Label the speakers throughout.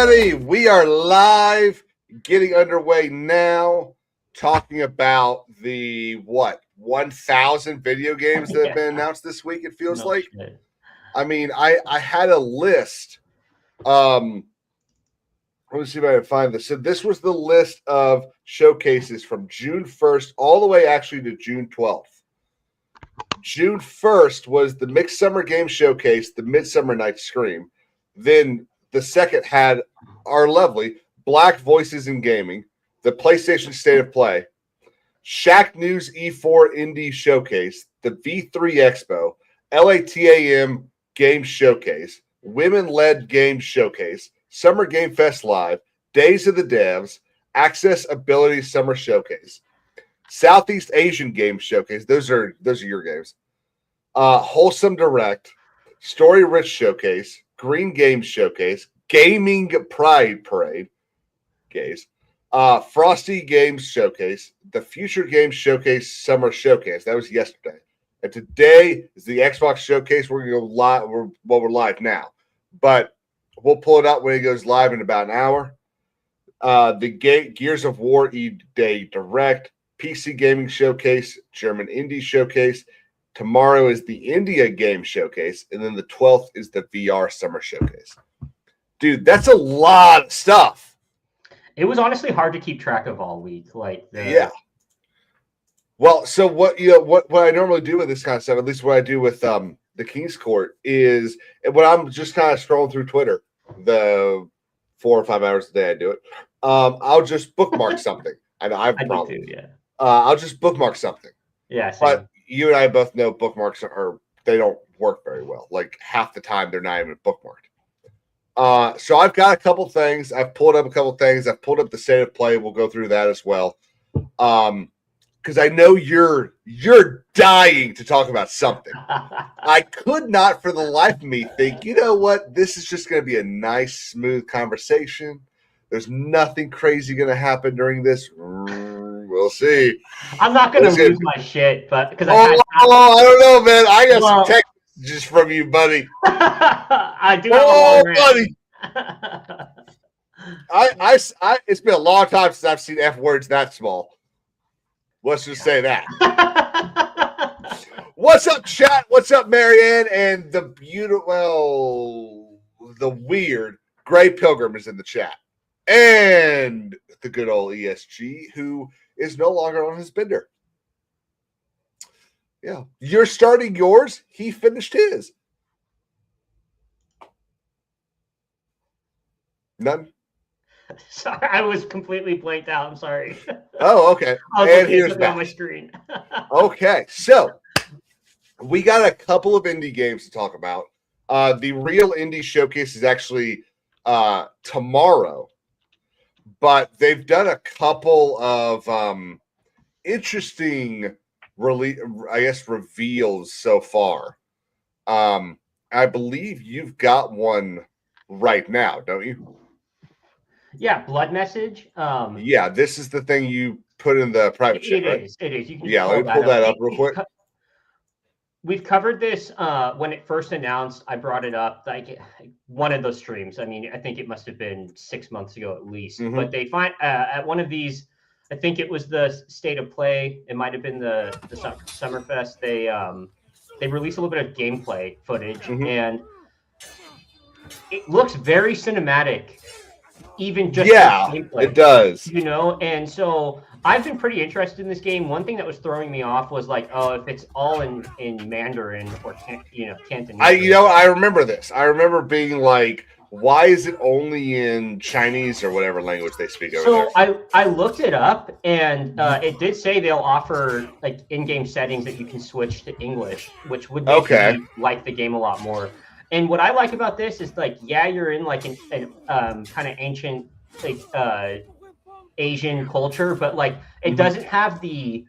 Speaker 1: everybody. We are live, getting underway now, talking about the 1,000 video games that have been announced this week. It feels like.
Speaker 2: Shit.
Speaker 1: I mean, I had a list. Let me see if I can find this. So this was the list of showcases from June 1st all the way actually to June 12th. June 1st was the Mixed Summer Game Showcase, the Midsummer Night's Scream. Then the second had our lovely Black Voices in Gaming, the PlayStation State of Play, Shack News E4 Indie Showcase, the V3 Expo, LATAM Game Showcase, Women-Led Game Showcase, Summer Game Fest Live, Days of the Devs, Accessibility Summer Showcase, Southeast Asian Game Showcase. Those are your games. Wholesome Direct, Story Rich Showcase, Green Games Showcase, Gaming Pride Parade, Frosty Games Showcase, the Future Games Showcase Summer Showcase. That was yesterday. And today is the Xbox Showcase. We're going to go live. We're live now. But we'll pull it up when it goes live in about an hour. The Gears of War E-Day Direct, PC Gaming Showcase, German Indie Showcase. Tomorrow is the India Game Showcase. And then the 12th is the VR Summer Showcase. Dude, that's a lot of stuff.
Speaker 2: It was honestly hard to keep track of all week.
Speaker 1: Yeah. Well, so what I normally do with this kind of stuff, at least what I do with the King's Court, is when I'm just kind of scrolling through Twitter, the 4 or 5 hours a day I do it, I'll just bookmark something. I know I've probably
Speaker 2: do too, yeah.
Speaker 1: I'll just bookmark something.
Speaker 2: Yeah, same.
Speaker 1: But you and I both know bookmarks they don't work very well. Like half the time they're not even bookmarked. So I've got a couple things. I've pulled up a couple things. I've pulled up the State of Play. We'll go through that as well. Because I know you're dying to talk about something. I could not for the life of me think, you know what? This is just going to be a nice, smooth conversation. There's nothing crazy going to happen during this. We'll see.
Speaker 2: I'm not going to lose my shit, but because
Speaker 1: I don't know, man. I got some text messages from you, buddy.
Speaker 2: I do.
Speaker 1: Buddy. It's been a long time since I've seen F words that small. Let's just say that. What's up, chat? What's up, Marianne? And the weird Gray Pilgrim is in the chat. And the good old ESG, who is no longer on his bender. Yeah. You're starting yours. He finished his. None?
Speaker 2: Sorry, I was completely blanked out. I'm sorry.
Speaker 1: Oh, okay.
Speaker 2: And here's on my screen.
Speaker 1: Okay, so we got a couple of indie games to talk about. The real indie showcase is actually tomorrow, but they've done a couple of interesting reveals so far. I believe you've got one right now, don't you?
Speaker 2: Yeah, Blood Message.
Speaker 1: Yeah, this is the thing you put in the private chat, right?
Speaker 2: It is. You can
Speaker 1: let me pull that up real quick.
Speaker 2: We've covered this when it first announced. I brought it up like one of those streams. I mean, I think it must have been 6 months ago at least.
Speaker 1: Mm-hmm.
Speaker 2: But they find at one of these, I think it was the State of Play. It might have been the Summerfest. They released a little bit of gameplay footage, and it looks very cinematic. Even just gameplay,
Speaker 1: it does.
Speaker 2: And so I've been pretty interested in this game. One thing that was throwing me off was like, if it's all in Mandarin or Cantonese.
Speaker 1: I remember this. I remember being like, why is it only in Chinese or whatever language they speak over there?
Speaker 2: So I looked it up, and it did say they'll offer like in-game settings that you can switch to English, which would make me like the game a lot more. And what I like about this is like, you're in like an kind of ancient like Asian culture, but like it doesn't have the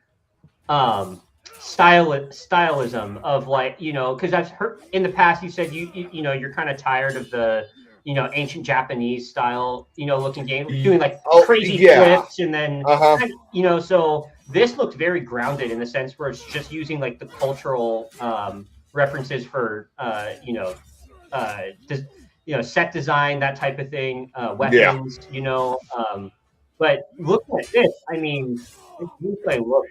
Speaker 2: stylism of like, because I've heard in the past you said you're kind of tired of the ancient Japanese style looking game, doing like crazy flips and then so this looked very grounded in the sense where it's just using like the cultural references for set design, that type of thing, weapons, but looking at this, I mean, this gameplay looks.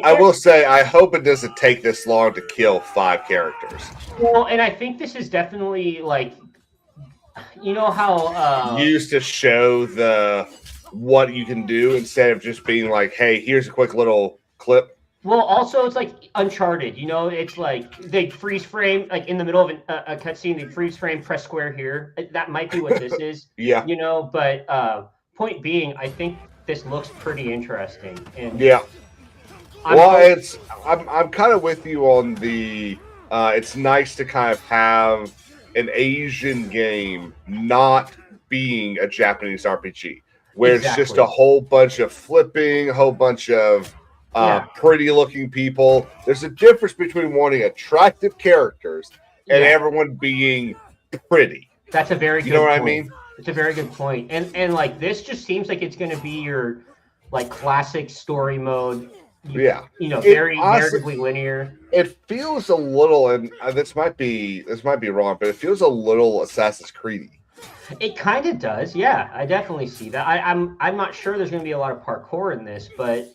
Speaker 1: I will say, I hope it doesn't take this long to kill 5 characters.
Speaker 2: Well, and I think this is definitely like, how
Speaker 1: used to show what you can do instead of just being like, hey, here's a quick little clip.
Speaker 2: Well, also it's like Uncharted, it's like they freeze frame, like in the middle of a cutscene, they freeze frame, press square here. That might be what this is.
Speaker 1: Yeah.
Speaker 2: But point being, I think this looks pretty interesting. And
Speaker 1: yeah. I'm kind of with you on the. It's nice to kind of have an Asian game not being a Japanese RPG, where it's just a whole bunch of flipping, a whole bunch of pretty looking people. There's a difference between wanting attractive characters and everyone being pretty.
Speaker 2: That's a very good
Speaker 1: point.
Speaker 2: What I mean? It's a very good point. And like this just seems like it's going to be your like classic story mode. Very narratively linear.
Speaker 1: It feels a little, and this might be wrong, but it feels a little Assassin's Creed.
Speaker 2: It kind of does, yeah. I definitely see that. I'm not sure there's going to be a lot of parkour in this, but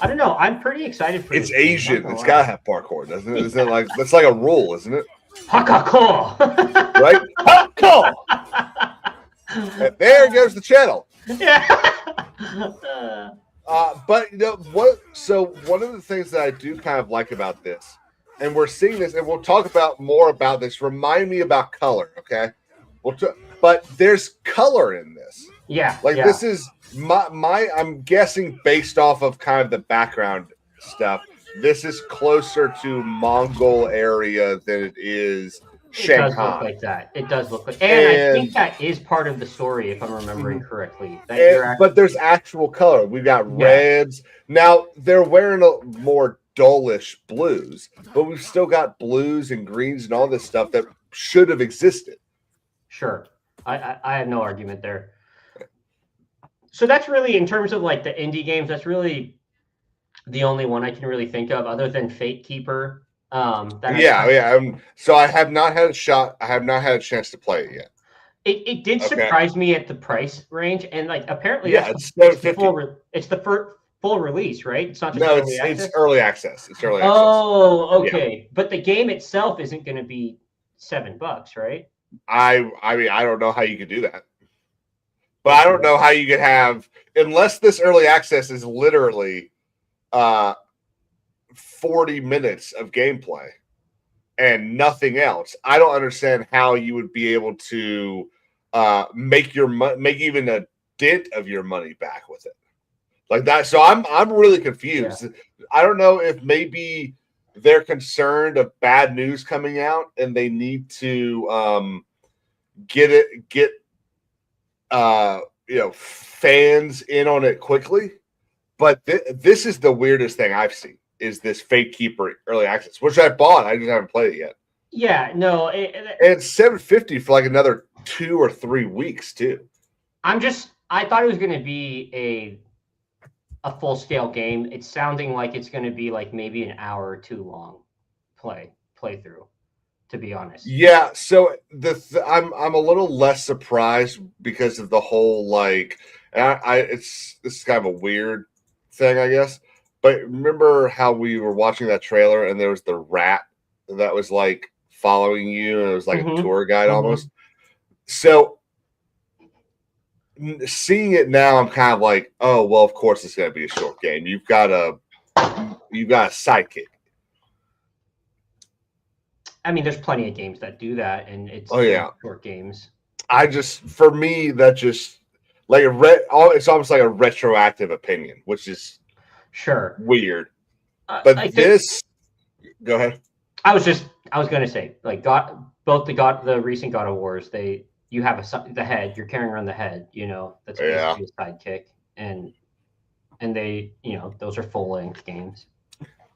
Speaker 2: I don't know. I'm pretty excited for
Speaker 1: It's Asian. It's got to have parkour, doesn't it? Isn't it like that's like a rule, isn't it?
Speaker 2: Parkour,
Speaker 1: right? Parkour. And there goes the channel.
Speaker 2: Yeah.
Speaker 1: But what? So one of the things that I do kind of like about this, and we're seeing this, and we'll talk about more about this. Remind me about color, okay? But there's color in this.
Speaker 2: Yeah.
Speaker 1: This is my. I'm guessing based off of kind of the background stuff. This is closer to Mongol area than it is Shanghai.
Speaker 2: It does look like that. It does look like, and I think that is part of the story, if I'm remembering correctly.
Speaker 1: But there's actual color. We've got reds. Now they're wearing a more dullish blues, but we've still got blues and greens and all this stuff that should have existed.
Speaker 2: Sure, I have no argument there. So that's really, in terms of like the indie games, that's really the only one I can really think of, other than Fate Keeper.
Speaker 1: So I have not had a shot. I have not had a chance to play it yet.
Speaker 2: It did surprise me at the price range, and like apparently,
Speaker 1: it's
Speaker 2: the full release, right? It's not just
Speaker 1: it's early access. It's early access.
Speaker 2: Oh, okay. Yeah. But the game itself isn't going to be $7, right?
Speaker 1: I mean, I don't know how you could do that, but I don't know how you could have, unless this early access is literally 40 minutes of gameplay and nothing else. I don't understand how you would be able to make even a dent of your money back with it like that. So I'm really confused. Yeah. I don't know if maybe they're concerned of bad news coming out and they need to get fans in on it quickly. But this is the weirdest thing I've seen, is this Fate Keeper early access, which I bought. I just haven't played it yet.
Speaker 2: Yeah, no.
Speaker 1: And it's $7.50 for like another 2 or 3 weeks too.
Speaker 2: I thought it was going to be a full-scale game. It's sounding like it's going to be like maybe an hour or two long playthrough, to be honest.
Speaker 1: Yeah, so I'm a little less surprised because of the whole like this is kind of a weird thing, I guess. But remember how we were watching that trailer and there was the rat that was like following you and it was like a tour guide almost. So seeing it now, I'm kind of like, oh well, of course it's going to be a short game. You've got a sidekick.
Speaker 2: I mean, there's plenty of games that do that, and it's short games.
Speaker 1: For me, that just like it's almost like a retroactive opinion, which is weird. But go ahead.
Speaker 2: I was going to say, like, the recent God of Wars, you have the head, you're carrying around the head, that's basically a sidekick, and they, those are full length games.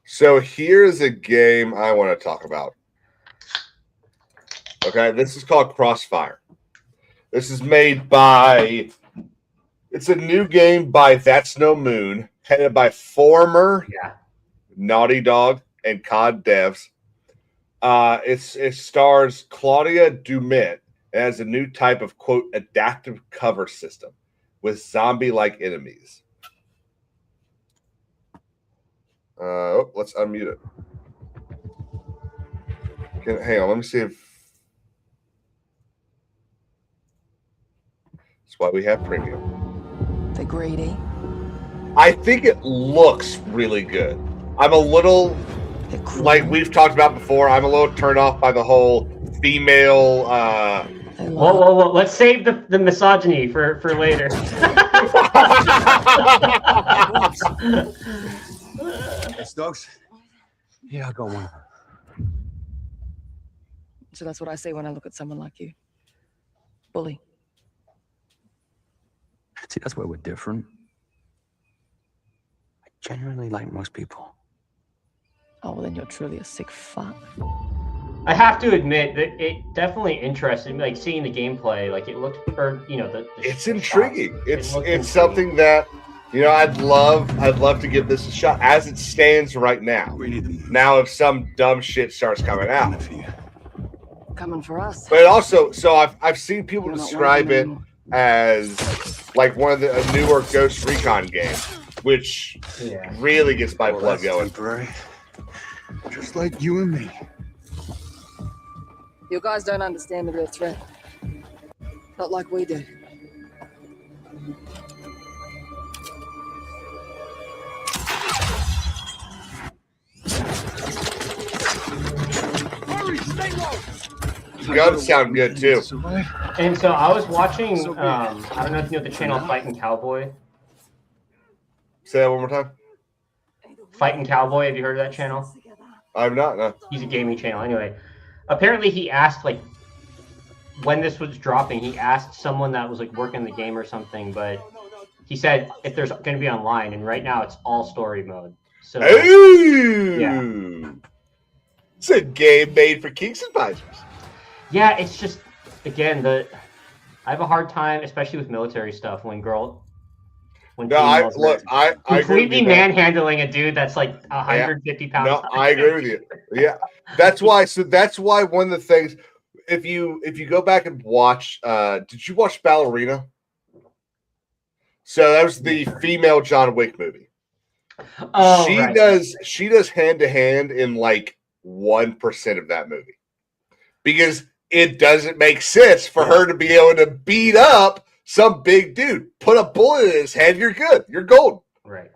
Speaker 1: So here's a game I want to talk about. Okay, this is called Crossfire. This is made by. It's a new game by That's No Moon, headed by former Naughty Dog and COD devs. It stars Claudia Dumit, It has a new type of, quote, adaptive cover system with zombie-like enemies. Let's unmute it. Hang on, let me see if... That's why we have premium.
Speaker 3: The greedy.
Speaker 1: I think it looks really good. I'm a little, like we've talked about before, I'm a little turned off by the whole female...
Speaker 2: Whoa. Let's save the misogyny for later.
Speaker 4: Stokes? Yeah, I'll go one.
Speaker 3: So that's what I say when I look at someone like you. Bully.
Speaker 4: See, that's where we're different. I genuinely like most people.
Speaker 3: Oh, well, then you're truly a sick fuck.
Speaker 2: I have to admit that it definitely interested me, like seeing the gameplay. Like it looked, or
Speaker 1: it's intriguing. It's something that I'd love to give this a shot as it stands right now. Now, if some dumb shit starts coming out,
Speaker 3: coming for us.
Speaker 1: But also, so I've seen people describe it as like one of the newer Ghost Recon games, which really gets my blood going.
Speaker 4: Temporary. Just like you and me.
Speaker 3: You guys don't understand the real threat. Not like we do.
Speaker 4: Hurry, stay low.
Speaker 1: Guns sound good too.
Speaker 2: And so I was watching. I don't know if you know the channel Fighting Cowboy.
Speaker 1: Say that one more time.
Speaker 2: Fighting Cowboy. Have you heard of that channel?
Speaker 1: I'm not. No.
Speaker 2: He's a gaming channel. Anyway, apparently he asked like when this was dropping. He asked someone that was like working the game or something, but he said if there's going to be online, and right now it's all story mode. So yeah,
Speaker 1: it's a game made for Kings and Pipers.
Speaker 2: Yeah, it's just again I have a hard time, especially with military stuff, when I completely manhandling a dude that's like 150 pounds.
Speaker 1: No, I agree with you. Yeah, that's why. So that's why one of the things, if you go back and watch, did you watch Ballerina? So that was the female John Wick movie.
Speaker 2: Oh,
Speaker 1: she does hand to hand in like 1% of that movie, because it doesn't make sense for her to be able to beat up some big dude. Put a bullet in his head, you're good. You're golden.
Speaker 2: Right.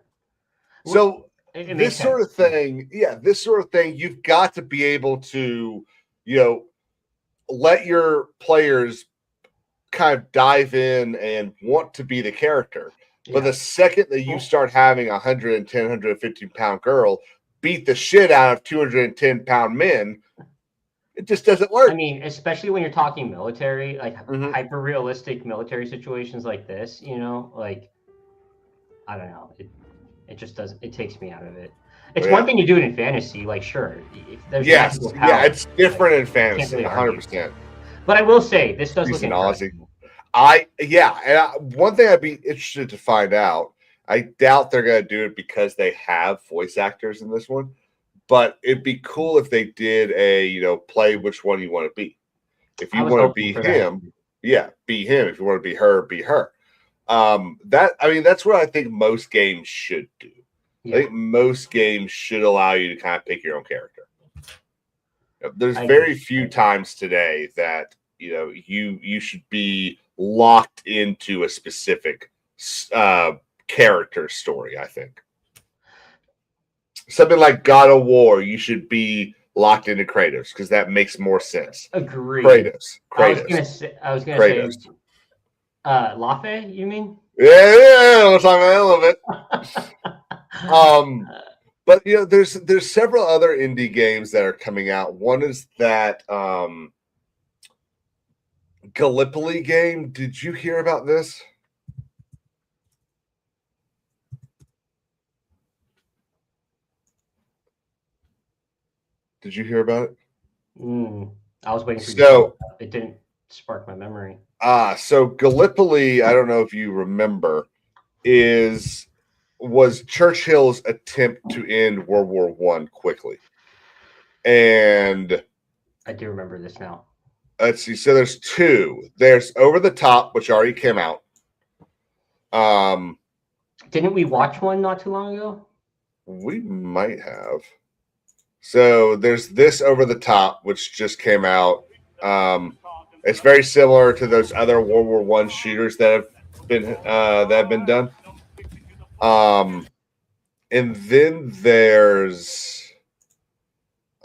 Speaker 1: So this sort of thing, you've got to be able to, let your players kind of dive in and want to be the character. But the second that you start having 110, 115 pound girl beat the shit out of 210 pound men, it just doesn't work.
Speaker 2: I mean, especially when you're talking military, like hyper realistic military situations like this, like I don't know, it just doesn't. It takes me out of it. It's one thing to do it in fantasy, like sure, if there's power,
Speaker 1: it's different in fantasy, 100%.
Speaker 2: But I will say this does look incredible.
Speaker 1: One thing I'd be interested to find out. I doubt they're going to do it because they have voice actors in this one. But it'd be cool if they did a, play which one you want to be. If you want to be him, be him. If you want to be her, be her. That's what I think most games should do. I think most games should allow you to kind of pick your own character. There's very few times today that, you should be locked into a specific character story, I think. Something like God of War, you should be locked into Kratos because that makes more sense.
Speaker 2: Agreed.
Speaker 1: Kratos.
Speaker 2: I was gonna say Lafe, you mean?
Speaker 1: Yeah, let's talk about a little bit. But there's several other indie games that are coming out. One is that Gallipoli game. Did you hear about this? Did you hear about it?
Speaker 2: I was waiting for you. It didn't spark my memory.
Speaker 1: So Gallipoli, I don't know if you remember, was Churchill's attempt to end World War I quickly. And
Speaker 2: I do remember this now.
Speaker 1: let's see. So there's two. There's Over the Top, which already came out.
Speaker 2: Didn't we watch one not too long ago?
Speaker 1: We might have. So there's this Over the Top, which just came out. It's very similar to those other World War I shooters that have been done. And then there's.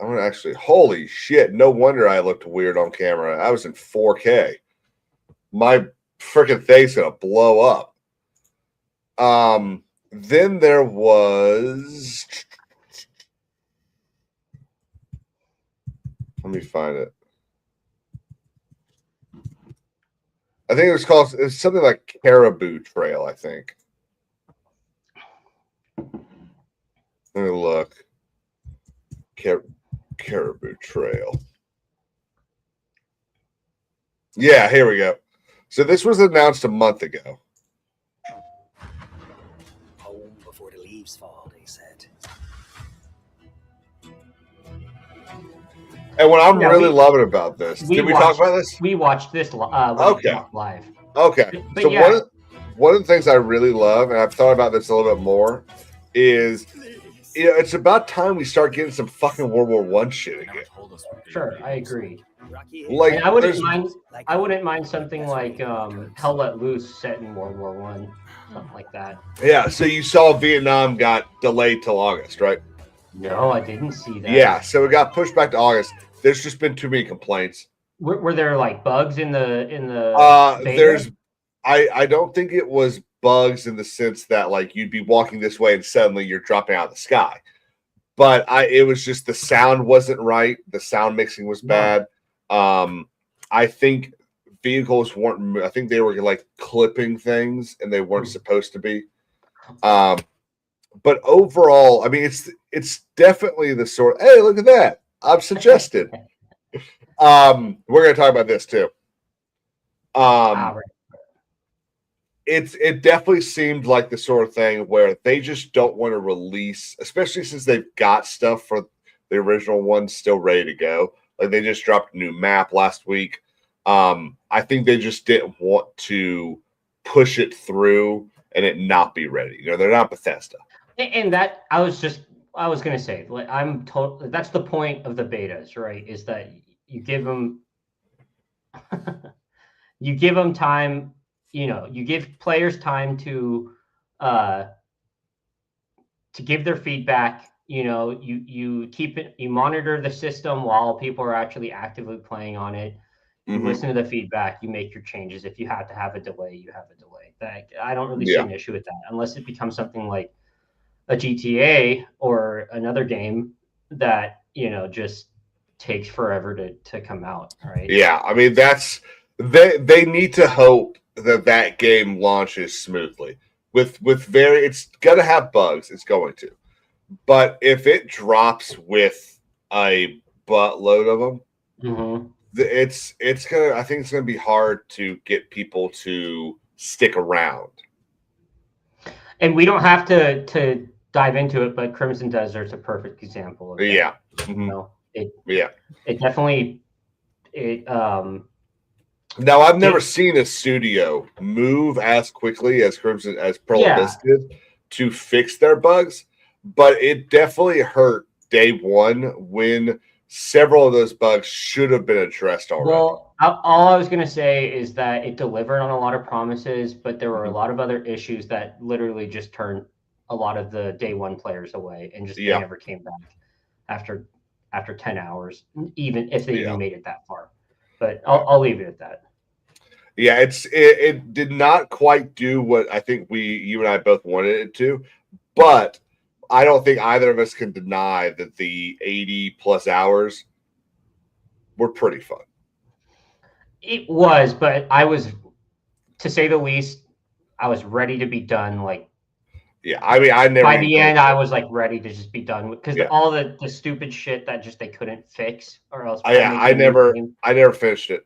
Speaker 1: I'm gonna actually. Holy shit! No wonder I looked weird on camera. I was in 4K. My freaking thing's gonna blow up. Then there was. Let me find it. I think it's something like Caribou Trail, I think. Let me look. Caribou Trail. Yeah, here we go. So this was announced a month ago.
Speaker 5: Home before the leaves fall, they said.
Speaker 1: And what I'm really loving about this, did we talk about this?
Speaker 2: We watched this live.
Speaker 1: Okay.
Speaker 2: But
Speaker 1: so
Speaker 2: yeah.
Speaker 1: one of the things I really love, and I've thought about this a little bit more, is it's about time we start getting some fucking World War I shit again.
Speaker 2: Sure, I agree.
Speaker 1: Like
Speaker 2: and I wouldn't mind something like Hell Let Loose set in World War One, something like that.
Speaker 1: Yeah. So you saw Vietnam got delayed till August, right?
Speaker 2: No, I didn't see that.
Speaker 1: Yeah. So it got pushed back to August. There's just been too many complaints.
Speaker 2: Were there like bugs in the beta?
Speaker 1: There's I don't think it was bugs in the sense that like you'd be walking this way and suddenly you're dropping out of the sky. But it was just the sound wasn't right. The sound mixing was bad. I think vehicles weren't. I think they were like clipping things and they weren't supposed to be. But overall, I mean, it's definitely the sort. Hey, look at that! I've suggested. We're going to talk about this too. It definitely seemed like the sort of thing where they just don't want to release, especially since they've got stuff for the original one still ready to go. Like they just dropped a new map last week. I think they just didn't want to push it through and it not be ready. You know, they're not Bethesda.
Speaker 2: And that I was going to say, like, that's the point of the betas, right? Is that you give them time. You know, you give players time to give their feedback. You know, you monitor the system while people are actually actively playing on it. You listen to the feedback, you make your changes. If you have to have a delay, you have a delay. I don't really see an issue with that, unless it becomes something like a GTA or another game that, you know, just takes forever to come out, right?
Speaker 1: Yeah, I mean they need to hope that game launches smoothly. It's gonna have bugs, it's going to. But if it drops with a buttload of them, it's gonna. I think it's gonna be hard to get people to stick around.
Speaker 2: And we don't have to dive into it, but Crimson Desert's a perfect example of that.
Speaker 1: Yeah.
Speaker 2: You know, it definitely.
Speaker 1: Now I've never seen a studio move as quickly as Pearl Abyss did to fix their bugs, but it definitely hurt day one when several of those bugs should have been addressed already.
Speaker 2: Well, all I was going to say is that it delivered on a lot of promises, but there were a lot of other issues that literally just turned a lot of the day one players away and just they never came back after 10 hours, even if they even made it that far. But I'll leave it at that.
Speaker 1: Yeah, it did not quite do what I think you and I both wanted it to, but I don't think either of us can deny that the 80 plus hours were pretty fun.
Speaker 2: It was, but I was, to say the least, I was ready to be done. Like,
Speaker 1: yeah, I mean, I never.
Speaker 2: By the end, I was like ready to just be done with because all the stupid shit that just they couldn't fix or else.
Speaker 1: I never finished it.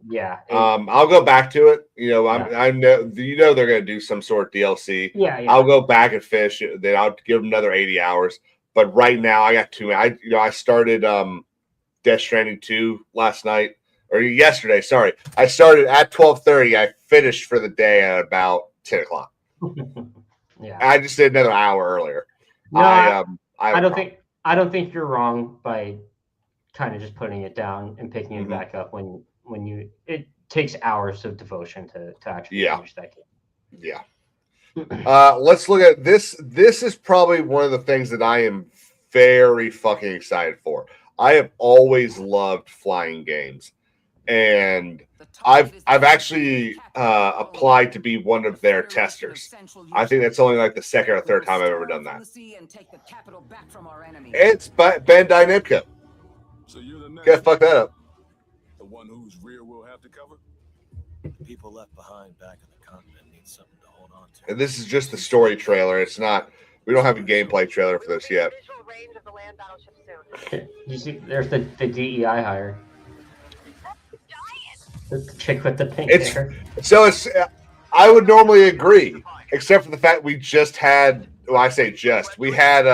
Speaker 2: Yeah.
Speaker 1: I'll go back to it. You know, I know they're gonna do some sort of DLC.
Speaker 2: Yeah.
Speaker 1: I'll go back and finish it. Then I'll give them another 80 hours. But right now, I got I started Death Stranding 2 last night or yesterday. Sorry, I started at 12:30. I finished for the day at about 10 o'clock.
Speaker 2: Yeah.
Speaker 1: I just did another hour earlier.
Speaker 2: No,
Speaker 1: I
Speaker 2: don't think you're wrong by kind of just putting it down and picking it back up when it takes hours of devotion to actually finish that game.
Speaker 1: Yeah. Let's look at this. This is probably one of the things that I am very fucking excited for. I have always loved flying games, and I've actually applied to be one of their testers. I think that's only like the second or third time I've ever done that. It's Bandai Namco.
Speaker 6: So you're the next.
Speaker 1: Can't fuck that up.
Speaker 6: The one whose rear we'll have to cover.
Speaker 5: People left behind back in the continent need something to hold on to.
Speaker 1: And this is just the story trailer. It's not. We don't have a gameplay trailer for this yet.
Speaker 2: You see, there's the DEI hire. The chick with the pink hair.
Speaker 1: So it's. I would normally agree, except for the fact we just had. Well, I say just. We had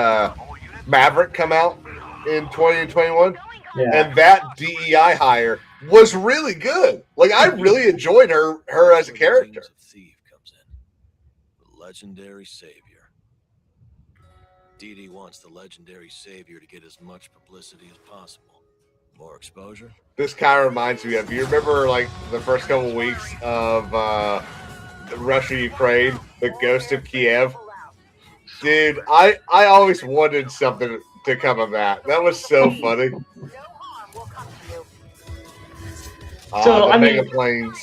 Speaker 1: Maverick come out in 2021, and that DEI hire was really good. Like I really enjoyed her as a character.
Speaker 5: Thief comes in. The legendary savior. Dee Dee wants the legendary savior to get as much publicity as possible. More exposure.
Speaker 1: This kind of reminds me of. You remember like the first couple of weeks of Russia, Ukraine, the Ghost of Kiev. Dude, I always wanted something to come of that. That was so funny.
Speaker 2: So I mean,
Speaker 1: planes.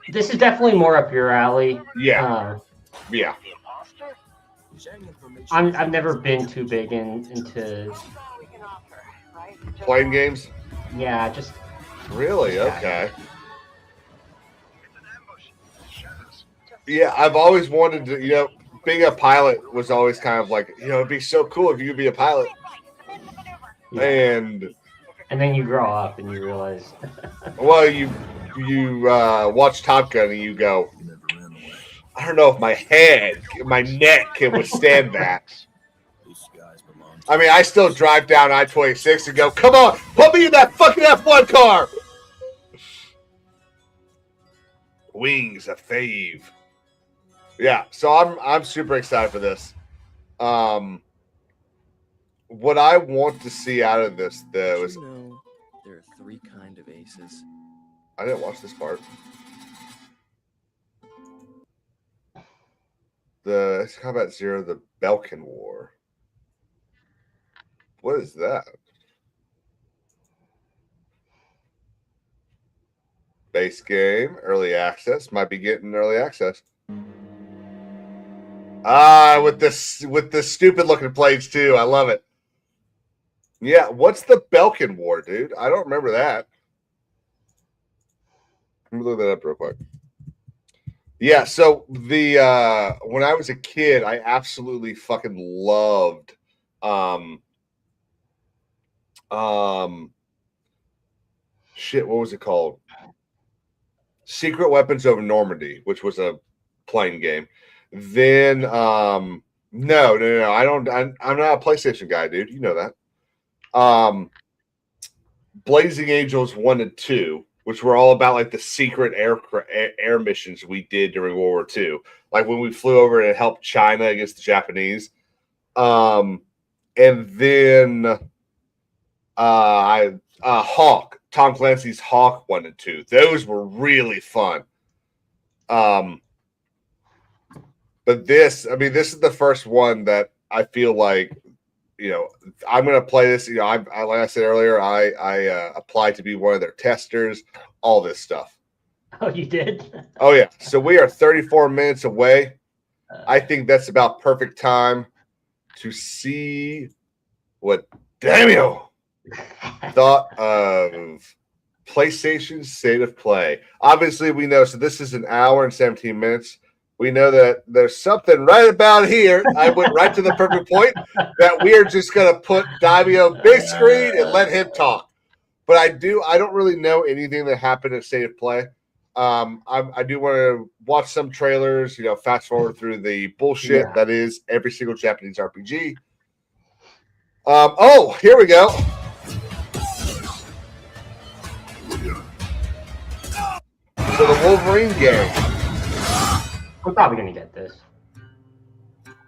Speaker 2: This is definitely more up your alley.
Speaker 1: Yeah. Yeah.
Speaker 2: I've never been too big into
Speaker 1: plane games.
Speaker 2: Yeah, just
Speaker 1: really okay. Yeah, I've always wanted to. Being a pilot was always kind of like it'd be so cool if you could be a pilot. Yeah. And
Speaker 2: then you grow up and you realize.
Speaker 1: Well, you watch Top Gun and you go, I don't know if my neck can withstand that. I mean, I still drive down I-26 and go, come on, put me in that fucking F1 car. Wings of Fave. Yeah, so I'm super excited for this. What I want to see out of this, though, is
Speaker 7: there are 3 kinds of aces.
Speaker 1: I didn't watch this part. The Combat Zero, the Belkin War. What is that? Base game, early access. Might be getting early access. With the stupid looking planes too. I love it. Yeah, what's the Belkin War, dude? I don't remember that. Let me look that up real quick. Yeah, so the when I was a kid, I absolutely fucking loved shit, what was it called? Secret Weapons Over Normandy, which was a playing game. Then no, I'm not a PlayStation guy, dude. You know that. Blazing Angels 1 and 2, which were all about like the secret air missions we did during World War II, like when we flew over to help China against the Japanese. And then Hawk, Tom Clancy's Hawk 1 and 2. Those were really fun. But this is the first one that I feel like, I'm going to play this. I like I said earlier, I applied to be one of their testers, all this stuff.
Speaker 2: Oh, you did?
Speaker 1: Oh, yeah. So we are 34 minutes away. I think that's about perfect time to see what Daimyo thought of PlayStation State of Play. Obviously, we know, so this is an hour and 17 minutes. We know that there's something right about here. I went right to the perfect point that we are just going to put Daimyo big screen and let him talk. But I don't really know anything that happened at State of Play. I do want to watch some trailers, fast forward through the bullshit that is every single Japanese RPG. Here we go. for the Wolverine game,
Speaker 2: We're probably gonna get this.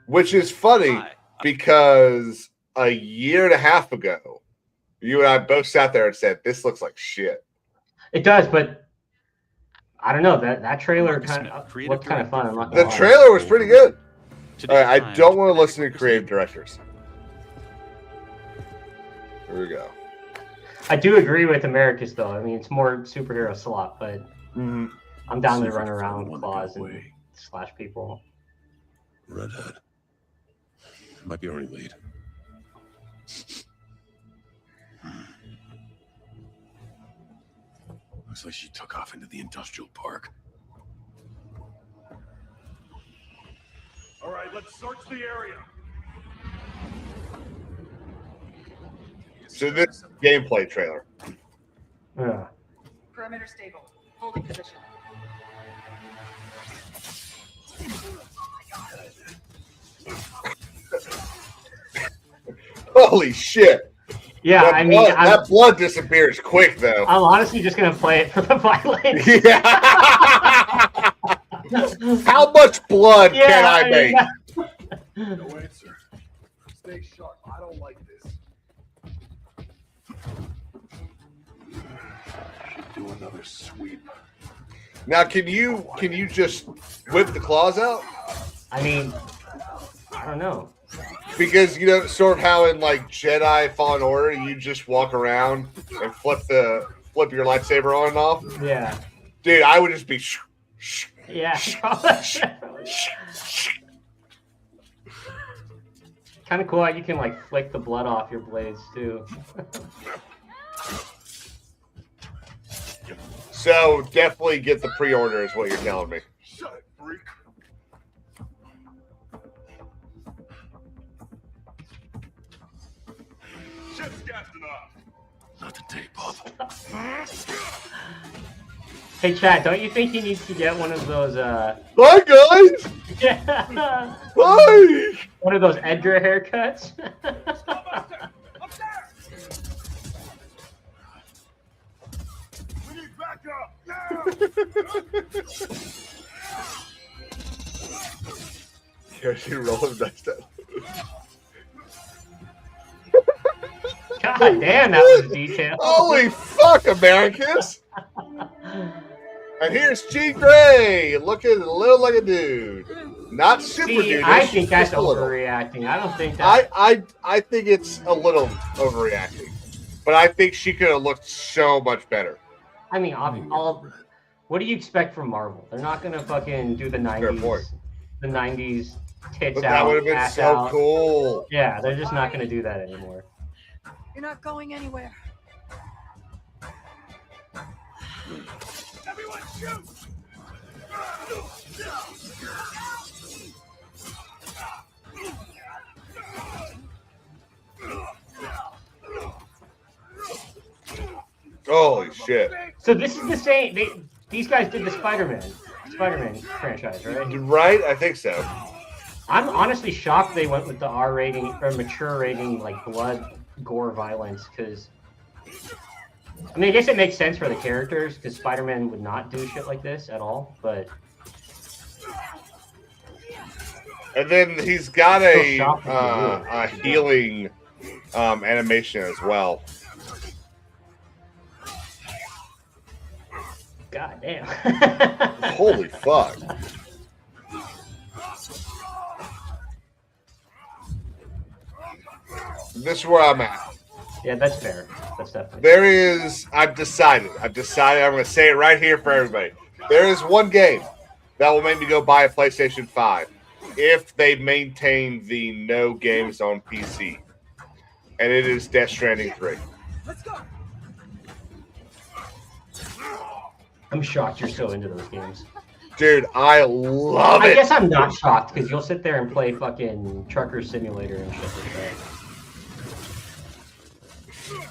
Speaker 1: which is funny because a year and a half ago, you and I both sat there and said, "This looks like shit."
Speaker 2: It does, but I don't know. That trailer kind of looked kind of fun. I'm not gonna
Speaker 1: The
Speaker 2: lie.
Speaker 1: trailer was pretty good. All right, I don't want to listen to creative directors. Here we go.
Speaker 2: I do agree with Americus though. I mean, it's more superhero slot, but I'm down to run around with claws and slash people.
Speaker 6: Redhead. Might be our only lead. Looks like she took off into the industrial park. All right, let's search the area.
Speaker 1: So this is a gameplay trailer.
Speaker 2: Yeah.
Speaker 8: Perimeter stable. Holding position.
Speaker 1: Holy shit!
Speaker 2: Yeah,
Speaker 1: That
Speaker 2: I mean,
Speaker 1: blood, that blood disappears quick though.
Speaker 2: I'm honestly just gonna play it for the violence.
Speaker 1: Yeah. How much blood can I make?
Speaker 6: No answer. Stay sharp. I don't like this. Should do another sweep.
Speaker 1: Now, can you just whip the claws out?
Speaker 2: I mean, I don't know.
Speaker 1: Because you know, sort of how in like Jedi Fallen Order, you just walk around and flip your lightsaber on and off.
Speaker 2: Yeah.
Speaker 1: Dude, I would just be.
Speaker 2: Yeah. Kind of cool how you can like flick the blood off your blades too.
Speaker 1: So definitely get the pre-order, is what you're telling me.
Speaker 6: Shut it, freak. Shit's gassing up. Not today, Bob.
Speaker 2: Hey Chad, don't you think he needs to get one of those
Speaker 1: Hi guys.
Speaker 2: yeah,
Speaker 1: Hi.
Speaker 2: one of those Edgar haircuts?
Speaker 6: Up there! We need backup now!
Speaker 1: Here's you rolling dice down.
Speaker 2: God damn, that was detailed.
Speaker 1: Holy fuck, Americans! And here's G Gray, looking a little like a dude. Not super
Speaker 2: See,
Speaker 1: dude.
Speaker 2: I think that's
Speaker 1: just a little.
Speaker 2: overreacting. I don't think that.
Speaker 1: I think it's a little overreacting, but I think she could have looked so much better.
Speaker 2: I mean, what do you expect from Marvel? They're not gonna fucking do the
Speaker 1: Fair point.
Speaker 2: '90s, the '90s tits
Speaker 1: But
Speaker 2: out.
Speaker 1: that would have been
Speaker 2: ass
Speaker 1: so
Speaker 2: out.
Speaker 1: cool.
Speaker 2: Yeah, they're just not gonna do that anymore.
Speaker 8: You're not going anywhere.
Speaker 6: Everyone shoot!
Speaker 1: Holy shit!
Speaker 2: So this is the same. These guys did the Spider-Man franchise, right?
Speaker 1: Right? I think so.
Speaker 2: I'm honestly shocked they went with the R rating or mature rating, like blood, gore, violence. Because I mean, I guess it makes sense for the characters because Spider-Man would not do shit like this at all. But
Speaker 1: And then he's got a healing animation as well.
Speaker 2: god damn.
Speaker 1: Holy fuck! This is where I'm at.
Speaker 2: Yeah, that's fair. That's definitely.
Speaker 1: There is. I've decided. I'm going to say it right here for everybody. There is one game that will make me go buy a PlayStation 5 if they maintain the no games on PC, and it is Death Stranding 3.
Speaker 8: Let's go.
Speaker 2: I'm shocked you're so into those games.
Speaker 1: Dude, I love
Speaker 2: I
Speaker 1: it.
Speaker 2: guess I'm not shocked because you'll sit there and play fucking Trucker Simulator and shit like that.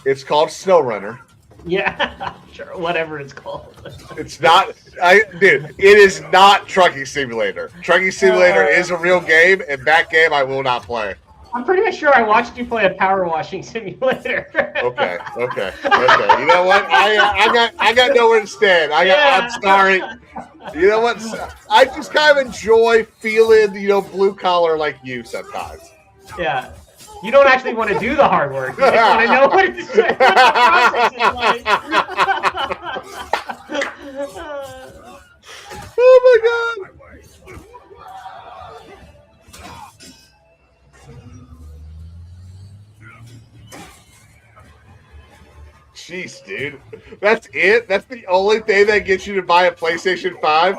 Speaker 1: It's called SnowRunner.
Speaker 2: Yeah, sure, whatever it's called.
Speaker 1: It's not. Dude, it is not Trucking Simulator. Trucking Simulator is a real game, and that game I will not play.
Speaker 2: I'm pretty sure I watched you play a power washing simulator.
Speaker 1: Okay. You know what? I got nowhere to stand. I'm sorry. You know what? I just kind of enjoy feeling, blue collar like you sometimes.
Speaker 2: Yeah. You don't actually want to do the hard work. You just want to know what the process is like.
Speaker 1: Oh my god. Jeez, dude. That's it? That's the only thing that gets you to buy a PlayStation 5?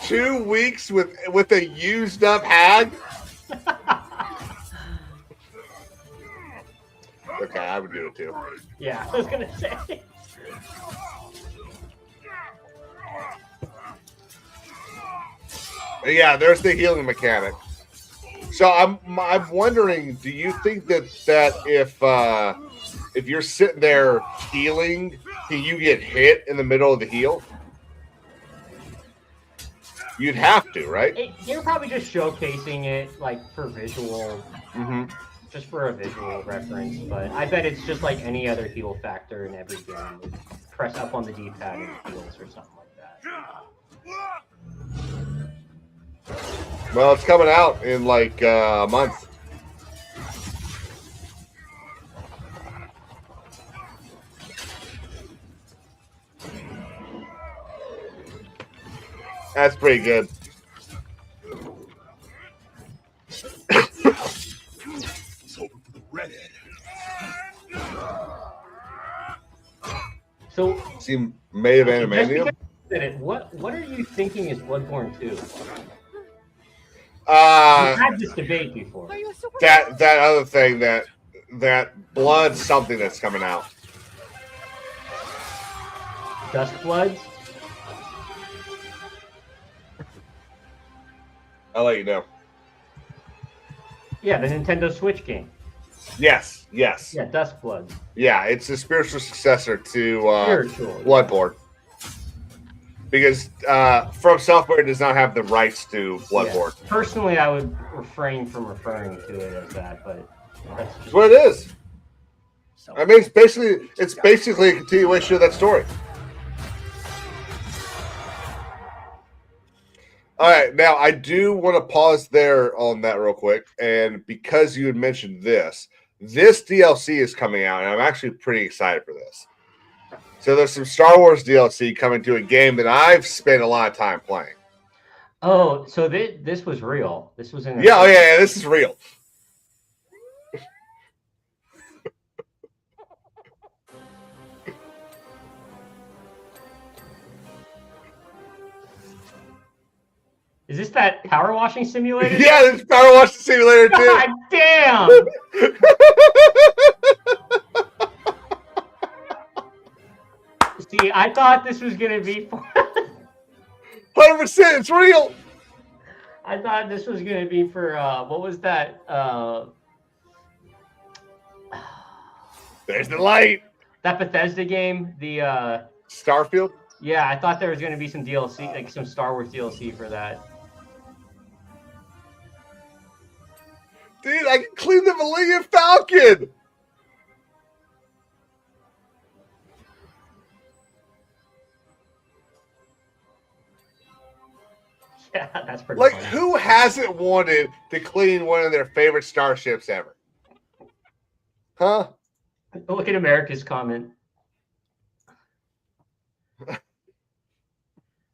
Speaker 1: 2 weeks with a used up hag? Okay, I would do it too.
Speaker 2: Yeah, I was gonna say.
Speaker 1: Yeah, there's the healing mechanic. So I'm wondering, do you think that if you're sitting there healing, can you get hit in the middle of the heal? You'd have to, right?
Speaker 2: You're probably just showcasing it like for visual, just for a visual reference. But I bet it's just like any other heal factor in every game. Press up on the D-pad and it heals or something like that.
Speaker 1: Well, it's coming out in like a month. That's pretty good.
Speaker 2: So,
Speaker 1: see, made of animanium.
Speaker 2: What are you thinking is Bloodborne 2? We've
Speaker 1: Uh,
Speaker 2: had this debate before.
Speaker 1: that other thing that blood something that's coming out.
Speaker 2: Dusk Bloods?
Speaker 1: I'll let you know.
Speaker 2: Yeah, the Nintendo Switch game.
Speaker 1: Yes.
Speaker 2: Yeah, Dusk Bloods.
Speaker 1: Yeah, it's the spiritual successor to
Speaker 2: Spiritual.
Speaker 1: Bloodborne. Because From Software does not have the rights to Bloodborne.
Speaker 2: Yeah. Personally, I would refrain from referring to it as that, but that's
Speaker 1: That's what it is. I mean, it's basically a continuation of that story. All right, now I do want to pause there on that real quick, and because you had mentioned this DLC is coming out, and I'm actually pretty excited for this. So there's some Star Wars DLC coming to a game that I've spent a lot of time playing.
Speaker 2: Oh, so this was real. This was in.
Speaker 1: Yeah, this is real.
Speaker 2: Is this that power washing simulator?
Speaker 1: Yeah, this is Power Wash Simulator too.
Speaker 2: God damn! See, I thought this was gonna be.
Speaker 1: 100%, it's real.
Speaker 2: I thought this was gonna be for what was that?
Speaker 1: There's the light.
Speaker 2: That Bethesda game, the
Speaker 1: Starfield.
Speaker 2: Yeah, I thought there was gonna be some DLC, like some Star Wars DLC for that.
Speaker 1: Dude, I can clean the Millennium Falcon.
Speaker 2: Yeah, that's pretty.
Speaker 1: Like,
Speaker 2: funny.
Speaker 1: who hasn't wanted to clean one of their favorite starships ever? Huh?
Speaker 2: Look at America's comment.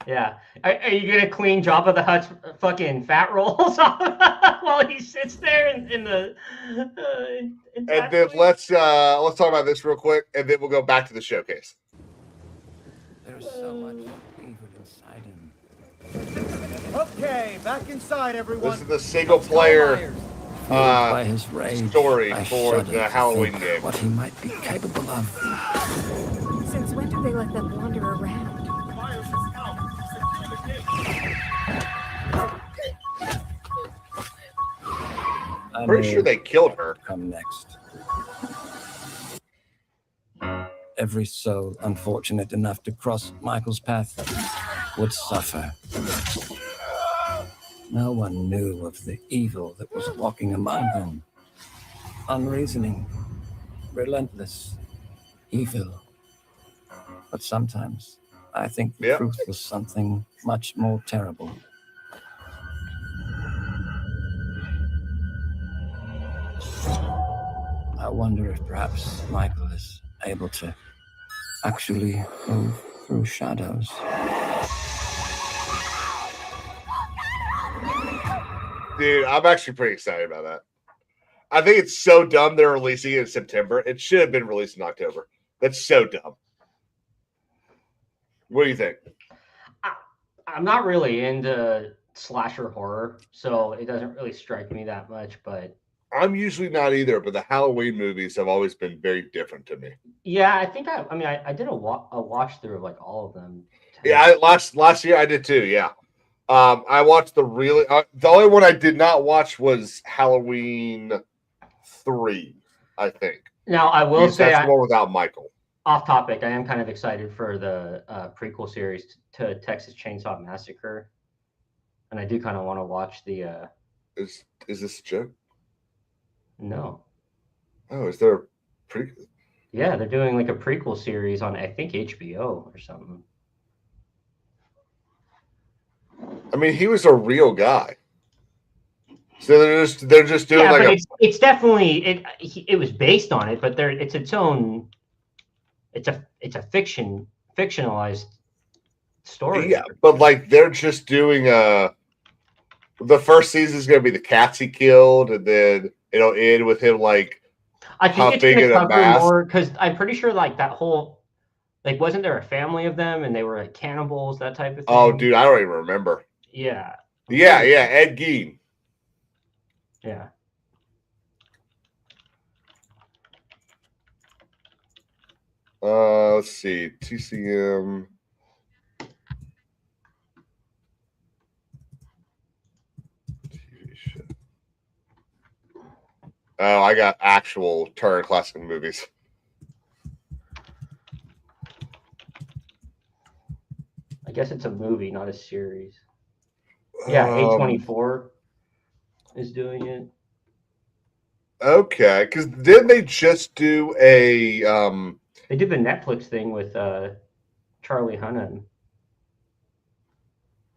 Speaker 2: Yeah. Are you going to clean Jabba the Hutt's fucking fat rolls off while he sits there in the...
Speaker 1: and then let's talk about this real quick, and then we'll go back to the showcase.
Speaker 7: There's so much evil inside him.
Speaker 4: Okay, back inside, everyone.
Speaker 1: This is the single-player
Speaker 7: By his rage,
Speaker 1: story
Speaker 7: I
Speaker 1: for
Speaker 7: shudder
Speaker 1: the
Speaker 7: to
Speaker 1: Halloween
Speaker 7: think
Speaker 1: game.
Speaker 7: What he might be capable of.
Speaker 8: Since when do they let them wander around?
Speaker 7: I
Speaker 1: Pretty
Speaker 7: know
Speaker 1: sure they killed her.
Speaker 7: come next. Every soul unfortunate enough to cross Michael's path would suffer. No one knew of the evil that was walking among them. Unreasoning, relentless, evil. But sometimes I think the truth was something much more terrible. I wonder if perhaps Michael is able to actually move through shadows.
Speaker 1: Dude, I'm actually pretty excited about that. I think it's so dumb they're releasing it in September. It should have been released in October. That's so dumb. What do you think?
Speaker 2: I'm not really into slasher horror, so it doesn't really strike me that much, but
Speaker 1: I'm usually not either, but the Halloween movies have always been very different to me.
Speaker 2: yeah, I think I did a watch through of like all of them.
Speaker 1: Yeah, last year I did too. Yeah, I watched the only one I did not watch was Halloween 3. I think.
Speaker 2: Now I will say
Speaker 1: that's the one without Michael.
Speaker 2: Off topic, I am kind of excited for the prequel series to Texas Chainsaw Massacre, and I do kind of want to watch the.
Speaker 1: Is this a joke?
Speaker 2: No.
Speaker 1: Oh, is there a prequel?
Speaker 2: Yeah, they're doing like a prequel series on I think HBO or something.
Speaker 1: I mean, he was a real guy. So they're just doing like
Speaker 2: but it's definitely it was based on it, but it's its own. It's a fictionalized story.
Speaker 1: Yeah, but like they're just doing the first season is going to be the cats he killed, and then it'll end with him like
Speaker 2: I think it's going to cover
Speaker 1: mask.
Speaker 2: more because I'm pretty sure like that whole like wasn't there a family of them and they were like cannibals, that type of thing.
Speaker 1: Oh, dude, I don't even remember.
Speaker 2: Yeah.
Speaker 1: Yeah, Ed Gein.
Speaker 2: Yeah.
Speaker 1: Let's see. TCM. TV show. Oh, I got actual Turner Classic movies.
Speaker 2: I guess it's a movie, not a series. Yeah, A24 is doing it.
Speaker 1: Okay, because didn't they just do a
Speaker 2: They did the Netflix thing with Charlie Hunnam,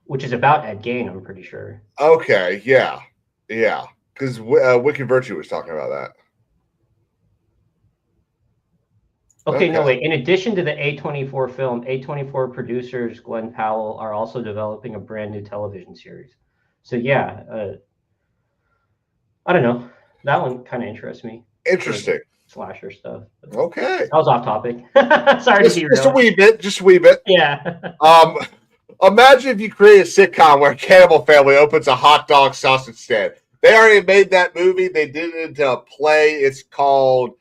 Speaker 2: which is about Ed Gein, I'm pretty sure.
Speaker 1: Okay, yeah, because Wicked Virtue was talking about that.
Speaker 2: Okay, no, wait. In addition to the A24 film, A24 producers Glenn Powell are also developing a brand new television series. So yeah, I don't know. That one kind of interests me.
Speaker 1: Interesting.
Speaker 2: Slasher stuff.
Speaker 1: Okay.
Speaker 2: That was off topic. Sorry to be
Speaker 1: just a wee bit. Just a wee bit.
Speaker 2: Yeah.
Speaker 1: Imagine if you create a sitcom where a cannibal family opens a hot dog sausage stand. They already made that movie. They did it into a play. It's called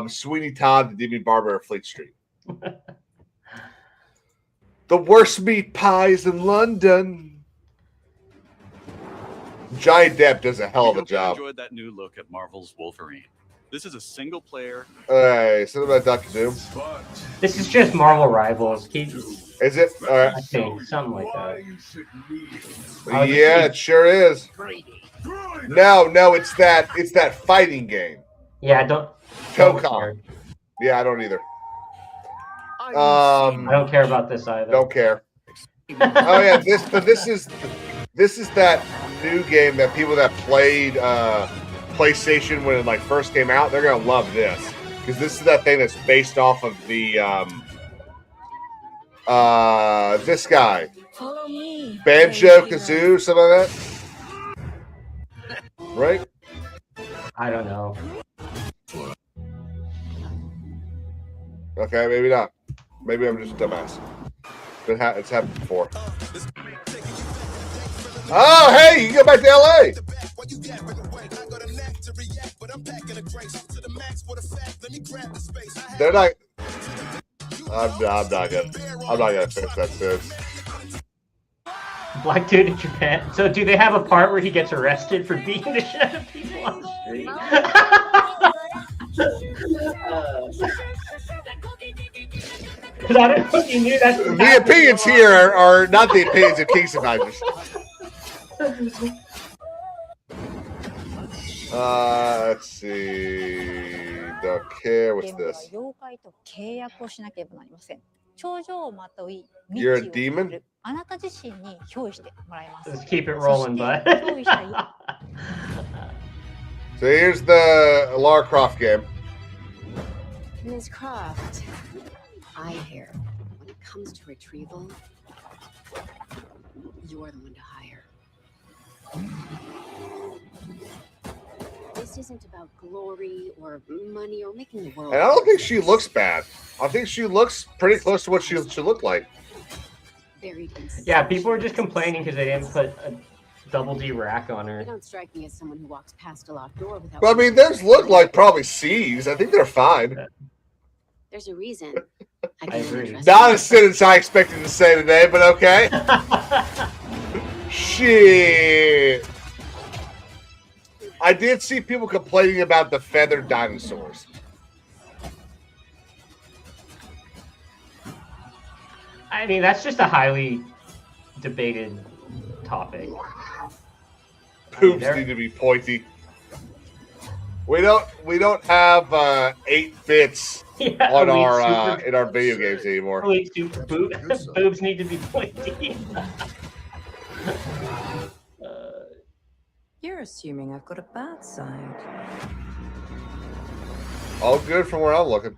Speaker 1: Sweeney Todd, the Demon Barber of Fleet Street. The worst meat pies in London. Johnny Depp does a hell of a job.
Speaker 9: I enjoyed that new look at Marvel's Wolverine. This is a single player.
Speaker 1: Hey, something about Doctor Doom.
Speaker 2: This is just Marvel Rivals.
Speaker 1: Is it? All right.
Speaker 2: I think something like that.
Speaker 1: Yeah, it sure is. No, it's that fighting game.
Speaker 2: Yeah, I don't.
Speaker 1: Tokon. Yeah, I don't either.
Speaker 2: I don't care about this either.
Speaker 1: Don't care. Oh yeah, this is that new game that people that played PlayStation when it like first came out, they're gonna love this because this is that thing that's based off of the this guy,
Speaker 8: Follow me.
Speaker 1: Banjo Kazooie, something like that, right?
Speaker 2: I don't know.
Speaker 1: Okay, maybe not. Maybe I'm just a dumbass. It's happened before. Oh, hey, you go back to LA. They're not. I'm not gonna finish that sentence.
Speaker 2: Black dude in Japan. So do they have a part where he gets arrested for beating the shit out of people on the street? Because I don't know if you knew that.
Speaker 1: The opinions here are not the opinions of King Survivors. Let's see. Don't care.
Speaker 8: ゲ
Speaker 1: What's
Speaker 8: ームでは
Speaker 1: this?
Speaker 8: 妖怪と契約をしなければなりません。頂上をまとい、
Speaker 1: You're a
Speaker 8: 道を
Speaker 1: demon?
Speaker 8: 作るあなた自身に憑依してもらいます。
Speaker 2: Let's keep it rolling, bud.
Speaker 8: 憑依した
Speaker 1: So here's the Lara Croft game.
Speaker 10: Ms. Croft, I hear when it comes to retrieval, you're the one to hire. This isn't about glory or money or making the world.
Speaker 1: And I don't think she looks bad. I think she looks pretty close to what she should look like.
Speaker 2: Yeah, people were just complaining because they didn't put a double D rack on her.
Speaker 10: You don't strike me as someone who walks past a locked door without.
Speaker 1: Well, I mean, those look like probably C's. I think they're fine.
Speaker 10: There's a reason.
Speaker 2: I agree.
Speaker 1: Not a sentence I expected to say today, but okay. Shit. I did see people complaining about the feathered dinosaurs.
Speaker 2: I mean, that's just a highly debated topic.
Speaker 1: Poops need to be pointy. We don't have 8 bits on our in our video games anymore.
Speaker 2: Super boobs need to be pointy.
Speaker 11: You're assuming I've got a bad side.
Speaker 1: All good from where I'm looking.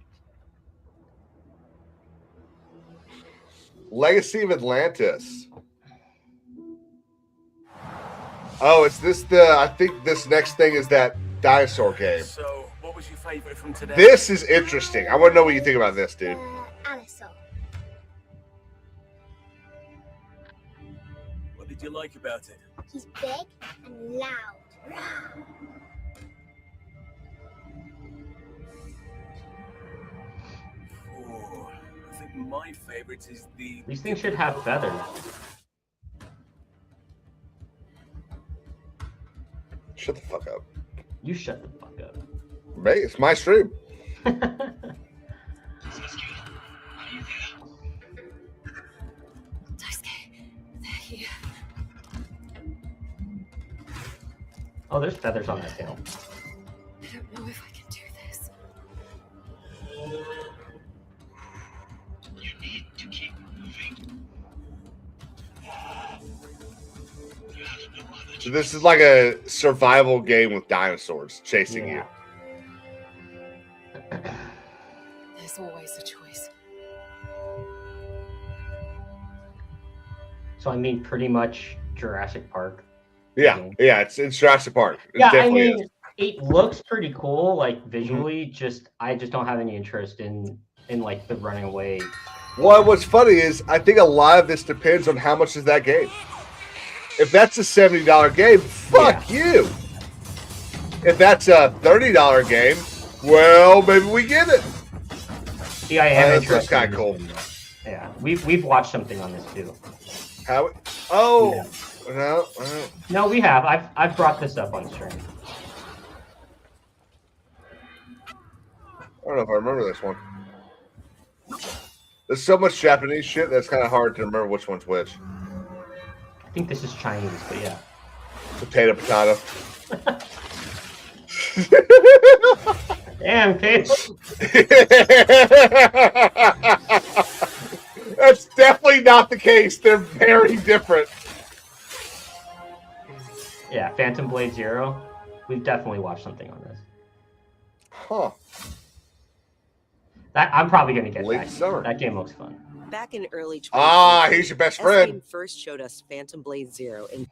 Speaker 1: Legacy of Atlantis. Oh, it's this I think this next thing is that dinosaur game.
Speaker 12: So, what was your favorite from today?
Speaker 1: This is interesting. I want to know what you think about this, dude.
Speaker 12: Alison. What did you like about it?
Speaker 13: He's big and loud.
Speaker 12: Oh, I think my favorite is the.
Speaker 2: These things should have feathers.
Speaker 1: Shut the fuck up.
Speaker 2: You shut the fuck up.
Speaker 1: Mate, it's my stream. Oh, there's feathers on that tail.
Speaker 10: I don't know if I can do this.
Speaker 13: You need to keep moving.
Speaker 1: So this is like a survival game with dinosaurs chasing you.
Speaker 10: There's always a choice.
Speaker 2: So I mean, pretty much Jurassic Park.
Speaker 1: Yeah, it's Jurassic Park. It
Speaker 2: Yeah, I
Speaker 1: definitely
Speaker 2: mean,
Speaker 1: is.
Speaker 2: it looks pretty cool, like visually. I just don't have any interest in like the running away.
Speaker 1: Well, what's funny is I think a lot of this depends on how much is that game. If that's a $70 game, fuck you. If that's a $30 game, well, maybe we get it.
Speaker 2: Yeah, I am
Speaker 1: That's
Speaker 2: interested.
Speaker 1: kind of cool.
Speaker 2: Yeah, we've watched something on this too.
Speaker 1: How? Oh,
Speaker 2: Yeah.
Speaker 1: no.
Speaker 2: No, we have. I've brought this up on stream.
Speaker 1: I don't know if I remember this one. There's so much Japanese shit that's kind of hard to remember which one's which.
Speaker 2: I think this is Chinese, but yeah.
Speaker 1: Potato.
Speaker 2: Damn, kid.
Speaker 1: That's definitely not the case. They're very different.
Speaker 2: Yeah, Phantom Blade Zero. We've definitely watched something on this.
Speaker 1: Huh.
Speaker 2: I'm probably gonna get
Speaker 1: Late
Speaker 2: that.
Speaker 1: summer.
Speaker 2: That game looks fun.
Speaker 11: Back in early 2020,
Speaker 1: Ah, he's your best friend.
Speaker 11: S-Game first showed us Phantom Blade Zero in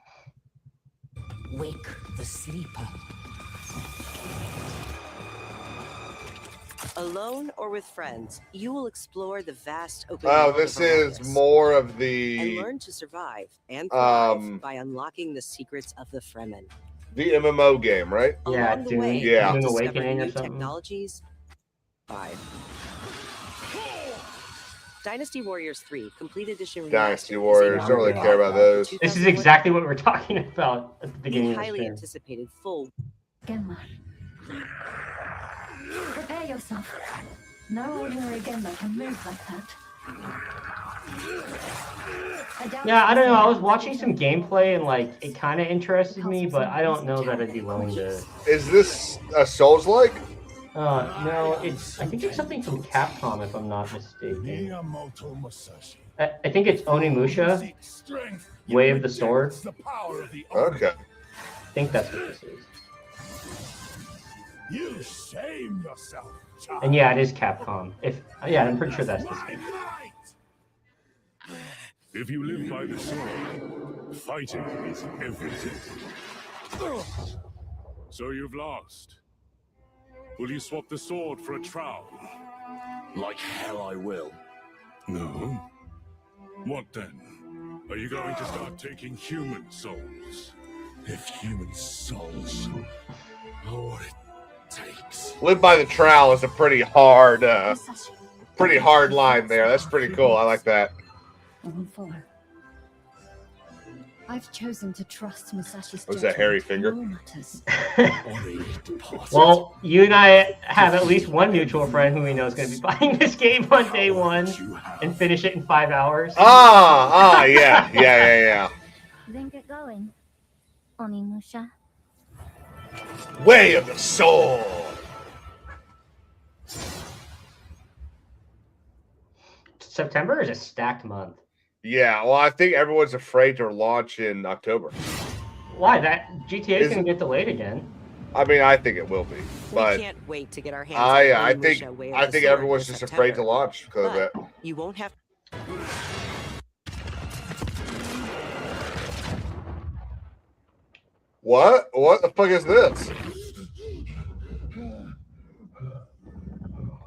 Speaker 11: Wake the Sleeper. Alone or with friends, you will explore the vast open world
Speaker 1: This
Speaker 11: of
Speaker 1: is
Speaker 11: Arrakis
Speaker 1: more of
Speaker 11: and
Speaker 1: the
Speaker 11: learn to survive and thrive by unlocking the secrets of the Fremen.
Speaker 1: MMO game, right?
Speaker 2: Yeah,
Speaker 11: Along the
Speaker 2: Dune,
Speaker 11: way,
Speaker 1: Yeah.
Speaker 11: you
Speaker 2: Dune
Speaker 11: discover
Speaker 2: Awakening or
Speaker 11: new
Speaker 2: something.
Speaker 11: technologies. 5. Dynasty Warriors 3 Complete Edition.
Speaker 1: Dynasty
Speaker 11: Remastered is
Speaker 1: Warriors.
Speaker 11: a
Speaker 1: Don't really care about those.
Speaker 2: This is exactly what we're talking about at the
Speaker 11: the
Speaker 2: beginning of the
Speaker 11: highly
Speaker 2: stream.
Speaker 11: anticipated full.
Speaker 8: Genma. Prepare yourself. No ordinary Genma can move like that.
Speaker 2: Yeah, I don't know. I was watching some gameplay and like it kind of interested me, but I don't know that I'd be willing to.
Speaker 1: Is this a Souls-like?
Speaker 2: No, I think it's something from Capcom, if I'm not mistaken. I think it's Onimusha, Way of the Sword.
Speaker 1: Okay.
Speaker 2: I think that's what this is.
Speaker 6: You shame yourself, child.
Speaker 2: And yeah, it is Capcom. Yeah, I'm pretty sure that's this game.
Speaker 6: If you live by the sword, fighting is everything. So you've lost. Will you swap the sword for a trowel?
Speaker 5: Like hell I will.
Speaker 6: No. What then? Are you going to start taking human souls?
Speaker 5: If human souls are what it takes.
Speaker 1: Live by the trowel is a pretty hard line there. That's pretty cool. I like that.
Speaker 8: I've chosen to trust Musashi's
Speaker 1: Was that hairy finger?
Speaker 2: Well, you and I have at least one mutual friend who we know is going to be buying this game on day one and finish it in 5 hours.
Speaker 1: Yeah.
Speaker 8: Then get going, Onimusha.
Speaker 1: Way of the Sword.
Speaker 2: September is a stacked month.
Speaker 1: Yeah, well, I think everyone's afraid to launch in October.
Speaker 2: Why? That GTA is going to get delayed again.
Speaker 1: I mean, I think it will be, but
Speaker 11: we can't wait to get our hands on
Speaker 1: I
Speaker 11: Onimusha Way of
Speaker 1: think
Speaker 11: the Sword
Speaker 1: everyone's
Speaker 11: in
Speaker 1: just afraid to
Speaker 11: September.
Speaker 1: launch because of that.
Speaker 11: You won't have.
Speaker 1: What? What the fuck is this?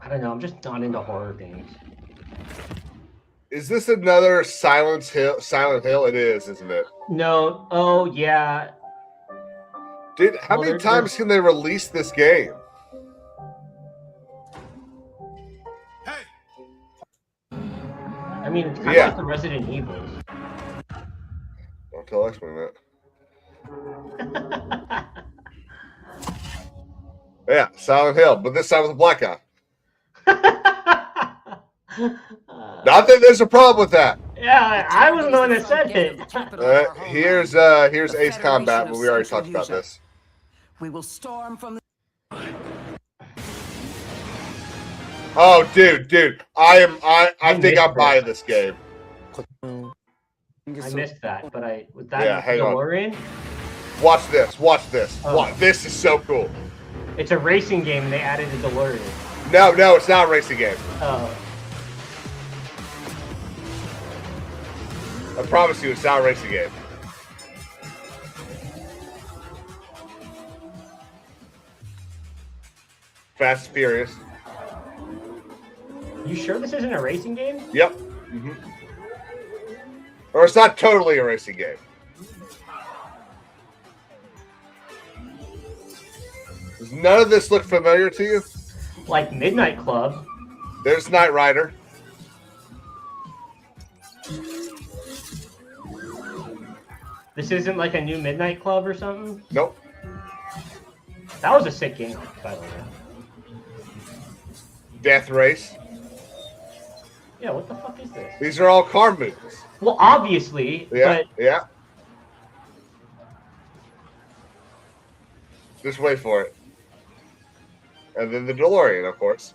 Speaker 2: I don't know. I'm just not into horror games.
Speaker 1: Is this another Silent Hill? Silent Hill? It is, isn't it?
Speaker 2: No. Oh, yeah.
Speaker 1: Dude, how many times can they release this game?
Speaker 2: I mean, it's kind of like the Resident Evil.
Speaker 1: Don't tell X-Men that. Yeah, Silent Hill, but this time with a black guy. Not that there's a problem with that.
Speaker 2: Yeah, I was the one that said it.
Speaker 1: Here's Ace Combat, but we already talked about this.
Speaker 11: We will storm from the.
Speaker 1: Oh, dude, I think I'm buying this game.
Speaker 2: I missed that, but was that
Speaker 1: hang on.
Speaker 2: DeLorean?
Speaker 1: Watch this.
Speaker 2: Oh.
Speaker 1: This is so cool.
Speaker 2: It's a racing game, and they added a DeLorean.
Speaker 1: No, it's not a racing game.
Speaker 2: Oh.
Speaker 1: I promise you, it's not a racing game. Fast and Furious.
Speaker 2: You sure this isn't a racing game?
Speaker 1: Yep. Mm-hmm. Or it's not totally a racing game. Does none of this look familiar to you?
Speaker 2: Like Midnight Club.
Speaker 1: There's Knight Rider.
Speaker 2: This isn't like a new Midnight Club or something?
Speaker 1: Nope.
Speaker 2: That was a sick game, by the way.
Speaker 1: Death Race.
Speaker 2: Yeah, what the fuck is this?
Speaker 1: These are all car movies.
Speaker 2: Well, obviously, but...
Speaker 1: Yeah. Just wait for it. And then the DeLorean, of course.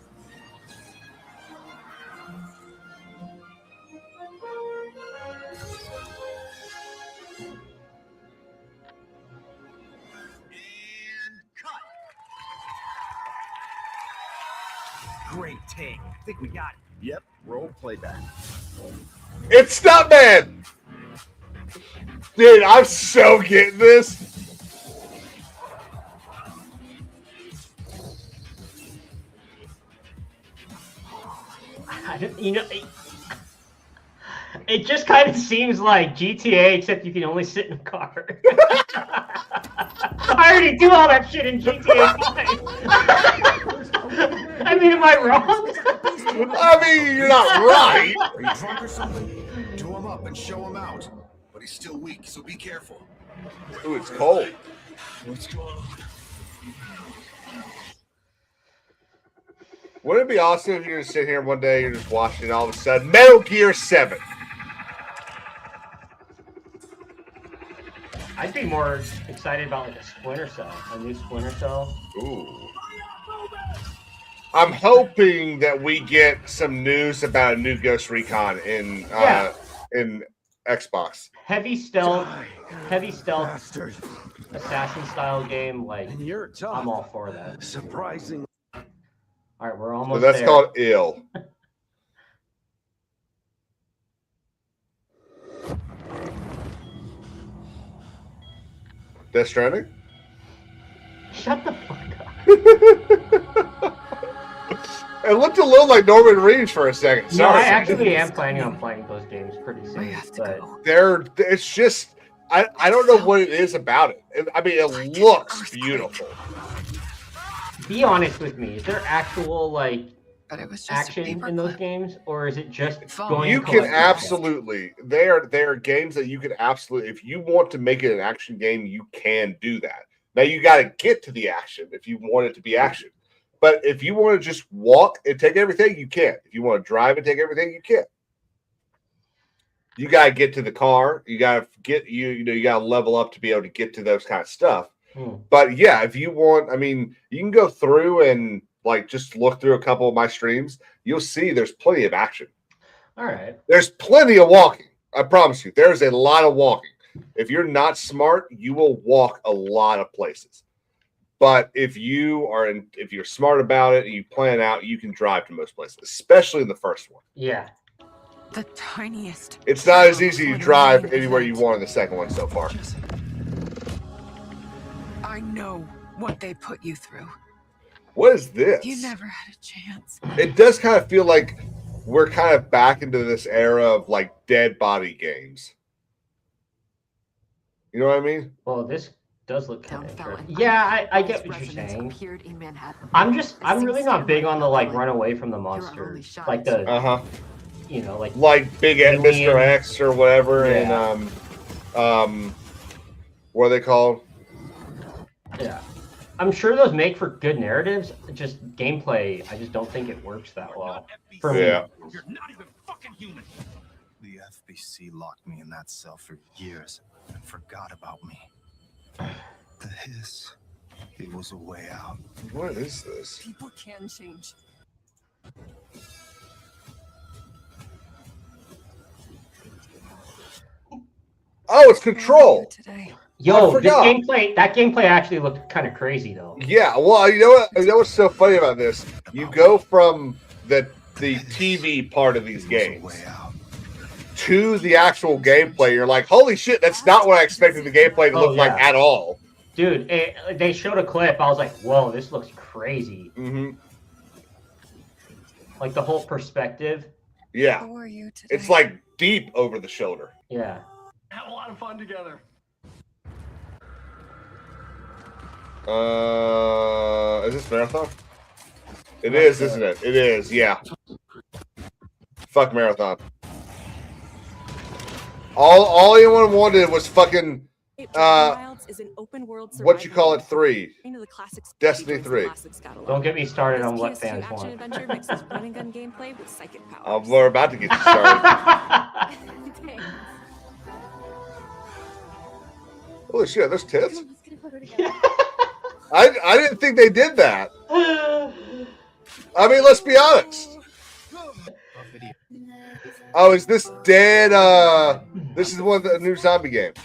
Speaker 4: Great take. I think we got it. Yep. Roll playback.
Speaker 1: It's Stuntman! Dude, I'm so getting this.
Speaker 2: It just kind of seems like GTA, except you can only sit in a car. I already do all that shit in GTA 5. I mean, am I wrong?
Speaker 1: I mean, you're not right.
Speaker 6: Are you drunk or something? Do him up and show him out. But he's still weak, so be careful.
Speaker 1: Ooh, it's cold.
Speaker 5: What's going on?
Speaker 1: Wouldn't it be awesome if you're just sitting here one day, you're just watching, and all of a sudden, Metal Gear 7.
Speaker 2: I'd be more excited about like a Splinter Cell, a new Splinter Cell.
Speaker 1: Ooh. I'm hoping that we get some news about a new Ghost Recon in Xbox.
Speaker 2: Heavy stealth, assassin style game. Like I'm all for that.
Speaker 4: Surprising.
Speaker 2: All right, we're almost
Speaker 1: So that's
Speaker 2: there.
Speaker 1: called ill. Death Stranding?
Speaker 2: Shut the fuck up.
Speaker 1: It looked a little like Norman Reedus for a second.
Speaker 2: No,
Speaker 1: Sorry.
Speaker 2: I actually am planning on playing those games pretty soon. But
Speaker 1: It's just I don't know what it is about it. I mean, it looks beautiful.
Speaker 2: be honest with me. Is there actual like action in those games, or is it just going?
Speaker 1: You can absolutely. They are games that you can absolutely. If you want to make it an action game, you can do that. Now you got to get to the action if you want it to be action. But if you want to just walk and take everything, you can. If you want to drive and take everything, you can. You got to get to the car. You got to get you got to level up to be able to get to those kind of stuff. But yeah, if you want, I mean, you can go through and like just look through a couple of my streams. You'll see there's plenty of action.
Speaker 2: All right.
Speaker 1: There's plenty of walking. I promise you. There's a lot of walking. If you're not smart, you will walk a lot of places. But if you're smart about it and you plan out, you can drive to most places, especially in the first one.
Speaker 2: Yeah.
Speaker 8: The tiniest.
Speaker 1: It's not as easy to drive anywhere you want in the second one so far.
Speaker 8: I know what they put you through.
Speaker 1: What is this?
Speaker 8: You never had a chance.
Speaker 1: It does kind of feel like we're kind of back into this era of like dead body games. You know what I mean?
Speaker 2: Well, this does look kind of interesting. Yeah, I get what you're saying. I'm really not big on the like run away from the monsters, like the like
Speaker 1: Big Mr. X or whatever, and what are they called?
Speaker 2: Yeah, I'm sure those make for good narratives. Just gameplay, I just don't think it works that well for me.
Speaker 4: You're not even fucking human. The FBC locked me in that cell for years and forgot about me. The hiss, it was a way out.
Speaker 1: What is this?
Speaker 8: People can change.
Speaker 1: Oh, it's Control.
Speaker 2: Yo, that gameplay actually looked kind of crazy though.
Speaker 1: Yeah, well, you know what? You know what's so funny about this? You go from the TV part of these games to the actual gameplay. You're like, holy shit, that's not what I expected the gameplay to look like at all.
Speaker 2: Dude, they showed a clip. I was like, whoa, this looks crazy.
Speaker 1: Mm-hmm.
Speaker 2: Like the whole perspective.
Speaker 1: Yeah. It's like deep over the shoulder.
Speaker 2: Yeah.
Speaker 12: Have a lot of fun together.
Speaker 1: Is this Marathon? It is, isn't it? It is, yeah. Fuck Marathon. All anyone wanted was fucking what you call it 3. Destiny 3.
Speaker 2: Don't get me started on what fans want.
Speaker 1: We're about to get you started. Holy shit, there's tits? I didn't think they did that. I mean, let's be honest. Oh, is this dead? This is one of the new zombie games.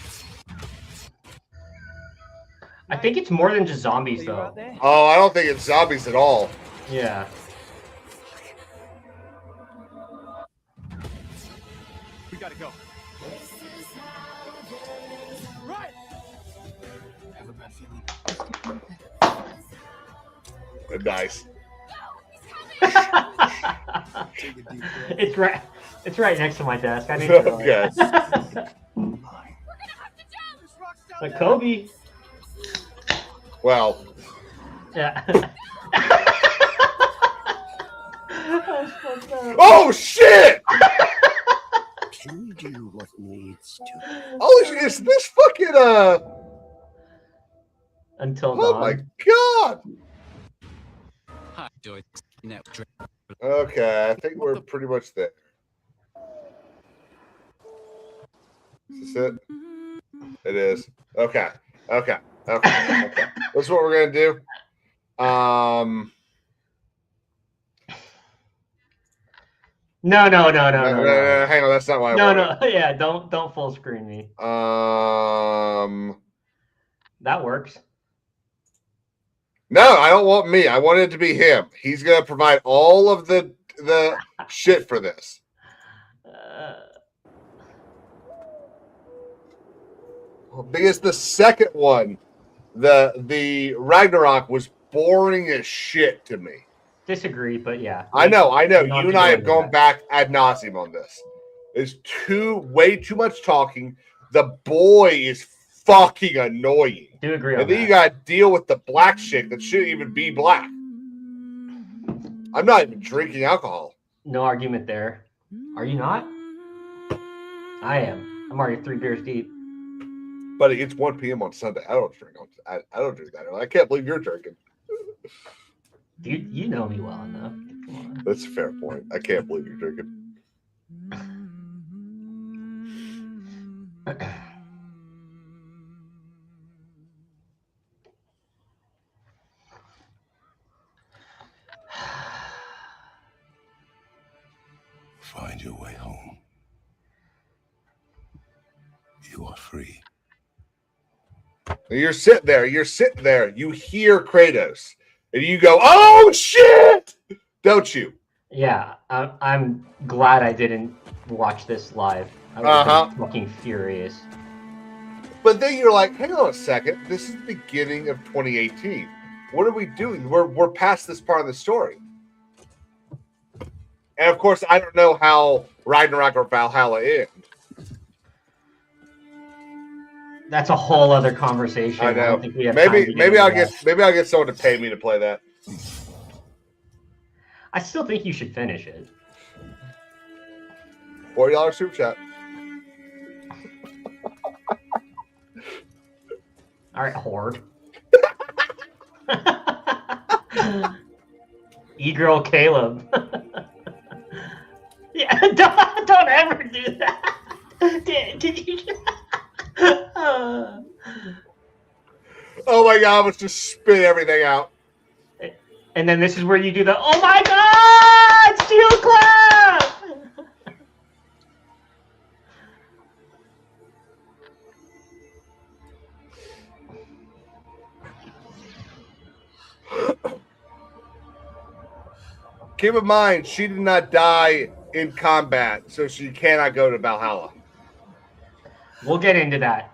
Speaker 2: I think it's more than just zombies, though.
Speaker 1: Oh, I don't think it's zombies at all.
Speaker 2: Yeah.
Speaker 12: We gotta go. Right. Have a bad feeling.
Speaker 1: Nice.
Speaker 2: It's right next to my desk. I didn't realize.
Speaker 1: Okay.
Speaker 2: But Kobe.
Speaker 1: Well.
Speaker 2: Yeah.
Speaker 1: Oh shit!
Speaker 4: Can you do what needs to?
Speaker 1: Holy shit! Is this fucking
Speaker 2: Until
Speaker 1: Oh
Speaker 2: dawn.
Speaker 1: my god!
Speaker 9: Hi, Joy.
Speaker 1: Okay, I think we're pretty much there. Is this it? It is. Okay. Okay. Okay. Okay. This is what we're gonna do.
Speaker 2: No.
Speaker 1: Hang on, that's not why I wanted.
Speaker 2: No. Yeah, don't full screen me. That works.
Speaker 1: No, I don't want me. I want it to be him. He's gonna provide all of the shit for this. Because the second one, the Ragnarok was boring as shit to me.
Speaker 2: Disagree, but yeah.
Speaker 1: I know. You and I have
Speaker 2: go
Speaker 1: gone back ad nauseum on this. There's way too much talking. The boy is fucking annoying.
Speaker 2: Do agree on
Speaker 1: and then
Speaker 2: that.
Speaker 1: You got to deal with the black chick that shouldn't even be black. I'm not even drinking alcohol.
Speaker 2: No argument there. Are you not? I am. I'm already 3 beers deep.
Speaker 1: Buddy, it's 1 p.m. on Sunday. I don't drink. I don't drink that early. I can't believe you're drinking.
Speaker 2: You know me well enough. Come on.
Speaker 1: That's a fair point. I can't believe you're drinking.
Speaker 6: Find your way home. You are free.
Speaker 1: You're sitting there. You hear Kratos. And you go, oh, shit! Don't you?
Speaker 2: Yeah, I'm glad I didn't watch this live. I was fucking furious.
Speaker 1: But then you're like, hang on a second. This is the beginning of 2018. What are we doing? We're past this part of the story. And of course, I don't know how Ragnarok or Valhalla end.
Speaker 2: That's a whole other conversation.
Speaker 1: I know.
Speaker 2: I don't think we have
Speaker 1: maybe I'll get someone to pay me to play that.
Speaker 2: I still think you should finish it.
Speaker 1: $40 super chat.
Speaker 2: All right, whore. E-girl Caleb. Yeah, don't ever do that. Did you?
Speaker 1: Oh my god, let's just spit everything out.
Speaker 2: And then this is where you do the, oh my god, steel clap!
Speaker 1: Keep in mind, she did not die in combat, so she cannot go to Valhalla.
Speaker 2: We'll get into that.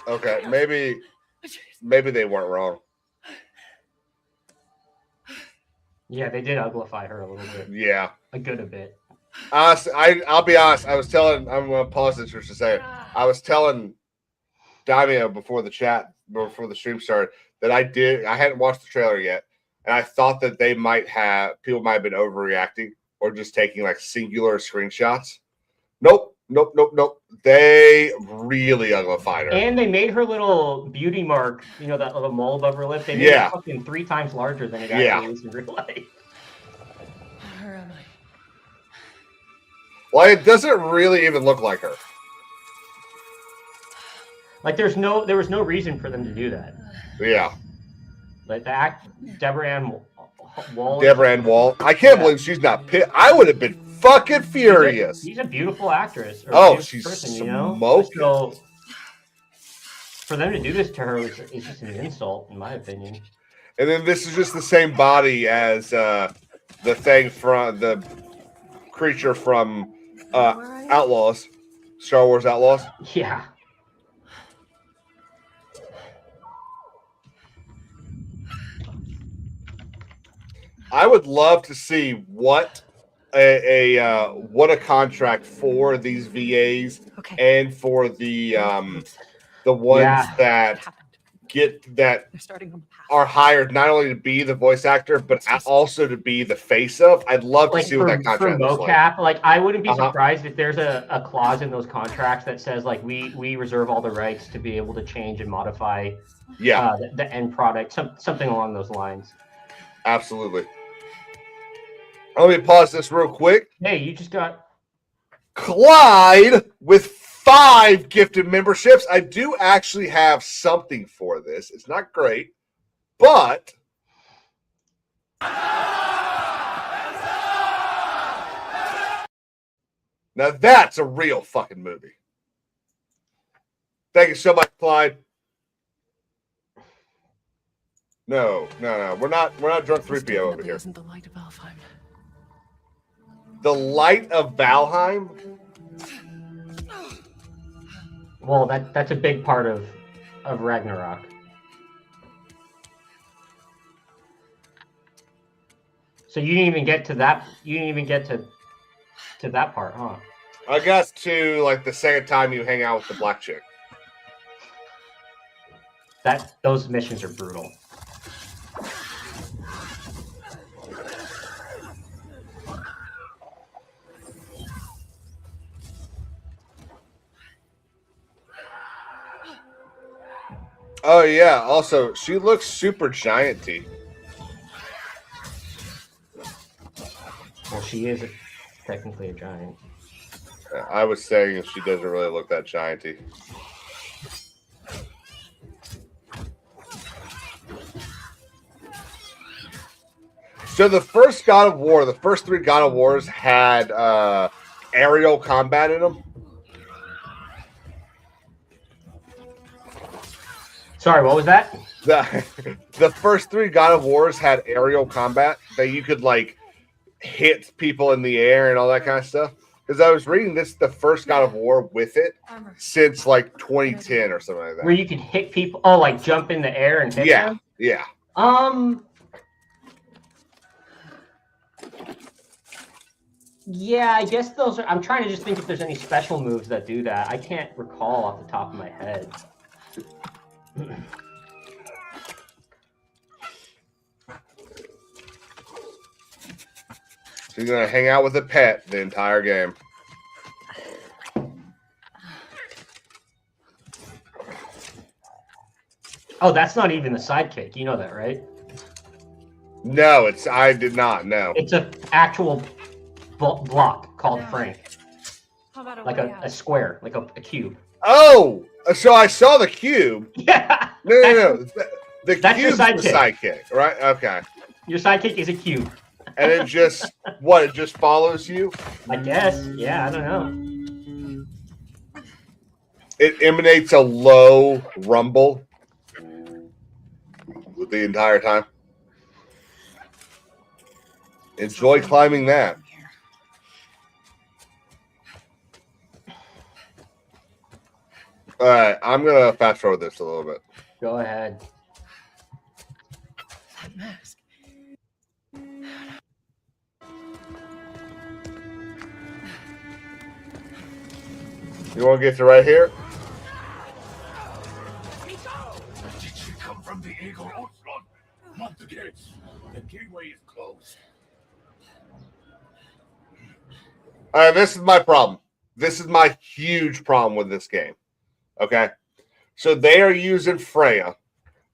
Speaker 1: Okay, maybe they weren't wrong.
Speaker 2: Yeah, they did uglify her a little bit.
Speaker 1: Yeah.
Speaker 2: A good bit.
Speaker 1: I'll be honest. I'm going to pause this just to say, I was telling Daimyo before the stream started, that I hadn't watched the trailer yet, and I thought that people might have been overreacting or just taking like singular screenshots. Nope. They really uglified her.
Speaker 2: And they made her little beauty mark, that little mole above her lip. They made it fucking 3 times larger than it actually is in real life.
Speaker 8: Where am I?
Speaker 1: Well, it doesn't really even look like her.
Speaker 2: Like there was no reason for them to do that.
Speaker 1: Yeah.
Speaker 2: Like Deborah Ann Wall.
Speaker 1: I can't believe she's not pissed. I would have been fucking furious.
Speaker 2: She's a beautiful actress.
Speaker 1: She's
Speaker 2: smoking. So for them to do this to her is just an insult, in my opinion.
Speaker 1: And then this is just the same body as the thing from the creature from Outlaws, Star Wars Outlaws.
Speaker 2: Yeah.
Speaker 1: I would love to see what what a contract for these VAs and for the ones that are hired not only to be the voice actor but also to be the face of. I'd love to see what that contract looks
Speaker 2: mocap. Like I wouldn't be surprised if there's a clause in those contracts that says like we reserve all the rights to be able to change and modify the end product, something along those lines.
Speaker 1: Absolutely. Let me pause this real quick.
Speaker 2: Hey, you just got
Speaker 1: Clyde with 5 gifted memberships. I do actually have something for this. It's not great, but now that's a real fucking movie. Thank you so much, Clyde. No. We're not drunk 3PO over here.
Speaker 14: Isn't the light of Valheim?
Speaker 1: The light of Valheim?
Speaker 2: Well, that's a big part of Ragnarok. So you didn't even get to that. You didn't even get to that part, huh?
Speaker 1: I got to like the second time you hang out with the black chick.
Speaker 2: Those missions are brutal.
Speaker 1: Oh yeah. Also, she looks super gianty.
Speaker 2: Well, she is technically a giant.
Speaker 1: I was saying she doesn't really look that gianty. So the first God of War, the first 3 God of Wars had aerial combat in them.
Speaker 2: Sorry, what was that?
Speaker 1: The first 3 God of Wars had aerial combat that you could like hit people in the air and all that kind of stuff. Because I was reading this, the first God of War with it since like 2010 or something like that.
Speaker 2: Where you could hit people, like jump in the air and hit them?
Speaker 1: Yeah.
Speaker 2: Yeah, I guess those are. I'm trying to just think if there's any special moves that do that. I can't recall off the top of my head.
Speaker 1: So you're gonna hang out with a pet the entire game.
Speaker 2: Oh, that's not even the sidekick. You know that, right?
Speaker 1: No, I did not know.
Speaker 2: It's an actual block called Frank. Like a square, like a cube.
Speaker 1: Oh, so I saw the cube.
Speaker 2: Yeah.
Speaker 1: No. That's cube's
Speaker 2: your sidekick.
Speaker 1: The sidekick, right? Okay.
Speaker 2: Your sidekick is a cube.
Speaker 1: And it just, it just follows you?
Speaker 2: I guess. Yeah, I don't know.
Speaker 1: It emanates a low rumble the entire time. Enjoy climbing that. All right, I'm going to fast forward this a little bit.
Speaker 2: Go ahead.
Speaker 14: That mask.
Speaker 1: You want to get to right here?
Speaker 6: Did you come from the Eagle Outfront? Not the gates. The gateway is closed.
Speaker 1: All right, this is my problem. This is my huge problem with this game. Okay? So they are using Freya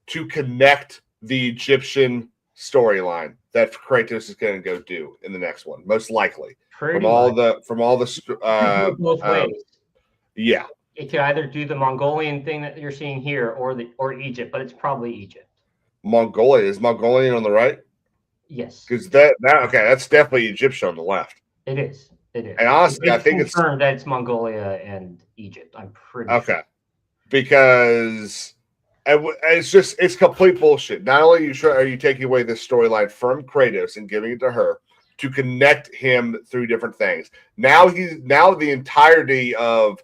Speaker 1: to connect the Egyptian storyline that Kratos is going to go do in the next one, most likely. From all the
Speaker 2: both ways.
Speaker 1: Yeah.
Speaker 2: It could either do the Mongolian thing that you're seeing here or Egypt, but it's probably Egypt.
Speaker 1: Mongolia. Is Mongolian on the right?
Speaker 2: Yes.
Speaker 1: Because that's definitely Egyptian on the left.
Speaker 2: It is. It is.
Speaker 1: And honestly, I think it's
Speaker 2: confirmed that it's Mongolia and Egypt. I'm pretty sure.
Speaker 1: Because it's complete bullshit. Not only are you taking away this storyline from Kratos and giving it to her to connect him through different things. Now the entirety of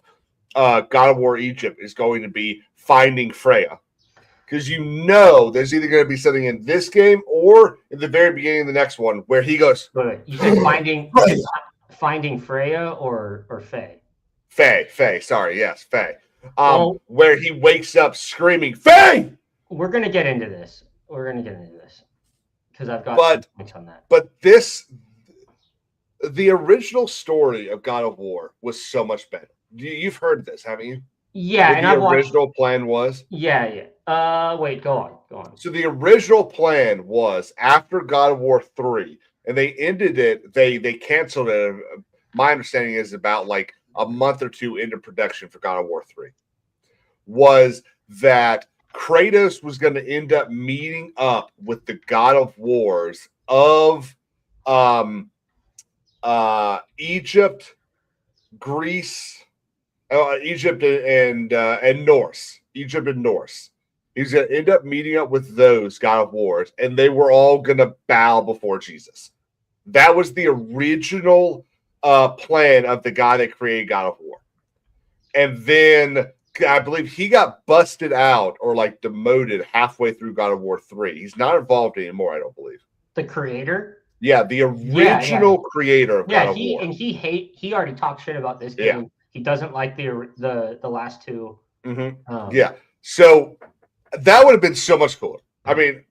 Speaker 1: God of War Egypt is going to be finding Freya. because you know there's either going to be something in this game or in the very beginning of the next one where he goes.
Speaker 2: But you said finding Freya or Faye?
Speaker 1: Faye. Sorry, yes, Faye. Where he wakes up screaming, Faye!
Speaker 2: We're going to get into this. Because I've got some points on that.
Speaker 1: But the original story of God of War was so much better. You've heard this, haven't you?
Speaker 2: Yeah,
Speaker 1: and the original plan was?
Speaker 2: Yeah. Wait, go on.
Speaker 1: So the original plan was after God of War 3, and they ended it, they canceled it. My understanding is about like a month or two into production for God of War 3, was that Kratos was going to end up meeting up with the God of Wars of Egypt, Greece, Egypt and Norse. Egypt and Norse. He's going to end up meeting up with those God of Wars, and they were all going to bow before Jesus. That was the original plan of the guy that created God of War. And then I believe he got busted out or like demoted halfway through God of War 3. He's not involved anymore, I don't believe.
Speaker 2: The creator?
Speaker 1: Yeah, the original creator of God of War.
Speaker 2: And he already talked shit about this game.
Speaker 1: Yeah.
Speaker 2: He doesn't like the last two.
Speaker 1: Mm-hmm. Yeah. So that would have been so much cooler. I mean,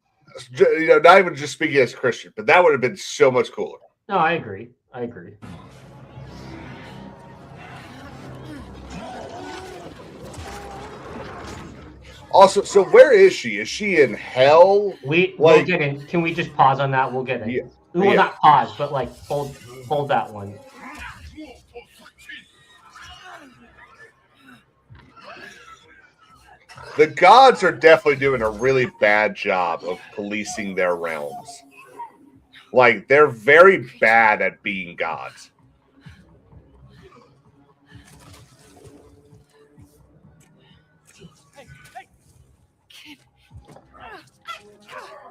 Speaker 1: not even just speaking as a Christian, but that would have been so much cooler.
Speaker 2: No, I agree.
Speaker 1: Also, so where is she? Is she in hell?
Speaker 2: We'll get in. Can we just pause on that? We'll get in.
Speaker 1: Yeah.
Speaker 2: Well, not pause, but like hold that one.
Speaker 1: The gods are definitely doing a really bad job of policing their realms. Like, they're very bad at being gods.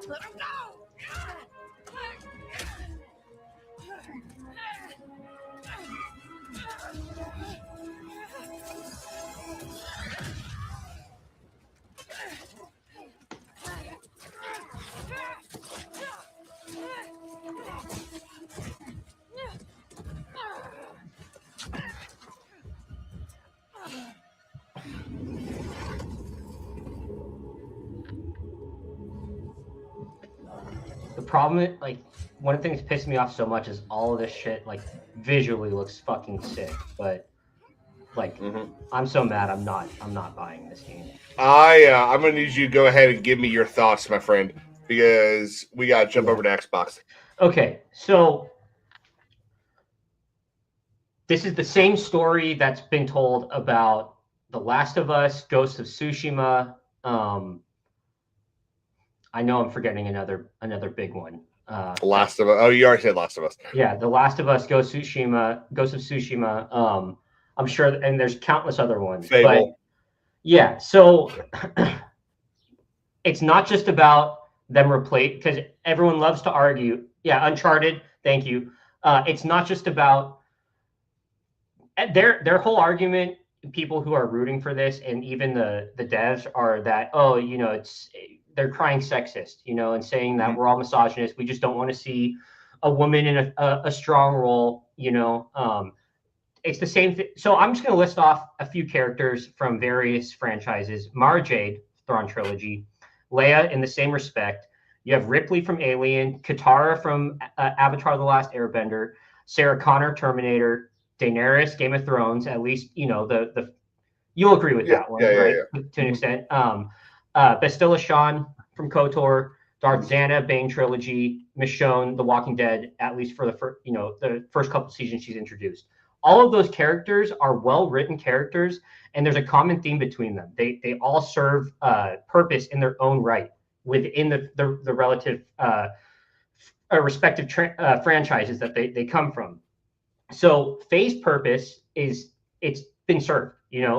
Speaker 13: Let him go!
Speaker 2: The problem is, like, one of the things that pissed me off so much is all of this shit, like, visually looks fucking sick, but like, I'm so mad. I'm not buying this game.
Speaker 1: I'm gonna need you to go ahead and give me your thoughts, my friend, because we gotta jump over to Xbox.
Speaker 2: Okay, so this is the same story that's been told about The Last of Us, Ghost of Tsushima. I know I'm forgetting another big one.
Speaker 1: Last of Us. Oh, you already said Last of Us.
Speaker 2: Yeah, The Last of Us, Ghost of Tsushima. I'm sure, and there's countless other ones.
Speaker 1: Fable.
Speaker 2: But yeah, so it's not just about them replace, because everyone loves to argue. Yeah, Uncharted. Thank you. It's not just about their whole argument. People who are rooting for this, and even the devs, are that, they're crying sexist, and saying that we're all misogynist. We just don't want to see a woman in a strong role, It's the same thing. So I'm just going to list off a few characters from various franchises. Mara Jade, Thrawn trilogy. Leia, in the same respect. You have Ripley from Alien. Katara from Avatar The Last Airbender. Sarah Connor, Terminator. Daenerys, Game of Thrones. At least, the you'll agree with that one, right? Yeah. To an extent. Bastilla Shan from KOTOR. Darth Zana, Bane trilogy. Michonne, The Walking Dead, at least for the first couple seasons she's introduced. All of those characters are well-written characters, and there's a common theme between them. They all serve purpose in their own right within the relative respective franchises that they come from. So Faye's purpose is, it's been served.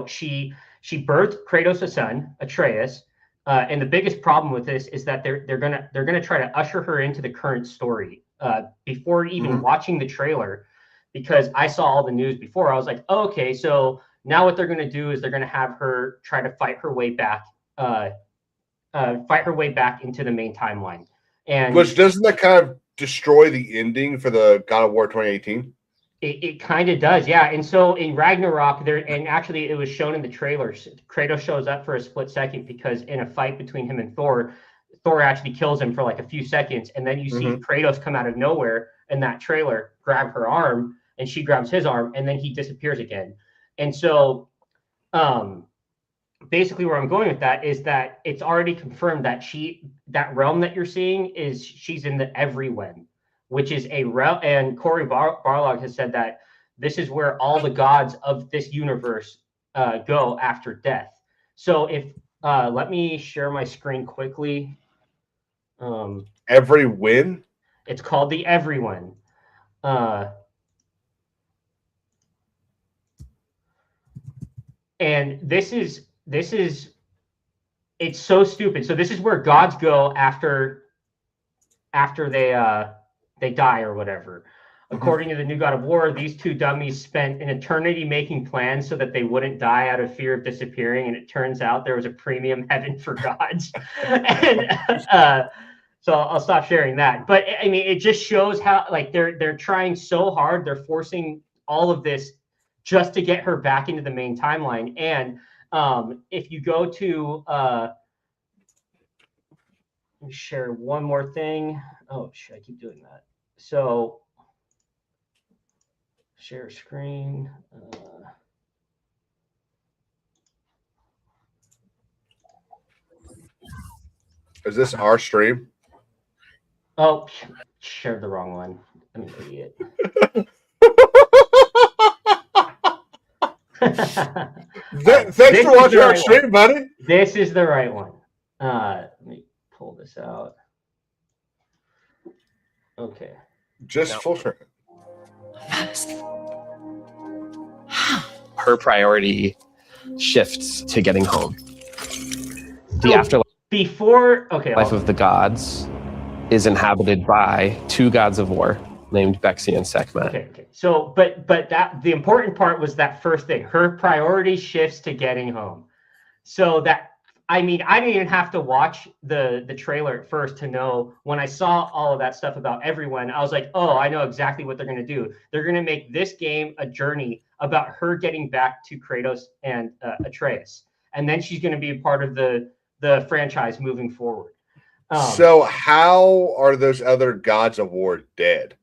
Speaker 2: She birthed Kratos' a son, Atreus, and the biggest problem with this is that they're gonna try to usher her into the current story before even watching the trailer. Because I saw all the news before, I was like, oh, okay, so now what they're going to do is they're going to have her try to fight her way back fight her way back into the main timeline. And
Speaker 1: which doesn't that kind of destroy the ending for the God of War 2018?
Speaker 2: It kind of does, yeah. And so in Ragnarok, and actually it was shown in the trailers, Kratos shows up for a split second because in a fight between him and Thor actually kills him for like a few seconds, and then you see Kratos come out of nowhere in that trailer, grab her arm, and she grabs his arm, and then he disappears again. And so basically where I'm going with that is that it's already confirmed that that realm that you're seeing she's in the Everywhen, which is a realm, and Cory Barlog has said that this is where all the gods of this universe go after death. So if let me share my screen quickly.
Speaker 1: Everywhen?
Speaker 2: It's called the Everywhen. And this is it's so stupid. So this is where gods go after they die or whatever. According to the new God of War, these two dummies spent an eternity making plans so that they wouldn't die out of fear of disappearing, and it turns out there was a premium heaven for gods. And so I'll stop sharing that. But I mean, it just shows how like they're trying so hard, they're forcing all of this just to get her back into the main timeline. And if you go to let me share one more thing. Oh shit, I keep doing that. So share screen.
Speaker 1: Is this our stream?
Speaker 2: Oh, shared the wrong one. I'm an idiot.
Speaker 1: Thanks for watching our stream, buddy.
Speaker 2: This is the right one. Let me pull this out. Okay.
Speaker 1: Just full screen.
Speaker 14: Her priority shifts to getting home. The afterlife life of the gods is inhabited by two gods of war named Bexi and Sekhmet.
Speaker 2: Okay. So, but that the important part was that first thing. Her priority shifts to getting home. So that, I mean, I didn't even have to watch the trailer at first to know. When I saw all of that stuff about Everyone, I was like, oh, I know exactly what they're going to do. They're going to make this game a journey about her getting back to Kratos and Atreus, and then she's going to be a part of the franchise moving forward.
Speaker 1: So how are those other gods of war dead?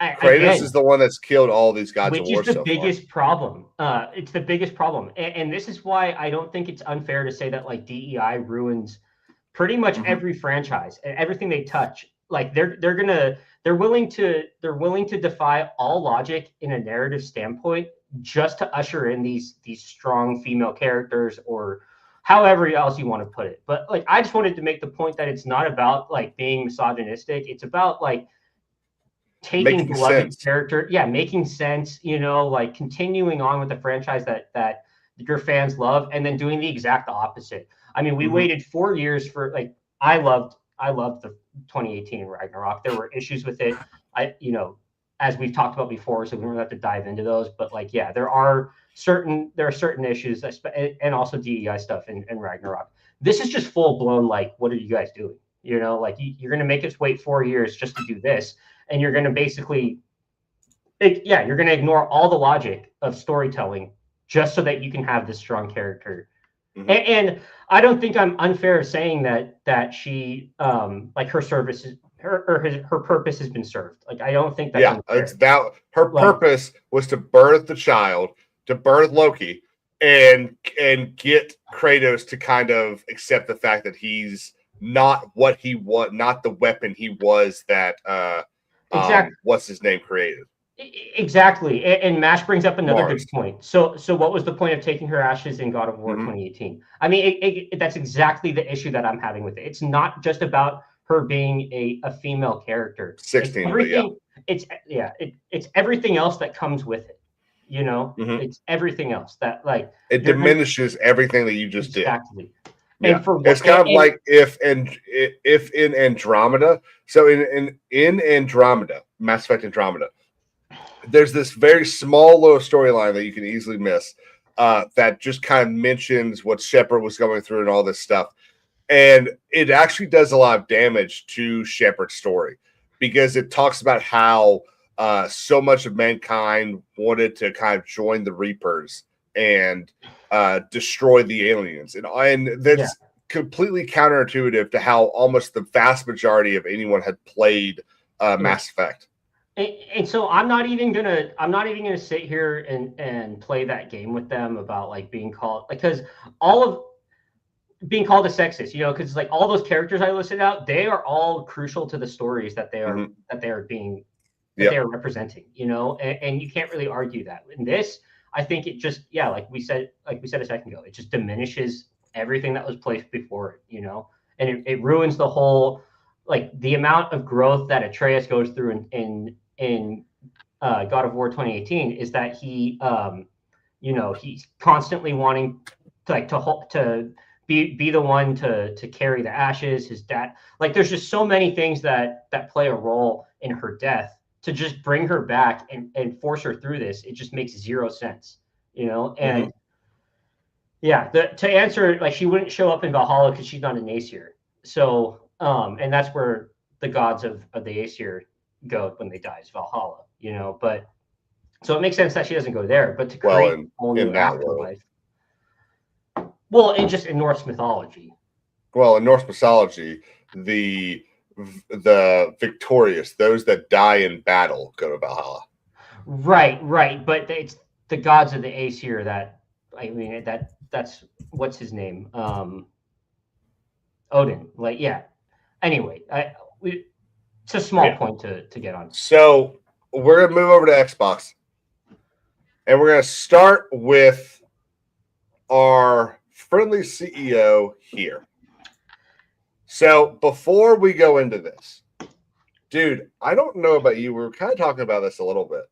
Speaker 1: Kratos is the one that's killed all these gods of war.
Speaker 2: Which is the biggest problem. It's the biggest problem, and this is why I don't think it's unfair to say that like DEI ruins pretty much every franchise and everything they touch. Like they're willing to defy all logic in a narrative standpoint just to usher in these strong female characters, or however else you want to put it. But like, I just wanted to make the point that it's not about like being misogynistic. It's about like taking beloved character, making sense, like continuing on with the franchise that your fans love, and then doing the exact opposite. I mean, we waited 4 years for like, I loved the 2018 Ragnarok. There were issues with it, as we've talked about before, so we don't have to dive into those. But like, yeah, there are certain issues, and also DEI stuff in Ragnarok. This is just full blown like, what are you guys doing? Like you're gonna make us wait 4 years just to do this. And you're going to basically, you're going to ignore all the logic of storytelling just so that you can have this strong character. And I don't think I'm unfair saying that she, like her service, her purpose has been served. Like I don't think that's unfair.
Speaker 1: It's that her purpose was to birth the child, to birth Loki, and get Kratos to kind of accept the fact that he's not what he was, not the weapon he was that.
Speaker 2: Exactly.
Speaker 1: What's his name created?
Speaker 2: Exactly. And Mash brings up another good point. So what was the point of taking her ashes in God of War 2018? I mean, that's exactly the issue that I'm having with it. It's not just about her being a female character.
Speaker 1: 16,
Speaker 2: it's everything else that comes with it. It's everything else that like
Speaker 1: it diminishes everything that you just did.
Speaker 2: Exactly.
Speaker 1: Yeah. It's kind of like if in Andromeda. So in Andromeda, Mass Effect Andromeda, there's this very small little storyline that you can easily miss that just kind of mentions what Shepard was going through and all this stuff. And it actually does a lot of damage to Shepard's story because it talks about how so much of mankind wanted to kind of join the Reapers and destroy the aliens. And that's completely counterintuitive to how almost the vast majority of anyone had played Mass Effect.
Speaker 2: And so I'm not even gonna sit here and play that game with them about like being called, because all of being called a sexist, you know, because like all those characters I listed out, they are all crucial to the stories that they are they are representing, you know, and you can't really argue that. In this, I think it just like we said a second ago, it just diminishes everything that was placed before it, you know, and it ruins the whole, like the amount of growth that Atreus goes through in God of War 2018 is that he you know, he's constantly wanting to be the one to carry the ashes. His dad, like, there's just so many things that play a role in her death. To just bring her back and force her through this, it just makes zero sense, you know. And to answer, like, she wouldn't show up in Valhalla because she's not an Aesir. So and that's where the gods of the Aesir go when they die, is Valhalla, you know. But so it makes sense that she doesn't go there, but to create a whole new afterlife. Well, in Norse mythology.
Speaker 1: Well, in Norse mythology, the victorious, those that die in battle, go to Valhalla.
Speaker 2: Right. But it's the gods of the Aesir that, I mean, that's what's his name? Odin. Like, yeah. Anyway, it's a small point to get on.
Speaker 1: So we're gonna move over to Xbox, and we're gonna start with our friendly CEO here. So before we go into this, dude, I don't know about you. We were kind of talking about this a little bit,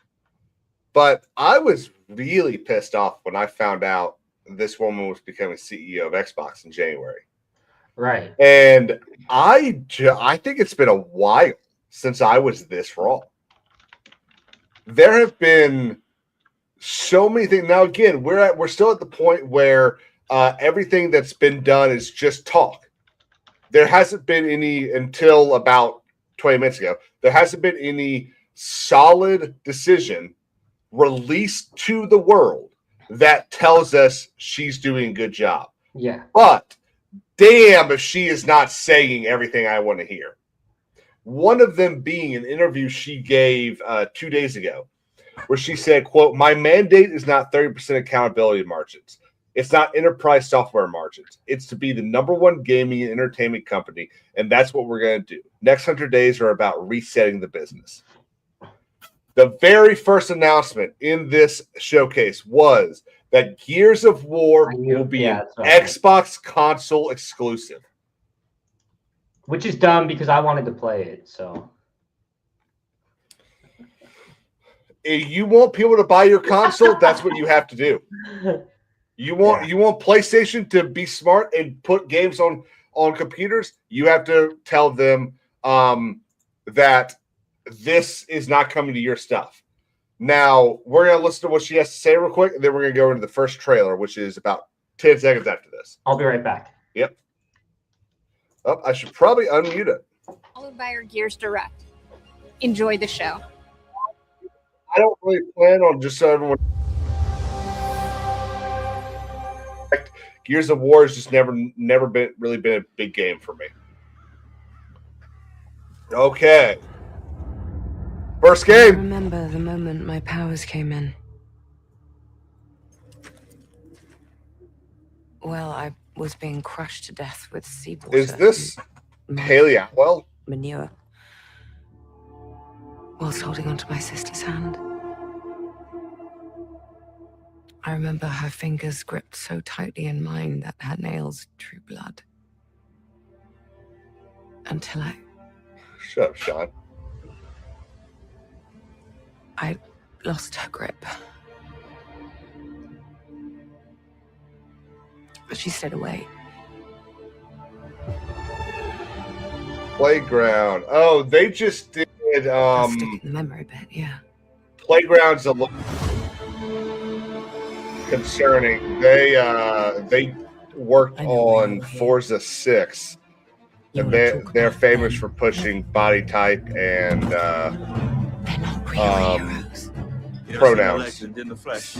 Speaker 1: but I was really pissed off when I found out this woman was becoming CEO of Xbox in January.
Speaker 2: Right.
Speaker 1: And I think it's been a while since I was this wrong. There have been so many things. Now, again, we're still at the point where everything that's been done is just talk. There hasn't been any, until about 20 minutes ago, there hasn't been any solid decision released to the world that tells us she's doing a good job.
Speaker 2: Yeah.
Speaker 1: But damn if she is not saying everything I want to hear. One of them being an interview she gave 2 days ago, where she said, quote, "My mandate is not 30% accountability margins. It's not enterprise software margins. It's to be the #1 gaming and entertainment company, and that's what we're going to do. Next 100 days are about resetting the business." The very first announcement in this showcase was that Gears of War will be an Xbox console exclusive.
Speaker 2: Which is dumb because I wanted to play it, so.
Speaker 1: If you want people to buy your console, that's what you have to do. You want PlayStation to be smart and put games on computers, you have to tell them that this is not coming to your stuff. Now, we're going to listen to what she has to say real quick, and then we're going to go into the first trailer, which is about 10 seconds after this.
Speaker 2: I'll be right back.
Speaker 1: Yep. Oh, I should probably unmute it.
Speaker 15: Followed by our Gears Direct. Enjoy the show.
Speaker 1: I don't really plan on just so everyone. Gears of War has just never been a big game for me. Okay. First game.
Speaker 16: I remember the moment my powers came in. Well, I was being crushed to death with seawater.
Speaker 1: Is this Haley Atwell?
Speaker 16: Manure. Whilst holding onto my sister's hand. I remember her fingers gripped so tightly in mine that her nails drew blood. Until
Speaker 1: Shut up, Sean.
Speaker 16: I lost her grip. But she stayed away.
Speaker 1: Playground. Oh, they just did
Speaker 16: The memory bit, yeah.
Speaker 1: Playground's a little concerning. They worked on Forza 6, and they're famous for pushing body type and pronouns.
Speaker 12: In the flesh.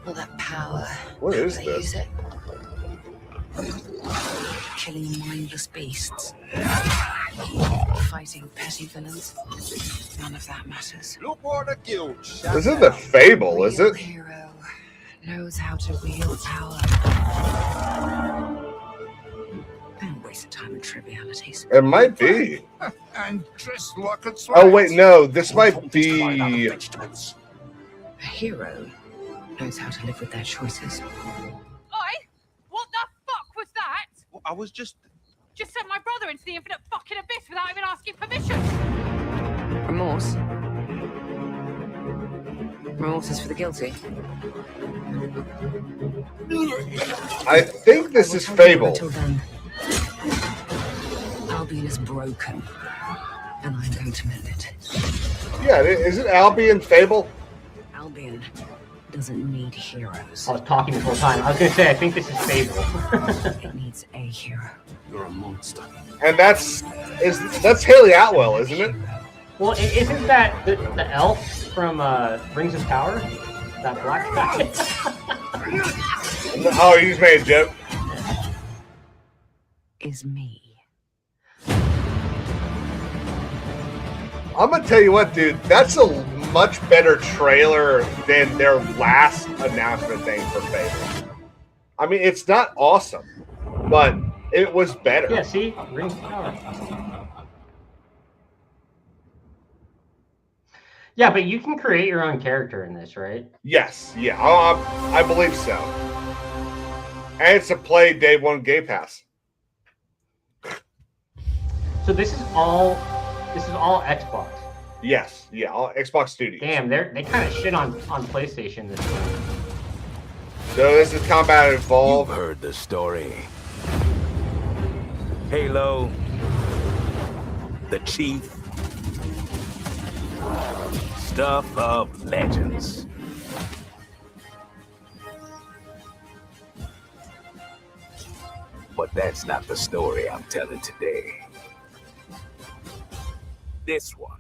Speaker 11: All that power.
Speaker 1: What is this?
Speaker 16: Killing mindless beasts. Fighting petty villains. None of that matters.
Speaker 1: This is the Fable, is it?
Speaker 16: Hero knows how to wield power. Don't waste time on trivialities.
Speaker 1: It might be.
Speaker 6: And dressed like a
Speaker 1: Oh wait, no, this might be.
Speaker 16: A hero knows how to live with their choices.
Speaker 13: What the fuck was that?
Speaker 12: Well, I was just
Speaker 13: sent my brother into the infinite fucking abyss without even asking permission.
Speaker 16: Remorse. Remorse is for the guilty.
Speaker 1: I think this is Fable.
Speaker 16: Until then, Albion is broken, and I'm going to mend it.
Speaker 1: Yeah, is it Albion Fable?
Speaker 16: Albion doesn't need heroes.
Speaker 2: I was talking the whole time. I was going to say, I think this is Fable.
Speaker 16: It needs a hero.
Speaker 12: you're a monster.
Speaker 1: And that's Haley Atwell, isn't it?
Speaker 2: Well, isn't that the elf from Rings of Power? That black guy?
Speaker 1: Oh, you just made a joke.
Speaker 16: Is me.
Speaker 1: I'm gonna tell you what, dude. That's a much better trailer than their last announcement thing for Fable. I mean, it's not awesome, but it was better.
Speaker 2: Yeah, see? Rings of Power. Yeah, but you can create your own character in this, right?
Speaker 1: Yes, yeah, I believe so. And it's a play day one Game Pass.
Speaker 2: So this is all Xbox.
Speaker 1: Yes, yeah, all Xbox Studios.
Speaker 2: Damn, they kind of shit on PlayStation this time.
Speaker 1: So this is Combat Evolved.
Speaker 17: You've heard the story. Halo, the Chief, stuff of legends. But that's not the story I'm telling today. This one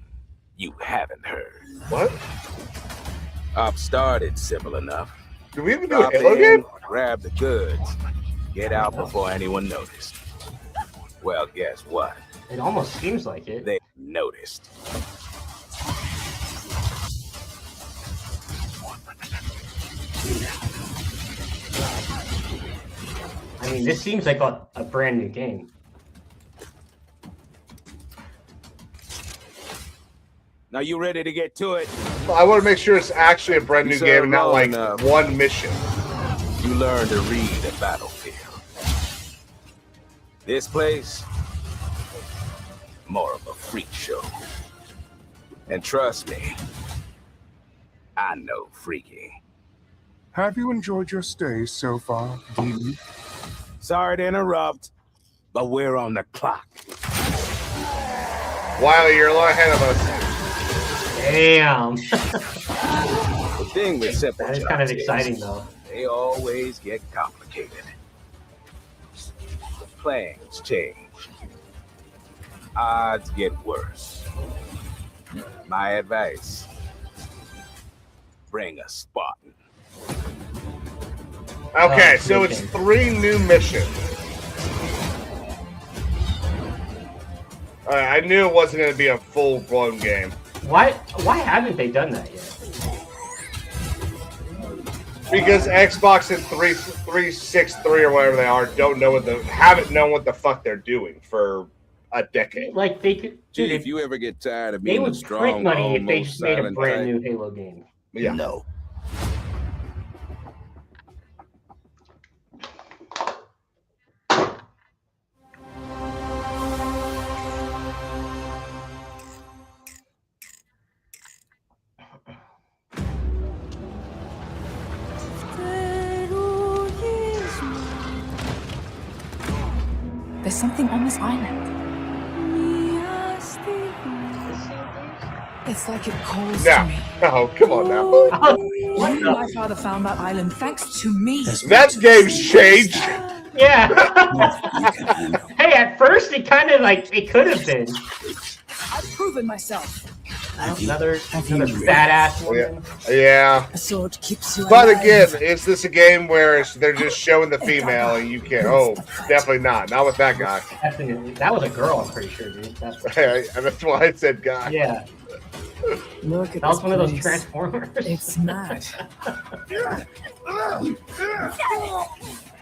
Speaker 17: you haven't heard.
Speaker 1: What?
Speaker 17: I've started simple enough.
Speaker 1: Do we even do a Halo game?
Speaker 17: Grab the goods, get out before anyone noticed. Well, guess what?
Speaker 2: It almost seems like it.
Speaker 17: They noticed.
Speaker 2: I mean, this seems like a brand new game.
Speaker 17: Now you ready to get to it?
Speaker 1: I want to make sure it's actually a brand new game and not like one mission.
Speaker 17: You learn to read the battlefield. This place, more of a freak show. And trust me, I know freaky.
Speaker 6: Have you enjoyed your stay so far, Dean?
Speaker 17: Sorry to interrupt, but we're on the clock.
Speaker 1: Wiley, you're a lot ahead of us.
Speaker 2: Damn.
Speaker 17: The thing with simple
Speaker 2: That is kind of exciting, though.
Speaker 17: They always get complicated. The plans change. Odds get worse. My advice, bring a Spartan.
Speaker 1: Okay, so it's 3 new missions. I knew it wasn't going to be a full-blown game.
Speaker 2: Why haven't they done that yet?
Speaker 1: Because Xbox and 363 or whatever they are haven't known what the fuck they're doing for a decade.
Speaker 2: Like they could.
Speaker 17: Dude, if you ever get tired of
Speaker 2: They
Speaker 17: being
Speaker 2: would
Speaker 17: a strong,
Speaker 2: print money if they
Speaker 17: almost
Speaker 2: just made a
Speaker 17: silent
Speaker 2: brand
Speaker 17: type,
Speaker 2: new Halo game.
Speaker 1: Yeah.
Speaker 17: No.
Speaker 8: There's something on this island. It's like it calls to me.
Speaker 1: Oh, come on now.
Speaker 8: My father found that island thanks to me.
Speaker 1: That game's changed.
Speaker 2: Yeah. Hey, at first it kind of like it could have been.
Speaker 18: I've proven myself.
Speaker 2: Another badass woman.
Speaker 1: Yeah.
Speaker 18: A sword keeps you
Speaker 1: But
Speaker 18: alive.
Speaker 1: again, is this a game where they're just showing the female and you can't? Oh, definitely not. Not with that guy.
Speaker 2: Definitely. That was a girl, I'm pretty sure, dude.
Speaker 1: That's why I said guy.
Speaker 2: Yeah.
Speaker 18: Look at
Speaker 2: That was
Speaker 18: this
Speaker 2: one of those
Speaker 18: place.
Speaker 2: Transformers.
Speaker 18: It's mad.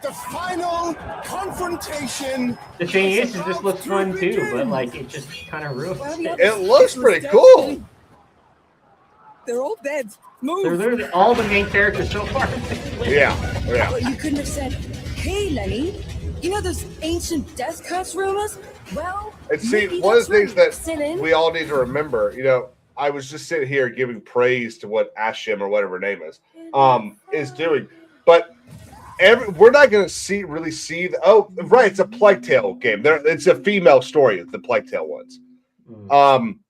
Speaker 4: The final confrontation.
Speaker 2: The thing is this looks fun too, but like it just kind of ruins it.
Speaker 1: It looks pretty cool.
Speaker 18: They're all dead. Move.
Speaker 2: They're literally all the main characters so far.
Speaker 1: Yeah.
Speaker 18: Well, you couldn't have said, "Hey, Lenny, you know those ancient death curse rumors?" Well,
Speaker 1: And see,
Speaker 18: maybe
Speaker 1: one of the
Speaker 18: that's
Speaker 1: things
Speaker 18: right.
Speaker 1: that
Speaker 18: Sit in.
Speaker 1: we all need to remember, I was just sitting here giving praise to what Ashim or whatever her name is doing, but we're not going to really see the. Oh, right, it's a Plague Tale game. It's a female story. The Plague Tale ones.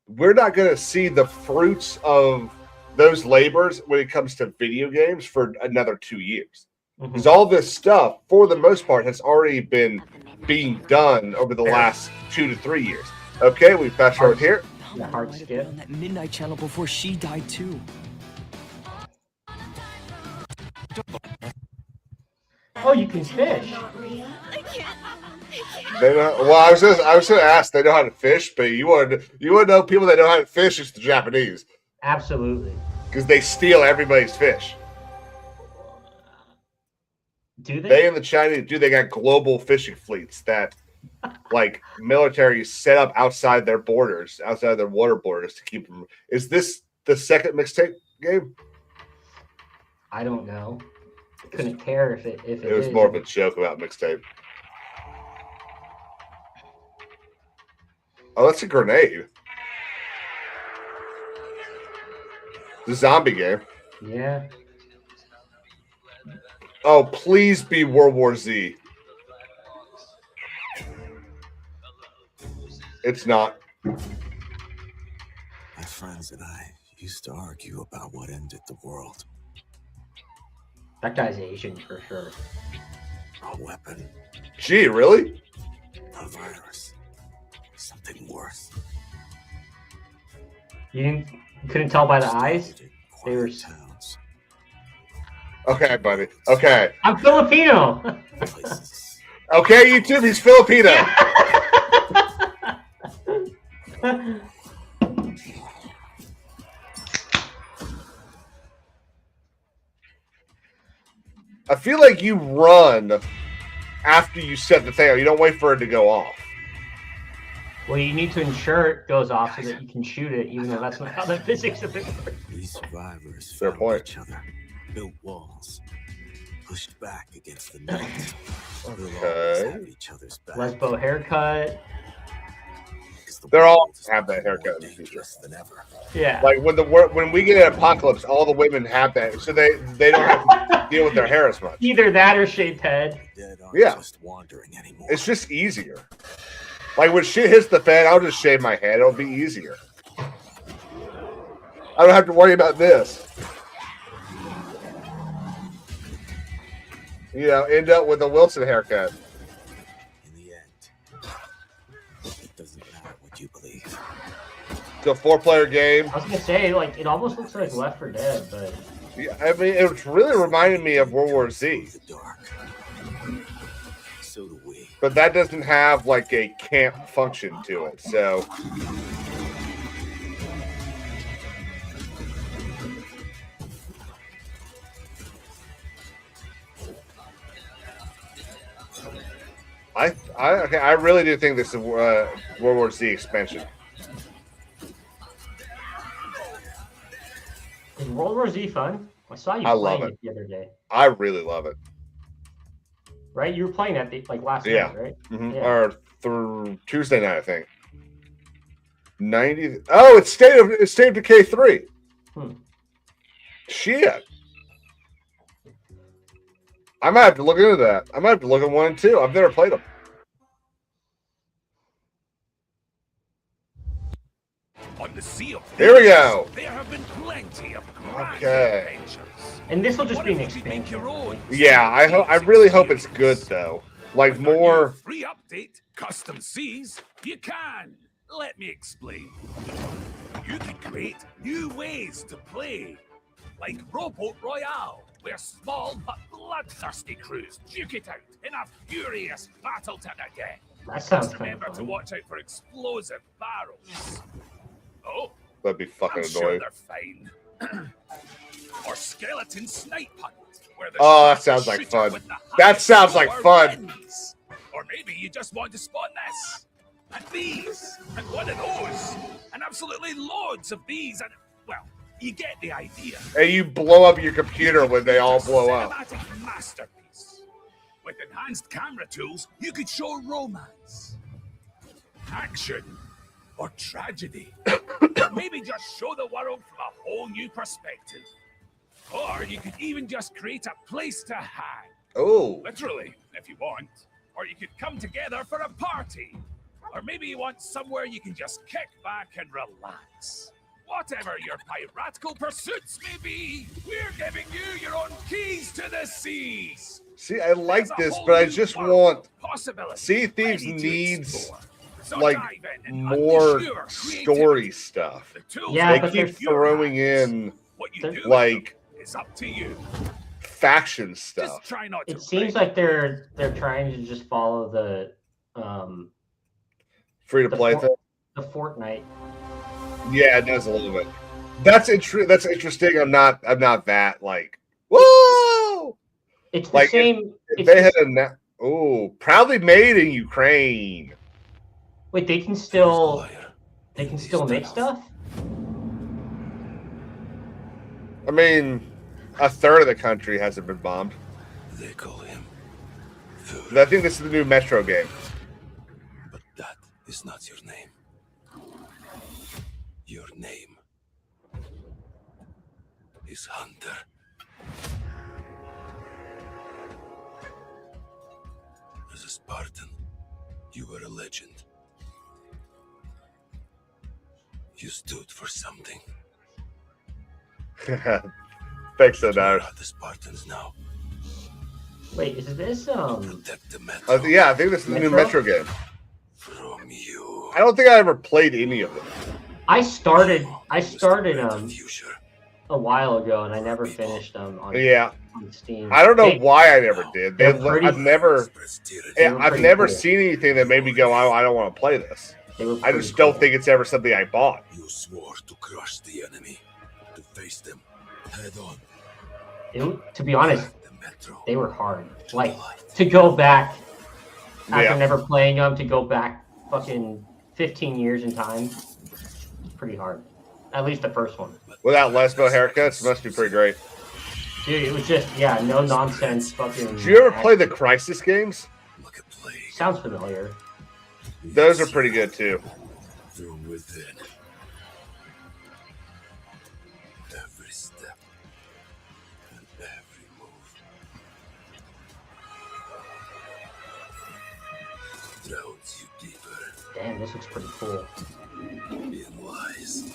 Speaker 1: We're not going to see the fruits of those labors when it comes to video games for another 2 years, because all this stuff, for the most part, has already been being done over the last 2 to 3 years. Okay, we fast forward here.
Speaker 2: The hard skip.
Speaker 18: On that midnight channel before she died too.
Speaker 2: Oh, you can fish.
Speaker 1: They know. Well, I was going to ask. They know how to fish, but you want to know people that know how to fish? It's the Japanese.
Speaker 2: Absolutely.
Speaker 1: Because they steal everybody's fish.
Speaker 2: Do they?
Speaker 1: They and the Chinese do. They got global fishing fleets that, like, military set up outside their borders, outside their water borders to keep them. Is this the second mixtape game?
Speaker 2: I don't know. Couldn't care if it
Speaker 1: was
Speaker 2: is.
Speaker 1: more of a joke about mixtape. Oh, that's a grenade. The zombie game.
Speaker 2: Yeah.
Speaker 1: Oh, please be World War Z. It's not.
Speaker 5: My friends and I used to argue about what ended the world.
Speaker 2: That guy's Asian for sure.
Speaker 5: A weapon,
Speaker 1: Gee, really?
Speaker 5: a virus, something worse.
Speaker 2: You couldn't tell by the eyes? They were.
Speaker 1: Okay, buddy. Okay.
Speaker 2: I'm Filipino.
Speaker 1: Okay, you too. He's Filipino. I feel like you run after you set the thing up. You don't wait for it to go off.
Speaker 2: Well, you need to ensure it goes off so that you can shoot it, even though that's not how the physics of it works.
Speaker 5: These survivors
Speaker 1: Fair
Speaker 5: found
Speaker 1: point.
Speaker 5: each other, built walls, pushed back against the night. They'll always
Speaker 1: Okay.
Speaker 5: have each other's back.
Speaker 2: Lesbo haircut.
Speaker 1: They're all have that haircut in the future.
Speaker 5: Than ever.
Speaker 2: Yeah.
Speaker 1: Like when we get an apocalypse, all the women have that, so they don't have to deal with their hair as much.
Speaker 2: Either that or shaved head.
Speaker 1: Yeah,
Speaker 5: Just wandering anymore.
Speaker 1: it's just easier. Like when shit hits the fan, I'll just shave my head. It'll be easier. I don't have to worry about this. End up with a Wilson haircut.
Speaker 5: It doesn't matter what you believe.
Speaker 1: It's a 4-player game.
Speaker 2: I was gonna say, like, it almost looks like Left 4 Dead, but
Speaker 1: Yeah, I mean, it really reminded me of World War Z.
Speaker 5: So do we.
Speaker 1: But that doesn't have like a camp function to it. So I really do think this is World War Z expansion.
Speaker 2: is World War Z fun? I saw you
Speaker 1: I love
Speaker 2: playing
Speaker 1: it.
Speaker 2: the other day.
Speaker 1: I really love it.
Speaker 2: Right? You were playing that last
Speaker 1: Yeah.
Speaker 2: night, right?
Speaker 1: Mhm.
Speaker 2: Yeah.
Speaker 1: Or through Tuesday night, I think. 90. Oh, it's State of Decay 3. Shit. I might have to look into that. I might have to look at 1 and 2. I've never played them.
Speaker 6: On the Sea of
Speaker 1: Here we go.
Speaker 6: There have been plenty of
Speaker 1: Okay.
Speaker 2: And this will just be an expansion.
Speaker 1: Yeah, I really hope it's good though. Like more
Speaker 12: free update, custom seas, you can. Let me explain. You can create new ways to play, like Rowboat Royale, where small but bloodthirsty crews duke it out in a furious battle to the death.
Speaker 2: That sounds
Speaker 12: Just remember to watch out for explosive barrels. Oh,
Speaker 1: that'd be fucking
Speaker 12: I'm
Speaker 1: annoying.
Speaker 12: sure they're fine. Or skeleton snipe hunt, where the
Speaker 1: Oh, that
Speaker 12: sharks
Speaker 1: sounds like
Speaker 12: shoot
Speaker 1: fun.
Speaker 12: with the
Speaker 1: That
Speaker 12: highest
Speaker 1: sounds like
Speaker 12: power
Speaker 1: fun.
Speaker 12: wins. Or maybe you just want to spawn this, and these, and one of those, and absolutely loads of these, and, well, you get the idea.
Speaker 1: And you blow up your computer when they all blow up.
Speaker 12: Cinematic masterpiece. With enhanced camera tools, you could show romance, action, or tragedy. Or maybe just show the world from a whole new perspective. Or you could even just create a place to hang.
Speaker 1: Oh.
Speaker 12: Literally, if you want. Or you could come together for a party. Or maybe you want somewhere you can just kick back and relax. Whatever your piratical pursuits may be, we're giving you your own keys to the seas.
Speaker 1: See, I like this, but I just want Sea Thieves needs like more story stuff.
Speaker 2: Yeah,
Speaker 1: they keep throwing in like
Speaker 12: it's up to you.
Speaker 1: Faction stuff.
Speaker 2: It seems like they're trying to just follow the
Speaker 1: free to play thing.
Speaker 2: The Fortnite.
Speaker 1: Yeah, it does a little bit. That's interesting. I'm not that like whoa.
Speaker 2: It's the
Speaker 1: like
Speaker 2: same.
Speaker 1: If they had proudly made in Ukraine.
Speaker 2: Wait, they can still make stuff?
Speaker 1: I mean, a third of the country hasn't been bombed.
Speaker 5: They call him.
Speaker 1: I think this is the new Metro game.
Speaker 5: But that is not your name. Your name is Hunter. As a Spartan, you were a legend. You stood for something.
Speaker 1: Thanks, Sonar.
Speaker 5: The Spartans now.
Speaker 2: Wait, is this
Speaker 5: Protect the Metro.
Speaker 1: Yeah, I think this is the new Metro game.
Speaker 5: From you.
Speaker 1: I don't think I ever played any of them.
Speaker 2: I started a while ago and I never finished them on Steam.
Speaker 1: I don't know why I never did. I've never seen anything that made me go, I don't want to play this. I just don't think it's ever something I bought.
Speaker 5: You swore to crush the enemy, to face them head on.
Speaker 2: To be honest, they were hard. Like, to go back after never playing them, to go back fucking 15 years in time, it's pretty hard. At least the first one.
Speaker 1: Without lesbo haircuts, it must be pretty great.
Speaker 2: Dude, it was just, no nonsense fucking...
Speaker 1: Did you ever play the Crisis games?
Speaker 2: Sounds familiar.
Speaker 1: Those are pretty good, too.
Speaker 5: From within. Every step and every move drowns you deeper.
Speaker 2: Damn, this looks pretty cool.
Speaker 5: In lies.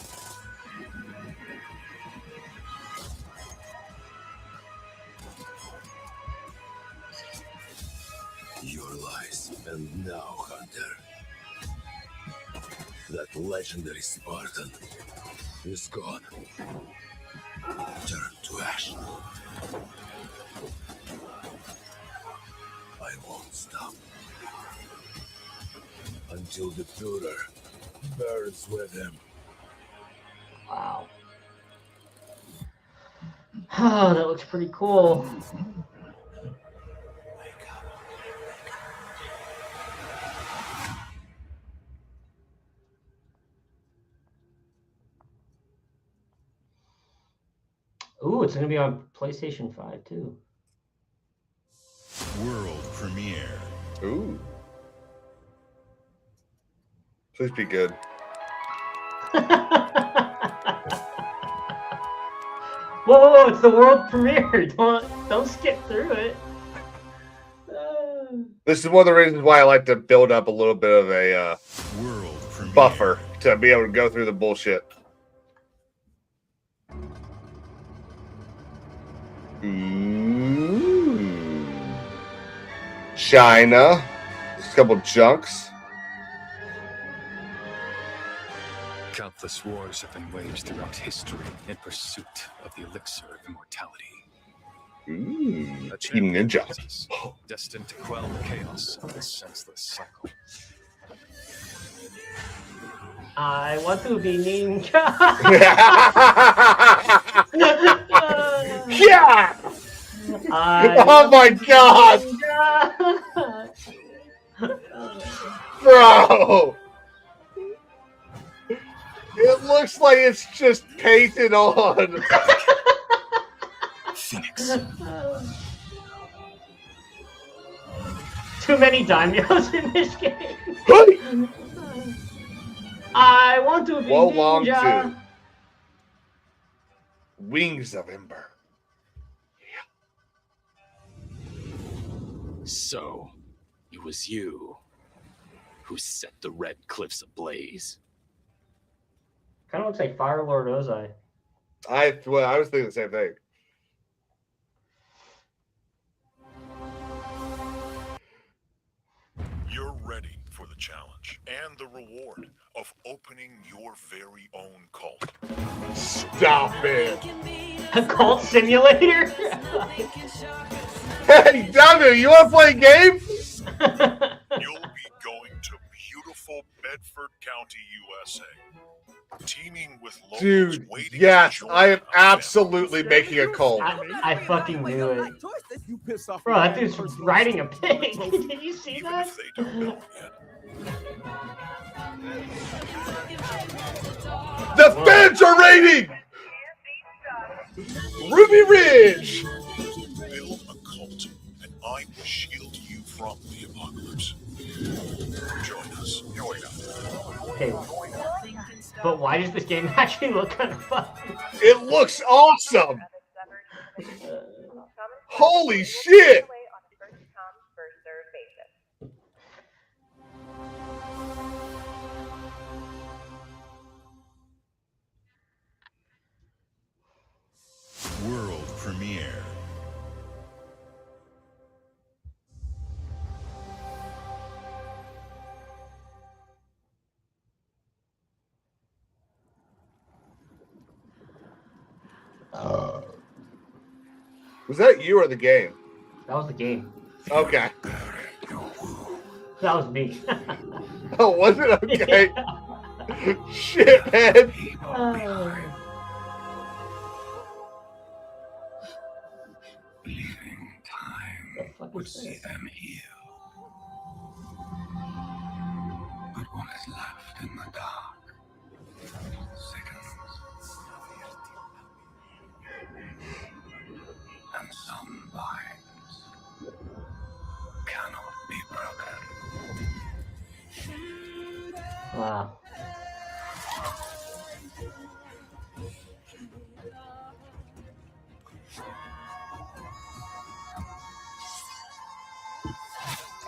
Speaker 5: Your lies, and now, Hunter, that legendary Spartan is gone. Turn to ash. I won't stop until the Führer burns with him.
Speaker 2: Wow. Oh, that looks pretty cool. Ooh, it's going to be on PlayStation 5, too.
Speaker 6: World premiere.
Speaker 1: Ooh. Please be good.
Speaker 2: Whoa, it's the world premiere. Don't skip through it.
Speaker 1: This is one of the reasons why I like to build up a little bit of a buffer to be able to go through the bullshit. Ooh. China. There's a couple junks.
Speaker 19: Countless wars have been waged throughout history in pursuit of the elixir of immortality.
Speaker 1: Ooh,
Speaker 19: A
Speaker 1: Team Ninja.
Speaker 19: rises, destined to quell the chaos of this senseless cycle.
Speaker 2: I want to be ninja.
Speaker 1: Yeah. Oh my god, bro! It looks like it's just painted on.
Speaker 19: Phoenix.
Speaker 2: Too many daimyos in this game. I want to be ninja.
Speaker 1: Wings of Ember.
Speaker 9: So, it was you who set the Red Cliffs ablaze.
Speaker 2: Kind of looks like Fire Lord Ozai.
Speaker 1: I was thinking the same thing.
Speaker 6: You're ready for the challenge and the reward of opening your very own cult.
Speaker 1: Stop it!
Speaker 2: A cult simulator?
Speaker 1: Hey, Daimyo, you want to play a game?
Speaker 6: You'll be going to beautiful Bedford County, USA. Teaming with locals.
Speaker 1: Dude,
Speaker 6: waiting
Speaker 1: yes,
Speaker 6: to join
Speaker 1: I am
Speaker 6: our
Speaker 1: absolutely making a cult.
Speaker 2: I fucking knew it. Bro, that dude's riding a pig. Did you see that?
Speaker 1: The feds are raiding! Ruby Ridge!
Speaker 6: Build a cult, and I will shield you from the apocalypse. Join us.
Speaker 2: Okay. But why does this game actually look kind of fun?
Speaker 1: It looks awesome! Holy shit!
Speaker 6: World premiere.
Speaker 1: Was that you or the game?
Speaker 2: That was the game.
Speaker 1: Okay.
Speaker 2: That was me.
Speaker 1: Oh, was it? Okay. Shit, man.
Speaker 7: Believing time would see them heal. But what is left in the dark sickens. And some binds cannot be broken.
Speaker 2: Wow.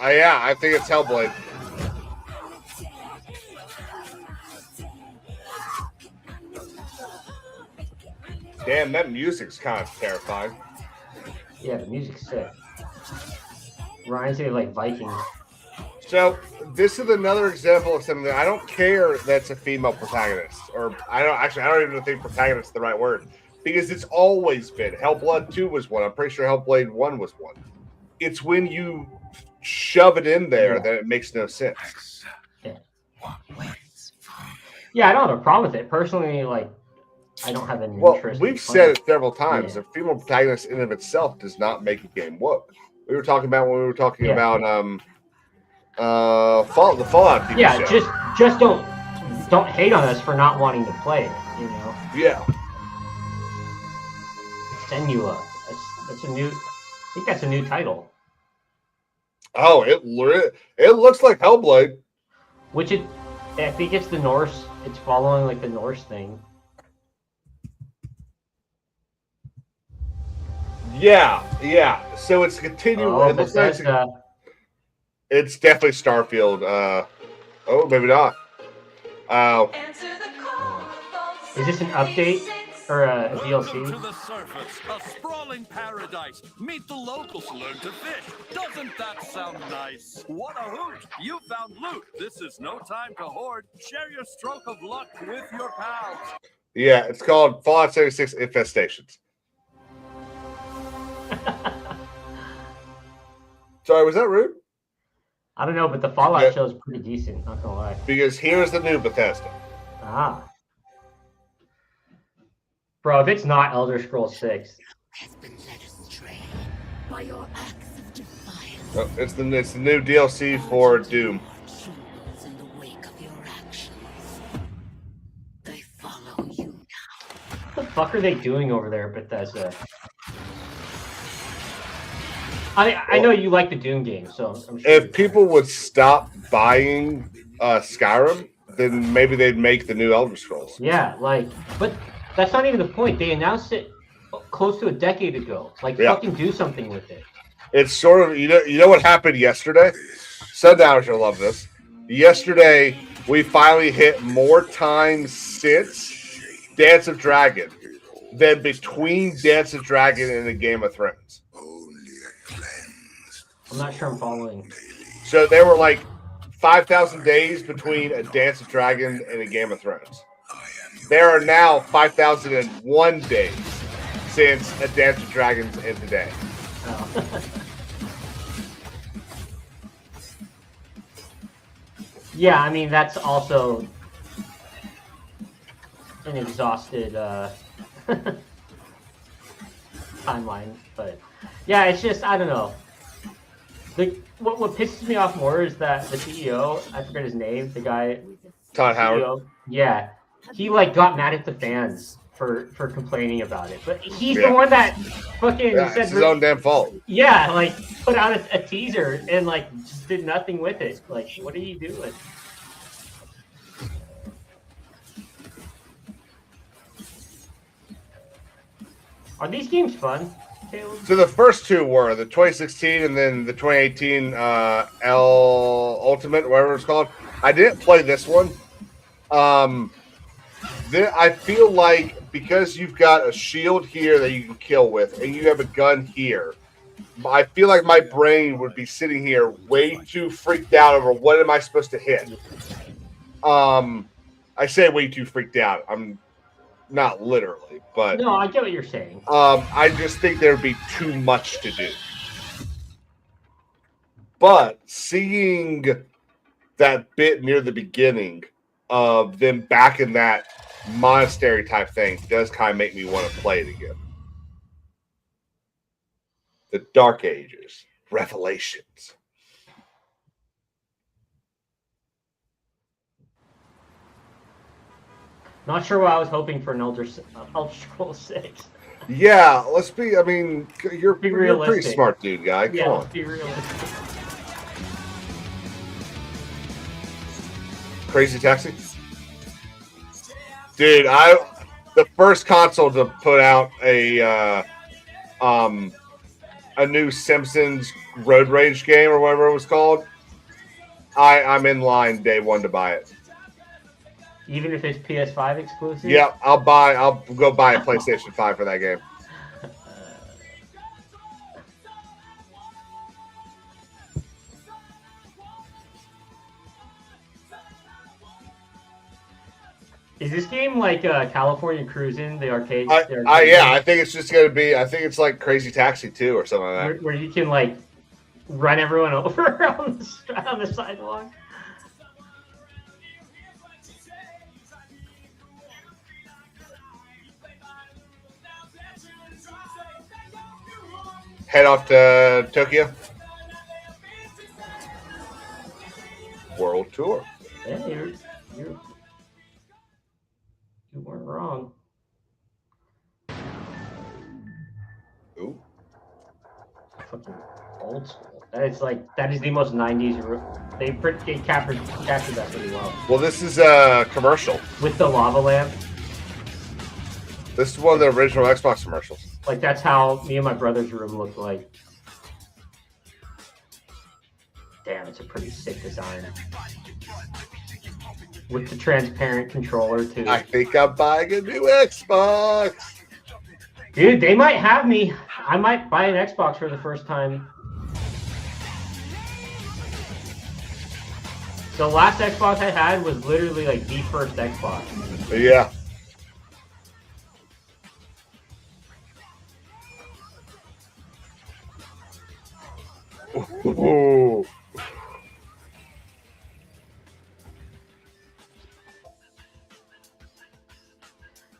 Speaker 1: Yeah, I think it's Hellblade. Damn, that music's kind of terrifying.
Speaker 2: Yeah, the music's sick. Reminds me of like Vikings.
Speaker 1: So this is another example of something that I don't care that's a female protagonist, or I don't even think protagonist is the right word, because it's always been. Hellblade 2 was one. I'm pretty sure Hellblade 1 was one. It's when you shove it in there that it makes no sense.
Speaker 2: Yeah, I don't have a problem with it personally. Like, I don't have any interest.
Speaker 1: We've said it several times. A female protagonist in and of itself does not make a game work. We were talking about when we were talking about the Fallout TV show.
Speaker 2: just don't hate on us for not wanting to play it. You know.
Speaker 1: Yeah.
Speaker 2: Senua. That's a new. I think that's a new title.
Speaker 1: Oh, it looks like Hellblade.
Speaker 2: I think it's the Norse. It's following like the Norse thing.
Speaker 1: Yeah. So it's continuing.
Speaker 2: Oh,
Speaker 1: it looks like it's definitely Starfield. Maybe not.
Speaker 2: Is this an update or a
Speaker 20: Welcome
Speaker 2: DLC.
Speaker 20: to the surface, a sprawling paradise. Meet the locals to learn to fish. Doesn't that sound nice? What a hoot! You found loot. This is no time to hoard. Share your stroke of luck with your pals.
Speaker 1: Yeah, it's called Fallout 76 Infestations. Sorry, was that rude?
Speaker 2: I don't know, but the Fallout show is pretty decent. Not gonna lie.
Speaker 1: Because here's the new Bethesda.
Speaker 2: Ah. Bro, if it's not Elder Scrolls 6.
Speaker 10: By your acts of defiance.
Speaker 1: Oh, it's the new DLC for Doom.
Speaker 10: In the wake of your actions, they follow you now.
Speaker 2: What the fuck are they doing over there, Bethesda? I know you like the Doom game, so I'm sure.
Speaker 1: If people would stop buying Skyrim, then maybe they'd make the new Elder Scrolls.
Speaker 2: Yeah, but that's not even the point. They announced it close to a decade ago. Fucking do something with it.
Speaker 1: It's sort of you know what happened yesterday? Sundowners will love this. Yesterday we finally hit more times since Dance of Dragon than between Dance of Dragon and the Game of Thrones.
Speaker 2: I'm not sure I'm following.
Speaker 1: So there were like 5,000 days between a Dance of Dragon and a Game of Thrones. There are now 5,001 days since a Dance of Dragons and today.
Speaker 2: Oh. Yeah, I mean that's also an exhausted timeline, but yeah, it's just I don't know. What pisses me off more is that the CEO, I forget his name, the guy,
Speaker 1: Todd Howard.
Speaker 2: CEO, yeah, he got mad at the fans for complaining about it, but he's the one that fucking said
Speaker 1: it's his own damn fault.
Speaker 2: Yeah, put out a teaser and just did nothing with it. What are you doing? Are these games fun, Caleb?
Speaker 1: So the first two were the 2016 and then the 2018 L Ultimate, whatever it's called. I didn't play this one. I feel like because you've got a shield here that you can kill with, and you have a gun here, I feel like my brain would be sitting here way too freaked out over what am I supposed to hit. I say way too freaked out. I'm not literally, but
Speaker 2: no, I get what you're saying.
Speaker 1: I just think there'd be too much to do. But seeing that bit near the beginning of them back in that monastery type thing does kind of make me want to play it again. The Dark Ages, Revelations.
Speaker 2: Not sure what I was hoping for an Elder Scrolls 6.
Speaker 1: Yeah, let's be. I mean, you're a pretty smart dude, guy. Come on.
Speaker 2: Let's be realistic.
Speaker 1: Crazy Taxi, dude. The first console to put out a new Simpsons Road Rage game or whatever it was called. I'm in line day one to buy it.
Speaker 2: Even if it's PS5 exclusive?
Speaker 1: Yeah, I'll go buy a PlayStation 5 for that game.
Speaker 2: Is this game like California Cruising, the arcade?
Speaker 1: Yeah, I think it's just gonna be. I think it's like Crazy Taxi 2 or something like that.
Speaker 2: Where you can run everyone over on the sidewalk.
Speaker 1: Head off to Tokyo. World tour.
Speaker 2: Yeah, you weren't wrong.
Speaker 1: Ooh.
Speaker 2: Fucking old school. That is the most 90s. They captured that pretty well.
Speaker 1: Well, this is a commercial
Speaker 2: with the lava lamp.
Speaker 1: This is one of the original Xbox commercials.
Speaker 2: That's how me and my brother's room looked like. Damn, it's a pretty sick design. with the transparent controller too.
Speaker 1: I think I'm buying a new Xbox.
Speaker 2: Dude, they might have me. I might buy an Xbox for the first time. The last Xbox I had was literally like the first Xbox.
Speaker 1: Yeah. Ooh.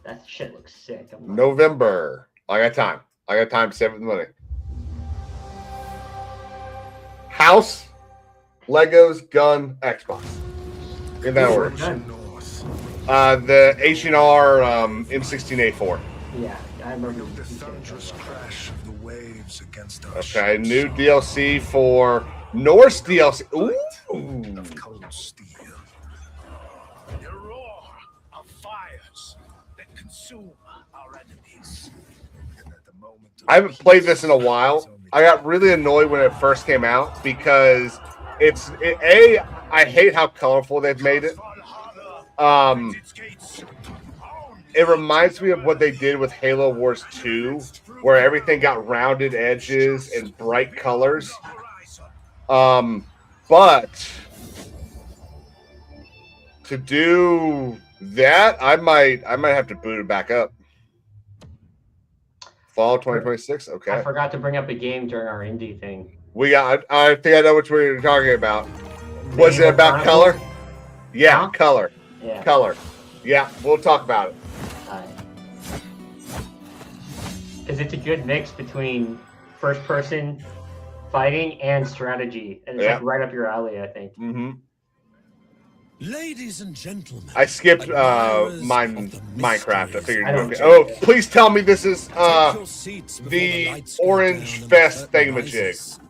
Speaker 2: That shit looks sick.
Speaker 1: November. I got time. I got time to save the money. House, Legos, gun, Xbox. In that order. The H&R M16A4.
Speaker 2: Yeah, I remember.
Speaker 6: The thunderous crash of the waves against our
Speaker 1: Okay, new DLC for Norse DLC. Ooh.
Speaker 6: of cold steel. The roar of fires that consume our enemies. And at the moment
Speaker 1: I haven't played this in a while. I got really annoyed when it first came out because I hate how colorful they've made it. It reminds me of what they did with Halo Wars 2, where everything got rounded edges and bright colors. But to do that, I might have to boot it back up. Fall 2026. Okay.
Speaker 2: I forgot to bring up a game during our indie thing.
Speaker 1: I think I know what we were talking about. Was it about color? Yeah, color.
Speaker 2: Yeah.
Speaker 1: Color. Yeah, we'll talk about it.
Speaker 2: Because it's a good mix between first-person fighting and strategy, and it's like right up your alley, I think.
Speaker 1: Mm-hmm.
Speaker 5: Ladies and gentlemen,
Speaker 1: I skipped Minecraft. I figured. Oh, please tell me this is the Orange Fest thingamajig.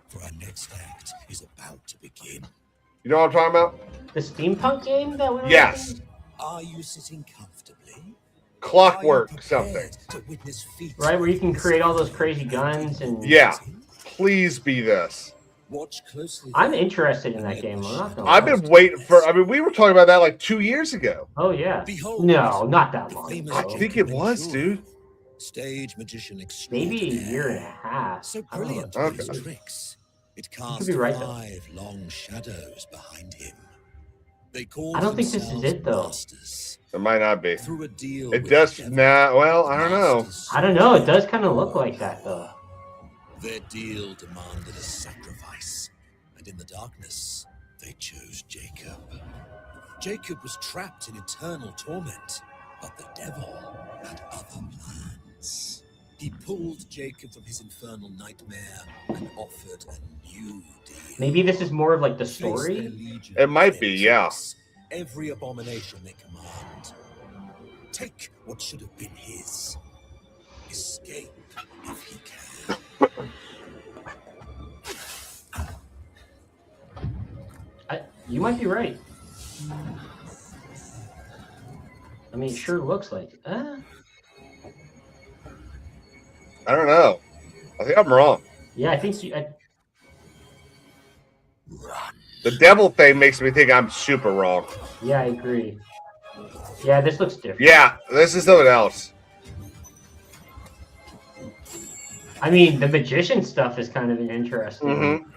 Speaker 5: For our next act is about to begin.
Speaker 1: You know what I'm talking about?
Speaker 2: The steampunk game that we were
Speaker 1: Yes.
Speaker 5: Are you sitting comfortably?
Speaker 1: Clockwork something.
Speaker 2: Right, where you can create all those crazy guns and
Speaker 1: Yeah. Please be this.
Speaker 5: Watch closely.
Speaker 2: I'm interested in that game.
Speaker 1: I've been waiting for. I mean, we were talking about that like 2 years ago.
Speaker 2: Oh yeah. No, not that long.
Speaker 1: I think it was, dude.
Speaker 5: Stage magician
Speaker 2: Maybe a year and a half.
Speaker 5: So brilliant
Speaker 1: Okay.
Speaker 5: with his tricks. It cast
Speaker 2: could be right, though.
Speaker 5: 5 long shadows behind him. They call
Speaker 2: I don't think this is
Speaker 5: themselves
Speaker 2: it though.
Speaker 5: masters.
Speaker 1: It might not be.
Speaker 5: Through a deal
Speaker 1: It
Speaker 5: with
Speaker 1: does.
Speaker 5: devil
Speaker 1: Well, I don't know.
Speaker 2: I don't know. It does kind of look like that though.
Speaker 5: Their deal demanded a sacrifice, and in the darkness, they chose Jacob. Jacob was trapped in eternal torment, but the devil had other plans. He pulled Jacob from his infernal nightmare and offered a new deal.
Speaker 2: Maybe this is more of like the story.
Speaker 1: It might be, yeah.
Speaker 5: Every abomination they command. Take what should have been his. Escape if he can.
Speaker 2: You might be right. I mean, it sure looks like it.
Speaker 1: I don't know. I think I'm wrong.
Speaker 2: Yeah, I think you.
Speaker 1: The devil thing makes me think I'm super wrong.
Speaker 2: Yeah, I agree. Yeah, this looks different.
Speaker 1: Yeah, this is something else.
Speaker 2: I mean, the magician stuff is kind of an interesting.
Speaker 1: Mm-hmm.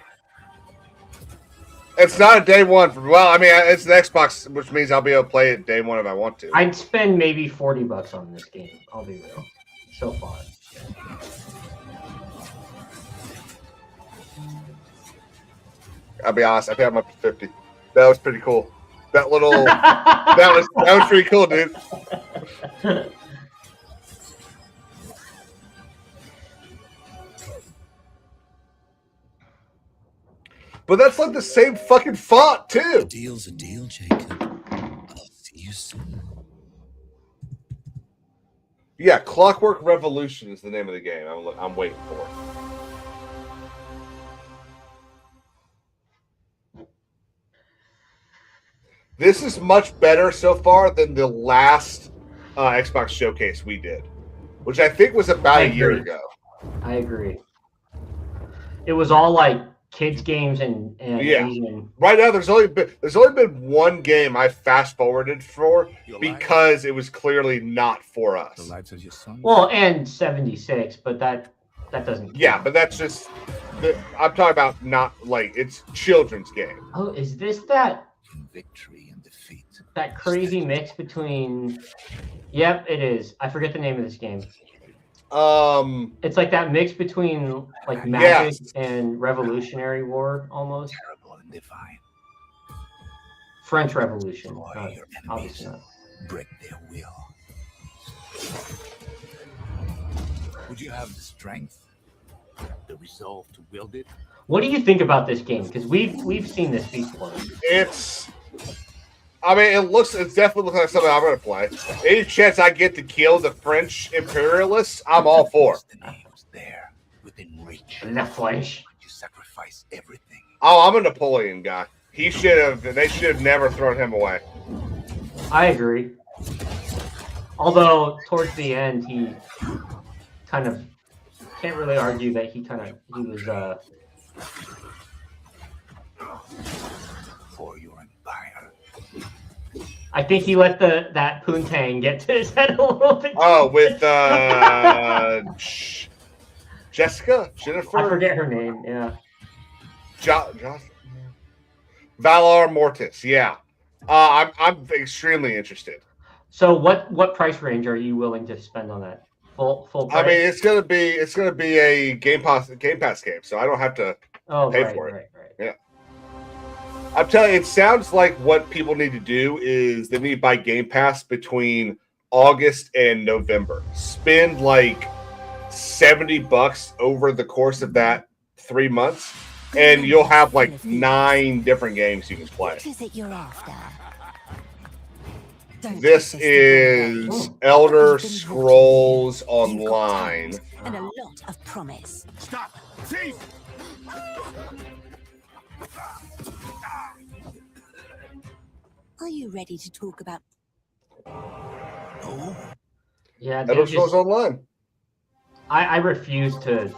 Speaker 1: It's not a day one. Well, I mean, it's an Xbox, which means I'll be able to play it day one if I want to.
Speaker 2: I'd spend maybe $40 on this game. I'll be real. So far.
Speaker 1: I'll be honest. I think I'm up to 50. That was pretty cool. That little that was pretty cool, dude. But that's like the same fucking font too.
Speaker 5: A deal's a deal, Jacob. I'll see you soon.
Speaker 1: Yeah, Clockwork Revolution is the name of the game. I'm waiting for. This is much better so far than the last Xbox showcase we did, which I think was about a year ago.
Speaker 2: I agree. It was all like kids games and
Speaker 1: Yeah.
Speaker 2: Asian.
Speaker 1: Right now, there's only been one game I fast forwarded for because it was clearly not for us.
Speaker 2: Well, and 76, but that doesn't count.
Speaker 1: Yeah, but that's just I'm talking about not like it's children's game.
Speaker 2: Oh, is this that
Speaker 4: victory and defeat?
Speaker 2: That crazy mix between? Yep, it is. I forget the name of this game.
Speaker 1: It's
Speaker 2: like that mix between like Magic and Revolutionary War almost.
Speaker 4: Terrible and divine.
Speaker 2: French Revolution. Obviously not.
Speaker 4: Break their will. Would you have the strength, the resolve to wield it?
Speaker 2: What do you think about this game? Because we've seen this before.
Speaker 1: It's definitely looking like something I'm going to play. Any chance I get to kill the French imperialists, I'm all for.
Speaker 4: There, within reach.
Speaker 2: In that flesh.
Speaker 4: You sacrifice everything.
Speaker 1: Oh, I'm a Napoleon guy. They should have never thrown him away.
Speaker 2: I agree. Although towards the end, he kind of can't really argue that he was
Speaker 4: for your empire.
Speaker 2: I think he let that poontang get to his head a little bit.
Speaker 1: Oh, with Jennifer.
Speaker 2: I forget her name. Yeah.
Speaker 1: Valar Mortis. Yeah. I'm extremely interested.
Speaker 2: So what price range are you willing to spend on that? Full price?
Speaker 1: I mean, it's gonna be a Game Pass game, so I don't have to pay for it.
Speaker 2: Right.
Speaker 1: Yeah. I'm telling you, it sounds like what people need to do is they need to buy Game Pass between August and November. Spend like $70 over the course of that 3 months, and you'll have like 9 different games you can play.
Speaker 10: What is it you're after?
Speaker 1: This is Elder Scrolls Online.
Speaker 10: And a lot of promise.
Speaker 6: Stop! Thief!
Speaker 10: Are you ready to talk about?
Speaker 2: Yeah,
Speaker 1: Elder Scrolls Online.
Speaker 2: I refuse to.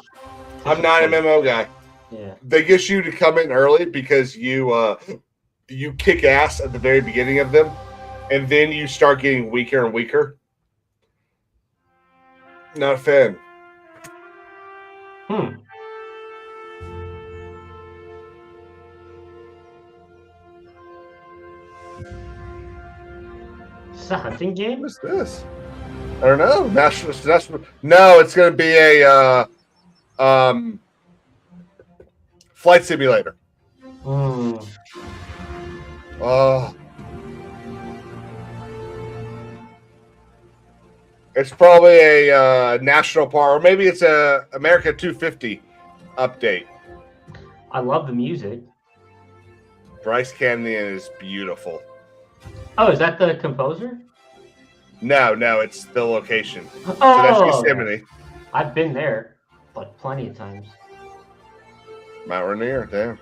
Speaker 1: I'm not an MMO guy.
Speaker 2: Yeah.
Speaker 1: They get you to come in early because you kick ass at the very beginning of them, and then you start getting weaker and weaker. Not a fan.
Speaker 2: It's a hunting game?
Speaker 1: What's this? I don't know. National. No, it's going to be a flight simulator. Oh. It's probably a national park, or maybe it's a America 250 update.
Speaker 2: I love the music.
Speaker 1: Bryce Canyon is beautiful.
Speaker 2: Oh, is that the composer?
Speaker 1: No, it's the location.
Speaker 2: Oh,
Speaker 1: so that's Yosemite.
Speaker 2: I've been there, like plenty of times.
Speaker 1: Mount Rainier, damn.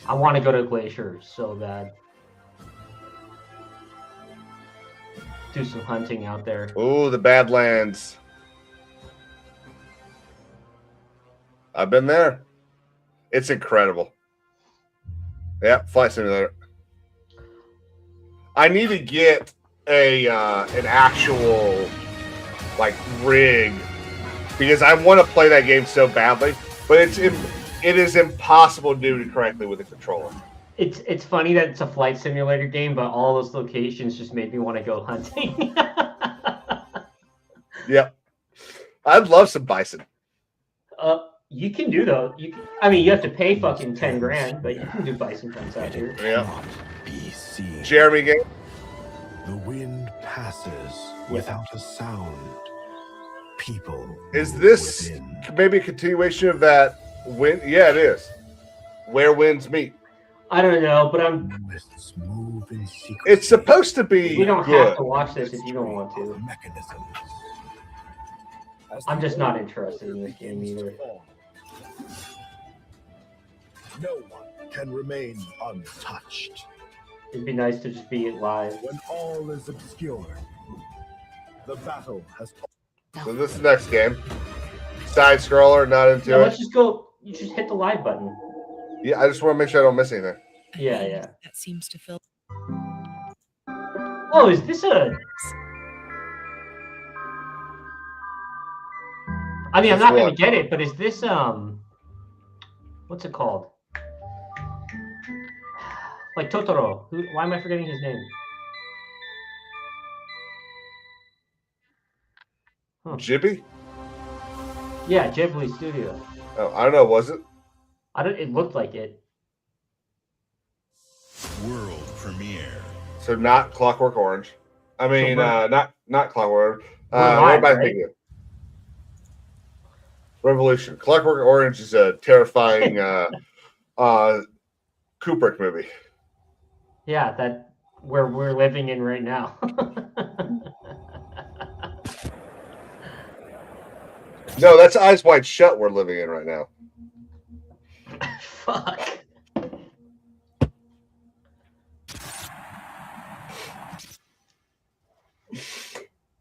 Speaker 2: I want to go to Glacier so bad. Do some hunting out there.
Speaker 1: Oh, the Badlands. I've been there. It's incredible. Yeah, flight simulator. I need to get an actual like rig because I want to play that game so badly, but it is impossible to do it correctly with a controller.
Speaker 2: It's funny that it's a flight simulator game, but all those locations just made me want to go hunting.
Speaker 1: Yep. I'd love some bison.
Speaker 2: You can do though. You have to pay fucking 10 grand, but you can do bison hunts out here.
Speaker 1: Yeah. Jeremy game.
Speaker 21: The wind passes without a sound. People.
Speaker 1: Is this maybe a continuation of that wind? Yeah, it is. Where winds meet.
Speaker 2: I don't know, but
Speaker 1: it's supposed to be.
Speaker 2: We don't
Speaker 1: good.
Speaker 2: have to watch this if you don't want to. I'm just not interested in this game either.
Speaker 21: No one can remain untouched.
Speaker 2: It'd be nice to just be live.
Speaker 21: When all is obscured, the battle has.
Speaker 1: So this is the next game. Side scroller, not into
Speaker 2: No,
Speaker 1: it.
Speaker 2: let's just go. You just hit the live button.
Speaker 1: Yeah, I just want to make sure I don't miss anything.
Speaker 2: Yeah.
Speaker 11: That seems to fill.
Speaker 2: Oh, is this a? I mean, I'm not going to get it, but is this what's it called? Like Totoro. Why am I forgetting his name?
Speaker 1: Ghibli?
Speaker 2: Yeah, Ghibli Studio.
Speaker 1: Oh, I don't know. Was it?
Speaker 2: It looked like it.
Speaker 3: World premiere.
Speaker 1: So not Clockwork Orange. I mean, not Clockwork.
Speaker 2: We're live,
Speaker 1: what am I
Speaker 2: right?
Speaker 1: thinking? Revolution. Clockwork Orange is a terrifying Kubrick movie.
Speaker 2: Yeah, that where we're living in right now.
Speaker 1: No, that's Eyes Wide Shut we're living in right now.
Speaker 2: Fuck.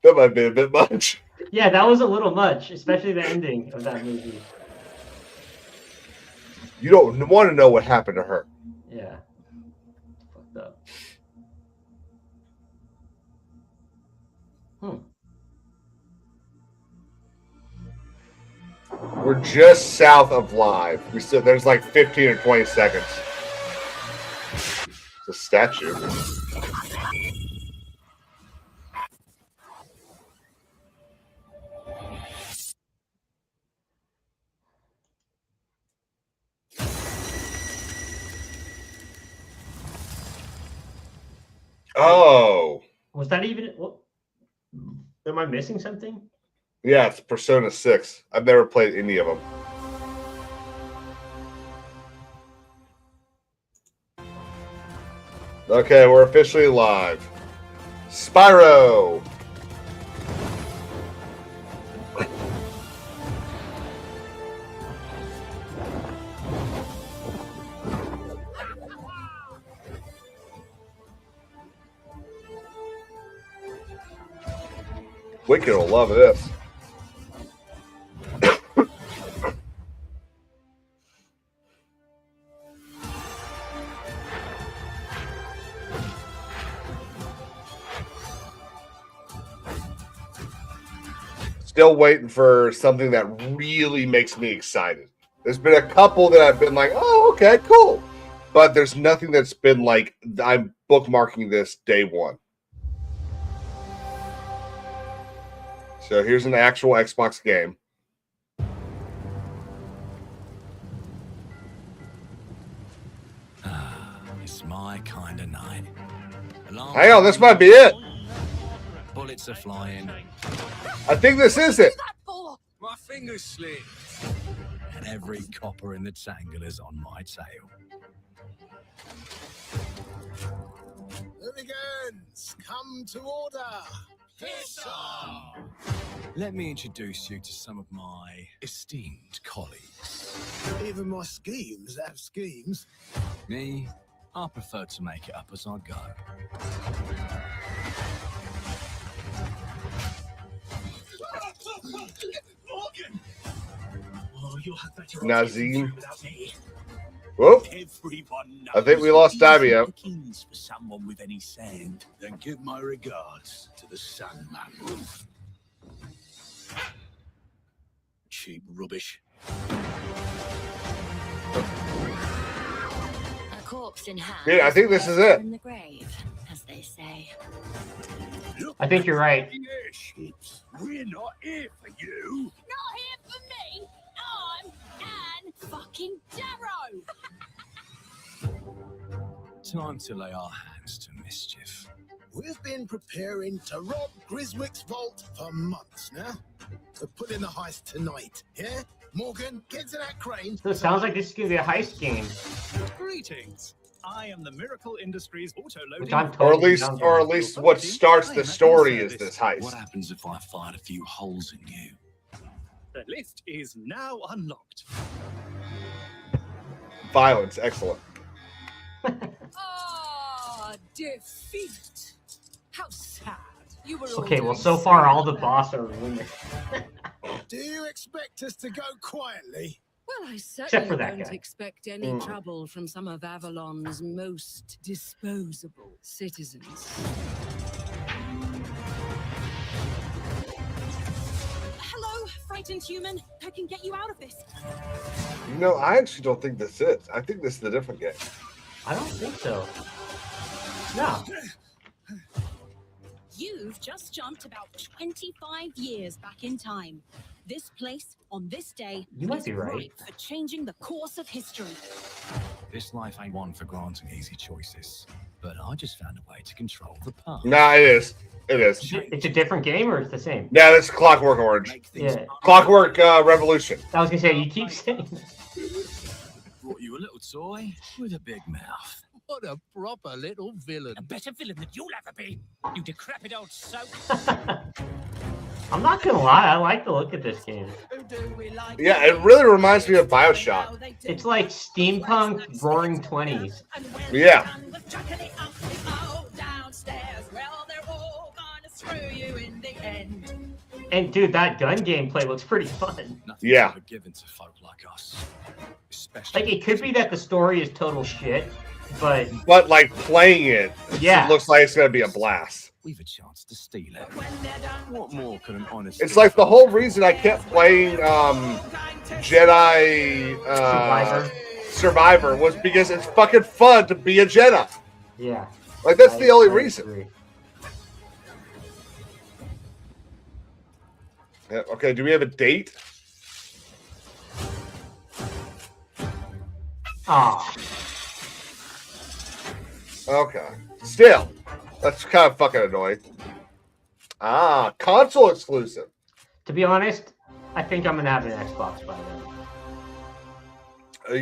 Speaker 1: That might be a bit much.
Speaker 2: Yeah, that was a little much, especially the ending of that movie.
Speaker 1: You don't want to know what happened to her.
Speaker 2: Yeah. Fucked up.
Speaker 1: We're just south of live. There's like 15 or 20 seconds. It's a statue. Oh.
Speaker 2: Was that even? What? Am I missing something?
Speaker 1: Yeah, it's Persona 6. I've never played any of them. Okay, we're officially live. Spyro! Wicked will love this. Still waiting for something that really makes me excited. There's been a couple that I've been like, oh, okay, cool. But there's nothing that's been like, I'm bookmarking this day one. So here's an actual Xbox game.
Speaker 5: It's my kind of night.
Speaker 1: Hang on, this might be it.
Speaker 5: Bullets are flying.
Speaker 1: I think this is it.
Speaker 5: My fingers slipped. And every copper in the tangle is on my tail.
Speaker 21: Hooligans, come to order. Piss off!
Speaker 5: Let me introduce you to some of my esteemed colleagues.
Speaker 21: Even my schemes have schemes.
Speaker 5: Me, I prefer to make it up as I go.
Speaker 6: Morgan! Oh, you'll have better
Speaker 1: Nazim.
Speaker 6: without me.
Speaker 1: Whoop.
Speaker 6: Everyone
Speaker 1: I think we lost Daimyo.
Speaker 6: For someone with any sand, then give my regards to the Sandman. Cheap rubbish.
Speaker 10: A corpse in hand.
Speaker 1: Yeah, I think this is it.
Speaker 10: In the grave, as they say.
Speaker 2: I think you're right.
Speaker 6: Airships. We're not here for you.
Speaker 13: Not here for me. I'm Anne fucking Darrow.
Speaker 5: Time to lay our hands to mischief.
Speaker 21: We've been preparing to rob Griswick's vault for months now. We're pulling the heist tonight, yeah? Morgan, get to that crane.
Speaker 2: So it sounds like this is going to be a heist game.
Speaker 22: Greetings. I am the Miracle Industries auto-loading.
Speaker 1: Or at least what starts the story is this heist.
Speaker 5: What happens if I find a few holes in you?
Speaker 22: The lift is now unlocked.
Speaker 1: Violence, excellent.
Speaker 18: Ah, defeat. How sad. You were
Speaker 2: Okay, well,
Speaker 18: all
Speaker 2: so far all the boss are winners.
Speaker 21: Do you expect us to go quietly?
Speaker 18: Well, I
Speaker 2: Except
Speaker 18: certainly
Speaker 2: for that
Speaker 18: don't
Speaker 2: guy.
Speaker 18: expect any trouble from some of Avalon's most disposable citizens.
Speaker 13: Hello, frightened human. I can get you out of this.
Speaker 1: I actually don't think this is. I think this is a different game.
Speaker 2: I don't think so. No.
Speaker 13: You've just jumped about 25 years back in time. This place, on this day,
Speaker 2: You might
Speaker 13: is
Speaker 2: be right.
Speaker 13: ripe for changing the course of history.
Speaker 4: This life ain't one for granting easy choices, but I just found a way to control the past.
Speaker 1: Nah, it is. It is.
Speaker 2: It's a different game or it's the same?
Speaker 1: Yeah, that's Clockwork Orange.
Speaker 2: Yeah.
Speaker 1: Clockwork Revolution.
Speaker 2: I was gonna say you keep saying.
Speaker 4: Brought you a little toy with a big mouth.
Speaker 21: What a proper little villain.
Speaker 6: A better villain than you'll ever be, you decrepit old soak.
Speaker 2: I'm not gonna lie, I like the look of this game.
Speaker 1: Yeah, it really reminds me of Bioshock.
Speaker 2: It's like steampunk roaring 20s.
Speaker 1: Yeah.
Speaker 2: And dude, that gun gameplay looks pretty fun.
Speaker 1: Yeah.
Speaker 4: Given to folk like us.
Speaker 2: Like it could be that the story is total shit, but
Speaker 1: like playing it,
Speaker 2: Yeah.
Speaker 1: it looks like it's gonna be a blast.
Speaker 4: We've a chance to steal it. What more could an honest...
Speaker 1: It's like the whole reason I kept playing Jedi Survivor was because it's fucking fun to be a Jedi.
Speaker 2: Yeah.
Speaker 1: Like that's the only reason. Yeah, okay, do we have a date?
Speaker 2: Ah.
Speaker 1: Okay. Still, that's kind of fucking annoying. Ah, console exclusive.
Speaker 2: To be honest, I think I'm gonna have an Xbox by then.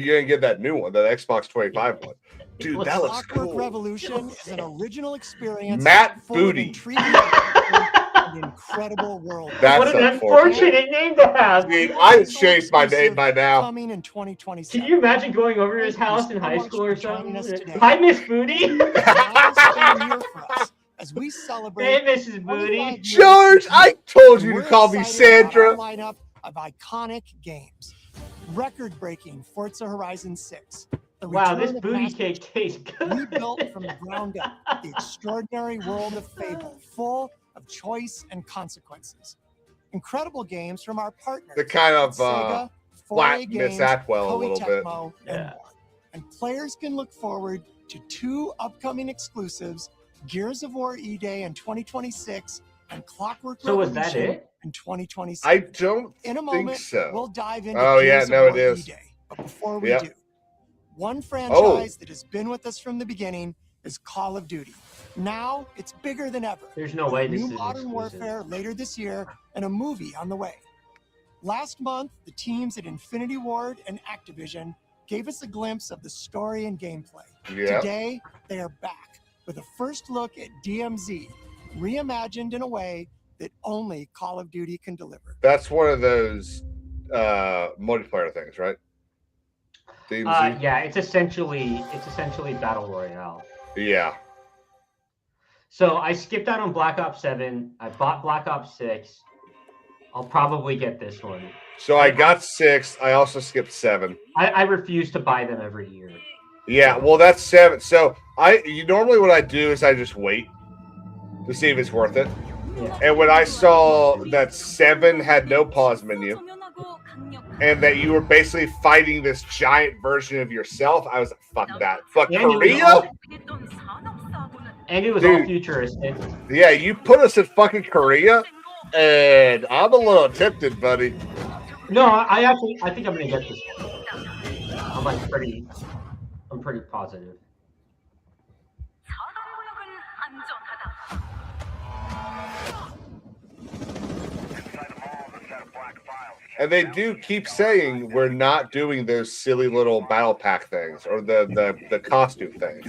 Speaker 1: You're gonna get that new one, that Xbox 25 one. Dude, that looks
Speaker 14: Clockwork
Speaker 1: cool.
Speaker 14: Revolution is an original experience.
Speaker 1: Matt
Speaker 14: full of
Speaker 1: Booty.
Speaker 14: intriguing and incredible world.
Speaker 1: That's
Speaker 2: What an unfortunate name to have.
Speaker 1: Dude, I'd changed my name by now.
Speaker 14: Coming in 2027.
Speaker 2: Can you imagine going over to his house in high school or something? Hi, Miss Booty.
Speaker 14: As we celebrate
Speaker 2: Hey, Mrs. Booty.
Speaker 1: George, I told you to
Speaker 14: We're
Speaker 1: call me
Speaker 14: excited about
Speaker 1: Sandra.
Speaker 14: our lineup of iconic games. Record-breaking Forza Horizon 6. The
Speaker 2: Wow,
Speaker 14: return
Speaker 2: this
Speaker 14: of
Speaker 2: booty
Speaker 14: Master
Speaker 2: cake tastes good.
Speaker 14: rebuilt from the ground up, the extraordinary world of Fable, full of choice and consequences. Incredible games from our partners.
Speaker 1: The kind of
Speaker 14: Sega, 4A
Speaker 1: flat Miss
Speaker 14: Games,
Speaker 1: Atwell a
Speaker 14: Koei
Speaker 1: little bit.
Speaker 14: Tecmo, and more. And players can look forward to 2 upcoming exclusives, Gears of War E-Day in 2026 and Clockwork
Speaker 2: So was
Speaker 14: Revolution
Speaker 2: that it?
Speaker 14: in 2027.
Speaker 1: I don't
Speaker 14: In a
Speaker 1: think
Speaker 14: moment,
Speaker 1: so.
Speaker 14: we'll dive into
Speaker 1: Oh, yeah,
Speaker 14: Gears
Speaker 1: no,
Speaker 14: of
Speaker 1: it
Speaker 14: War
Speaker 1: is.
Speaker 14: E-Day. But before we
Speaker 1: Yep.
Speaker 14: do, one franchise that has been with us from the beginning is Call of Duty. Now it's bigger than ever.
Speaker 2: There's no way this
Speaker 14: New
Speaker 2: is
Speaker 14: Modern
Speaker 2: exclusive.
Speaker 14: Warfare later this year and a movie on the way. Last month, the teams at Infinity Ward and Activision gave us a glimpse of the story and gameplay.
Speaker 1: Yeah.
Speaker 14: Today, they are back with a first look at DMZ, reimagined in a way that only Call of Duty can deliver.
Speaker 1: That's one of those multiplayer things, right? DMZ?
Speaker 2: Yeah, it's essentially Battle Royale.
Speaker 1: Yeah.
Speaker 2: So I skipped out on Black Ops 7. I bought Black Ops 6. I'll probably get this one.
Speaker 1: So I got 6. I also skipped 7.
Speaker 2: I refuse to buy them every year.
Speaker 1: Yeah, well, that's 7. So normally what I do is I just wait to see if it's worth it.
Speaker 2: Yeah.
Speaker 1: And when I saw that 7 had no pause menu, and that you were basically fighting this giant version of yourself, I was like, fuck that. Fuck
Speaker 2: And it was
Speaker 1: Korea?
Speaker 2: all- And it was all
Speaker 1: Dude.
Speaker 2: futuristic.
Speaker 1: Yeah, you put us in fucking Korea, and I'm a little tempted, buddy.
Speaker 2: No, I think I'm gonna get this one. I'm pretty positive.
Speaker 1: And they do keep saying we're not doing those silly little battle pack things or the costume things.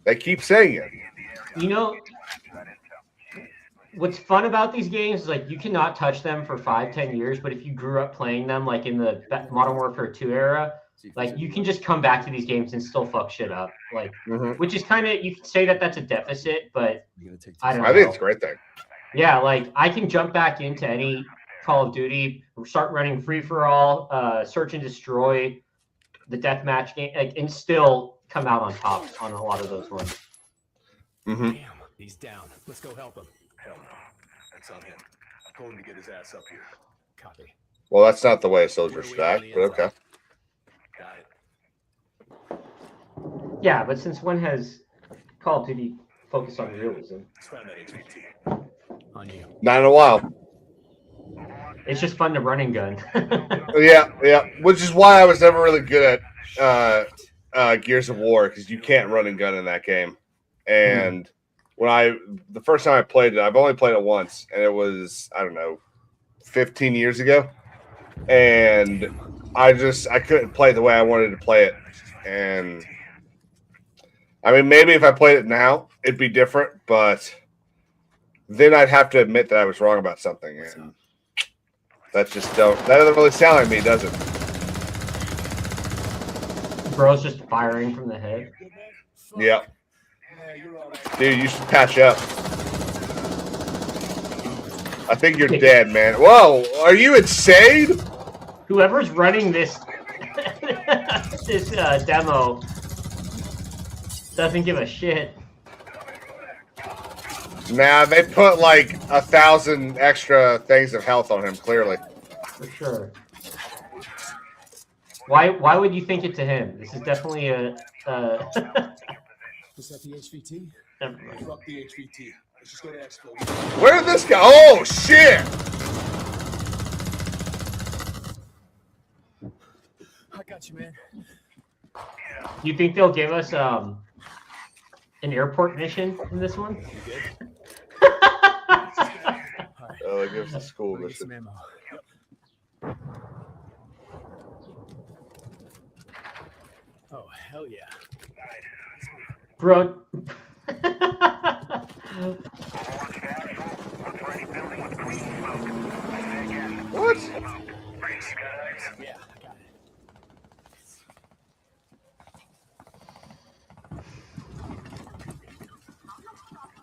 Speaker 1: They keep saying it.
Speaker 2: You know, what's fun about these games is like you cannot touch them for 5-10 years, but if you grew up playing them like in the Modern Warfare 2 era, like you can just come back to these games and still fuck shit up. Like, which is kind of, you can say that that's a deficit, but I don't know.
Speaker 1: I think it's a great thing.
Speaker 2: Yeah, like I can jump back into any Call of Duty, start running free for all, search and destroy, the deathmatch game, and still come out on top on a lot of those ones.
Speaker 1: Mm-hmm.
Speaker 19: Damn, he's down. Let's go help him.
Speaker 6: Hell no. That's on him. I told him to get his ass up here.
Speaker 19: Copy.
Speaker 1: Well, that's not the way soldiers should act, but okay.
Speaker 6: Got it.
Speaker 2: Yeah, but since when has Call of Duty focused on realism?
Speaker 6: Let's find that HVT.
Speaker 19: On you.
Speaker 1: Not in a while.
Speaker 2: It's just fun to run and gun.
Speaker 1: Yeah. Which is why I was never really good at Gears of War, because you can't run and gun in that game. And the first time I played it, I've only played it once, and it was, I don't know, 15 years ago. And I couldn't play it the way I wanted to play it. And I mean, maybe if I played it now, it'd be different, but then I'd have to admit that I was wrong about something. And that doesn't really sound like me, does it?
Speaker 2: Bro's just firing from the head.
Speaker 1: Yep. Dude, you should patch up. I think you're dead, man. Whoa, are you insane?
Speaker 2: Whoever's running this this demo doesn't give a shit.
Speaker 1: Nah, they put like 1,000 extra things of health on him, clearly.
Speaker 2: For sure. Why would you think it to him? This is definitely a
Speaker 6: Was that the HVT? Fuck the HVT. Let's just go to Expo.
Speaker 1: Where did this go? Oh, shit!
Speaker 19: I got you, man.
Speaker 2: You think they'll give us an airport mission in this one?
Speaker 1: Oh, they give us a school mission.
Speaker 19: Oh, hell yeah.
Speaker 2: Bro.
Speaker 1: What?
Speaker 19: Yeah, I got it.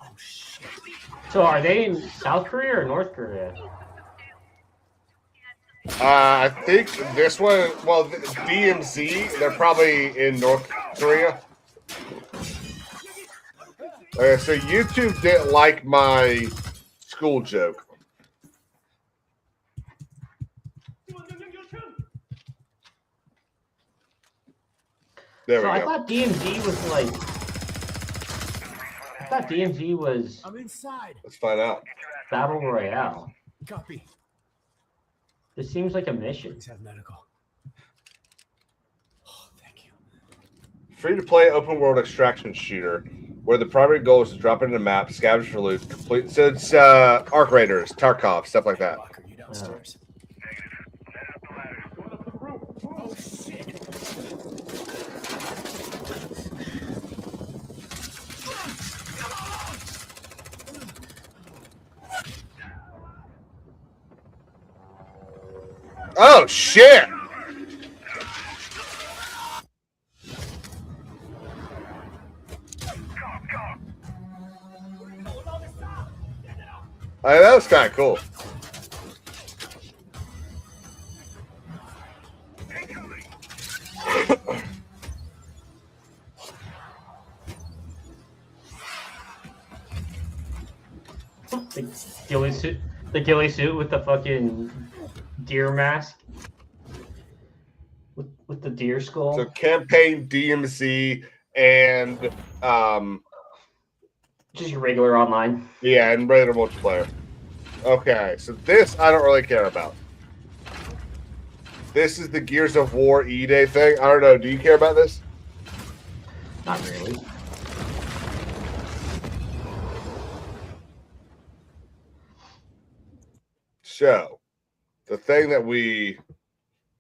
Speaker 19: Oh, shit.
Speaker 2: So are they in South Korea or North Korea?
Speaker 1: I think this one, well, DMZ, they're probably in North Korea. Okay, so YouTube didn't like my school joke. There we go.
Speaker 2: I thought DMZ was like. I thought DMZ was.
Speaker 19: I'm inside.
Speaker 1: Let's find out.
Speaker 2: Battle Royale.
Speaker 19: Copy.
Speaker 2: This seems like a mission.
Speaker 19: Please have medical.
Speaker 1: Free to play open world extraction shooter, where the primary goal is to drop into the map, scavenge for loot, complete. So it's Arc Raiders, Tarkov, stuff like that.
Speaker 19: You downstairs.
Speaker 6: Oh, shit.
Speaker 1: Oh shit! That was kind of cool.
Speaker 2: The ghillie suit with the fucking deer mask. With the deer skull.
Speaker 1: So campaign DMZ and
Speaker 2: just your regular online.
Speaker 1: Yeah, and regular multiplayer. Okay, so this I don't really care about. This is the Gears of War E-Day thing. I don't know. Do you care about this?
Speaker 2: Not really.
Speaker 1: So, the thing that we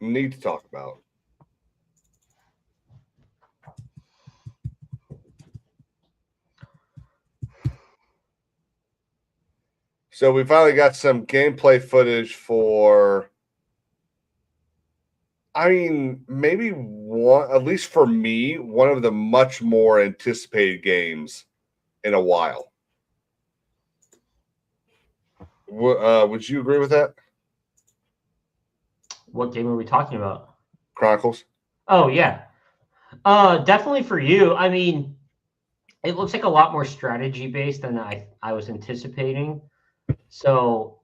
Speaker 1: need to talk about. So we finally got some gameplay footage for, I mean, maybe one, at least for me, one of the much more anticipated games in a while. Would you agree with that?
Speaker 2: What game are we talking about?
Speaker 1: Chronicles.
Speaker 2: Oh yeah, definitely for you. I mean, it looks like a lot more strategy based than I was anticipating. So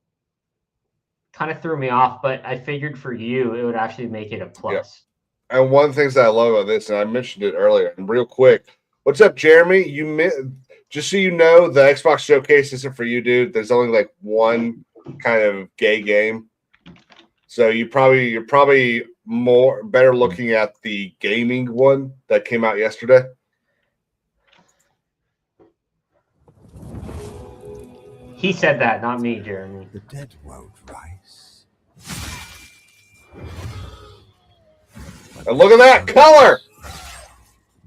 Speaker 2: kind of threw me off, but I figured for you it would actually make it a plus.
Speaker 1: And one of the things that I love about this, and I mentioned it earlier, and real quick, what's up, Jeremy? Just so you know, the Xbox Showcase isn't for you, dude. There's only like one kind of gay game, so you're probably more better looking at the gaming one that came out yesterday.
Speaker 2: He said that, not me, Jeremy.
Speaker 4: The dead won't rise.
Speaker 1: And look at that color!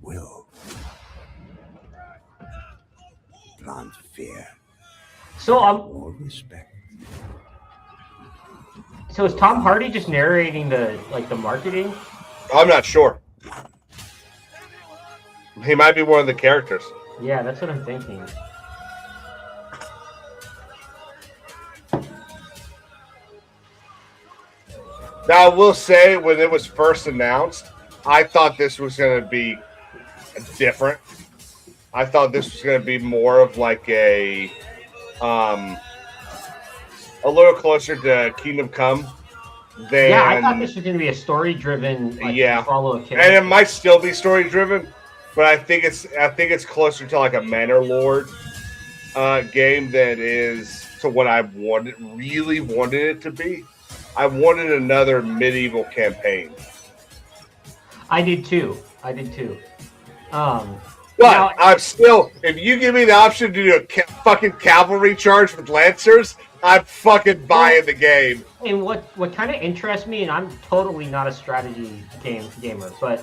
Speaker 4: Will plant fear.
Speaker 2: So
Speaker 4: More respect.
Speaker 2: So is Tom Hardy just narrating the marketing?
Speaker 1: I'm not sure. He might be one of the characters.
Speaker 2: Yeah, that's what I'm thinking.
Speaker 1: Now, I will say, when it was first announced, I thought this was going to be different. I thought this was going to be more of like a little closer to Kingdom Come than.
Speaker 2: Yeah, I thought this was going to be a story-driven. Follow a character.
Speaker 1: And it might still be story-driven, but I think it's closer to like a Manor Lord game than it is to what I really wanted it to be. I wanted another medieval campaign.
Speaker 2: I did too.
Speaker 1: But I'm still, if you give me the option to do a fucking cavalry charge with lancers, I'm fucking buying the game.
Speaker 2: And what kind of interests me, and I'm totally not a strategy gamer, but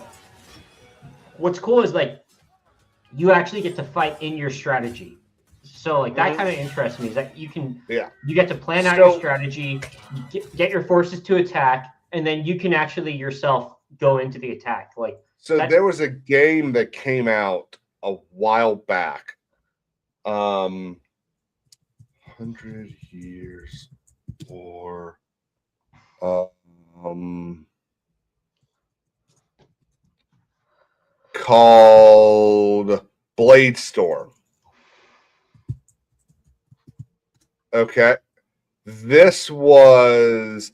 Speaker 2: what's cool is like you actually get to fight in your strategy. So like that kind of interests me is that you get to plan out your strategy, get your forces to attack, and then you can actually yourself go into the attack. Like
Speaker 1: there was a game that came out a while back. 100 Years or called Blade Storm. Okay. This is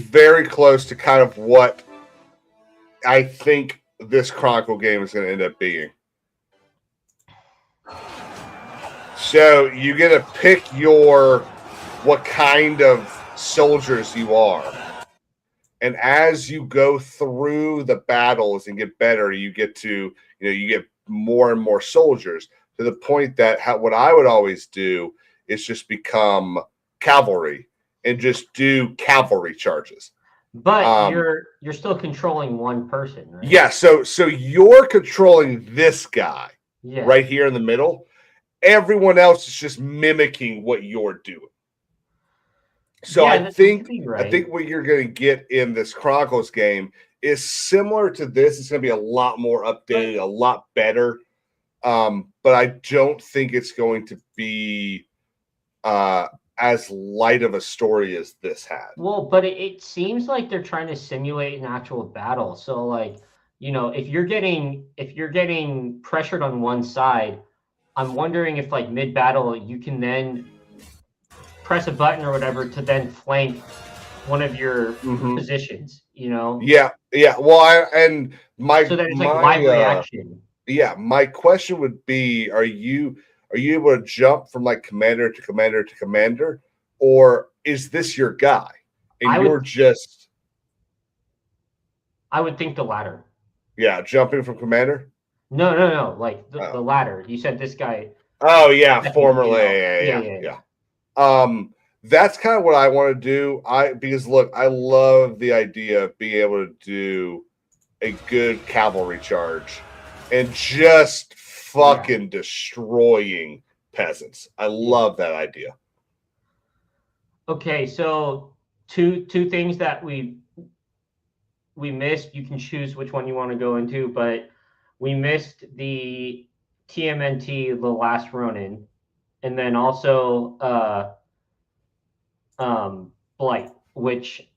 Speaker 1: very close to kind of what I think this Chronicle game is going to end up being. So you get to pick what kind of soldiers you are. And as you go through the battles and get better, you get more and more soldiers, to the point that what I would always do is just become cavalry and just do cavalry charges.
Speaker 2: But you're still controlling one person, right?
Speaker 1: Yeah, so you're controlling this guy right here in the middle. Everyone else is just mimicking what you're doing. So I think what you're going to get in this Chronicles game is similar to this. It's going to be a lot more updated, a lot better. But I don't think it's going to be as light of a story as this had.
Speaker 2: Well, but it seems like they're trying to simulate an actual battle. So like, if you're getting pressured on one side, I'm wondering if like mid battle you can then press a button or whatever to then flank one of your positions,
Speaker 1: Yeah. Well, so that it's like live reaction. Yeah, my question would be: Are you able to jump from like commander to commander to commander, or is this your guy and
Speaker 2: I would think the latter.
Speaker 1: Yeah, jumping from commander.
Speaker 2: No, like the latter. You said this guy.
Speaker 1: Oh yeah, formerly. Yeah. That's kind of what I want to do. Because look, I love the idea of being able to do a good cavalry charge and just fucking destroying peasants. I love that idea.
Speaker 2: Okay, so two things that we missed. You can choose which one you want to go into, but we missed the TMNT, The Last Ronin, and then also Blight, which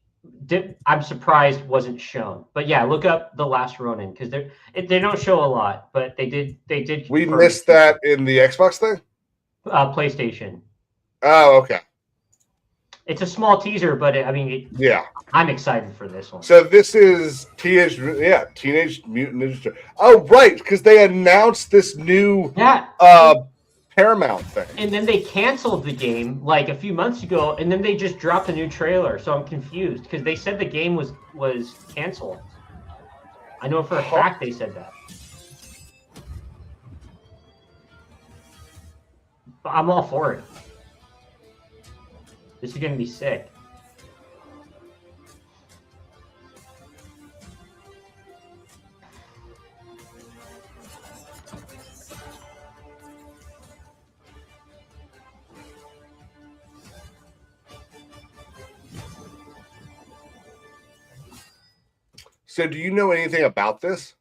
Speaker 2: I'm surprised wasn't shown. But yeah, look up The Last Ronin because they don't show a lot, but they did.
Speaker 1: We missed that in the Xbox thing.
Speaker 2: PlayStation.
Speaker 1: Oh, okay.
Speaker 2: It's a small teaser, but
Speaker 1: yeah,
Speaker 2: I'm excited for this one.
Speaker 1: So this is Teenage Mutant Ninja Turtles. Oh, right, because they announced this new Paramount thing,
Speaker 2: and then they canceled the game like a few months ago, and then they just dropped a new trailer. So I'm confused because they said the game was canceled. I know for a fact they said that. But I'm all for it. This is gonna be sick.
Speaker 1: So, do you know anything about this?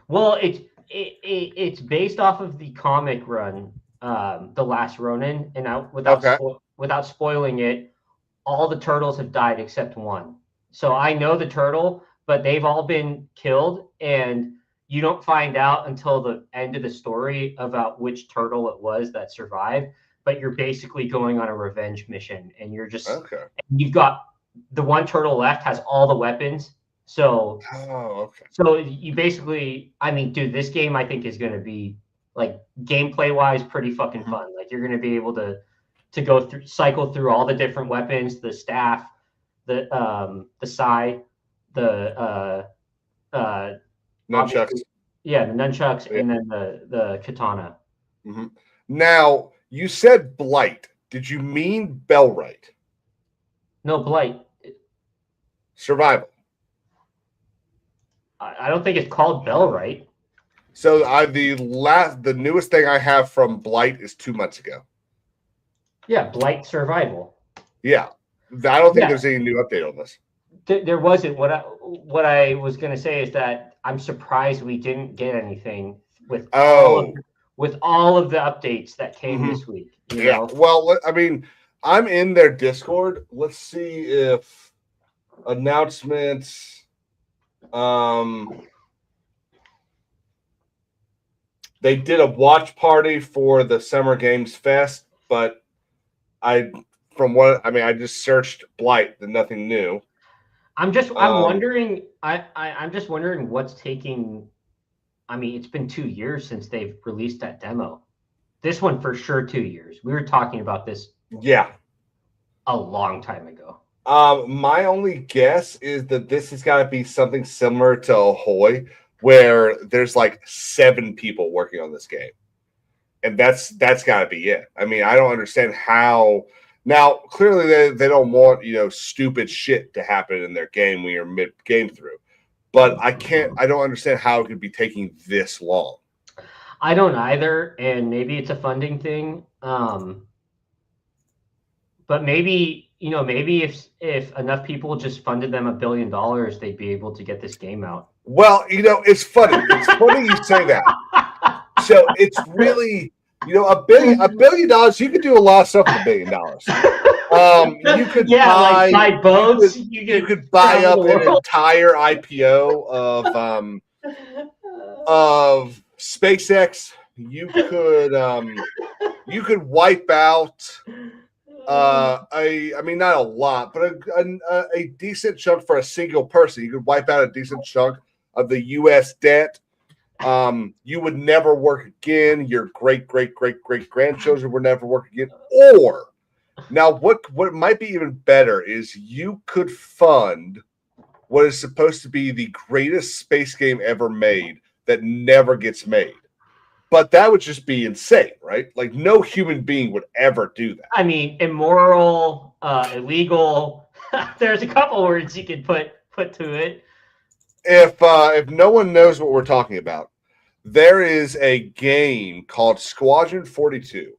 Speaker 2: Well, it's based off of the comic run, The Last Ronin, and without spoiling it, all the turtles have died except one. So I know the turtle, but they've all been killed, and you don't find out until the end of the story about which turtle it was that survived. But you're basically going on a revenge mission, and you're just you've got the one turtle left has all the weapons. So, So you basically, dude, this game I think is going to be like gameplay wise pretty fucking fun. Like you're going to be able to go through, cycle through all the different weapons, the staff, the sai, the
Speaker 1: nunchucks.
Speaker 2: Yeah, the nunchucks, and then the katana.
Speaker 1: Mm-hmm. Now you said Blight. Did you mean Bellwright?
Speaker 2: No, Blight.
Speaker 1: Survival.
Speaker 2: I don't think it's called Bellwright.
Speaker 1: So the newest thing I have from Blight is 2 months ago.
Speaker 2: Yeah, Blight Survival.
Speaker 1: Yeah, I don't think there's any new update on this.
Speaker 2: There wasn't. What I was going to say is that I'm surprised we didn't get anything with all of the updates that came this week. You know?
Speaker 1: Well, I'm in their Discord. Let's see if announcements. They did a watch party for the Summer Games Fest, but I just searched Blight, and nothing new.
Speaker 2: I'm wondering. I'm just wondering what's taking. It's been 2 years since they've released that demo. This one for sure 2 years. We were talking about this.
Speaker 1: Yeah,
Speaker 2: a long time ago.
Speaker 1: My only guess is that this has got to be something similar to Ahoy, where there's like 7 people working on this game, and that's got to be it. I don't understand how. Now, clearly, they don't want stupid shit to happen in their game when you're mid game through, but I don't understand how it could be taking this long.
Speaker 2: I don't either, and maybe it's a funding thing. But maybe if enough people just funded them $1 billion, they'd be able to get this game out.
Speaker 1: Well, it's funny. It's funny you say that. So it's really, $1 billion. You could do a lot of stuff with $1 billion. You could
Speaker 2: buy boats.
Speaker 1: You could buy up an entire IPO of SpaceX. You could wipe out. Not a lot, but a decent chunk for a single person. You could wipe out a decent chunk of the U.S. debt. You would never work again. Your great grandchildren would never work again. Or now, what might be even better is you could fund what is supposed to be the greatest space game ever made that never gets made. But that would just be insane, right? Like no human being would ever do that.
Speaker 2: Immoral, illegal. There's a couple words you could put to it.
Speaker 1: If no one knows what we're talking about, there is a game called Squadron 42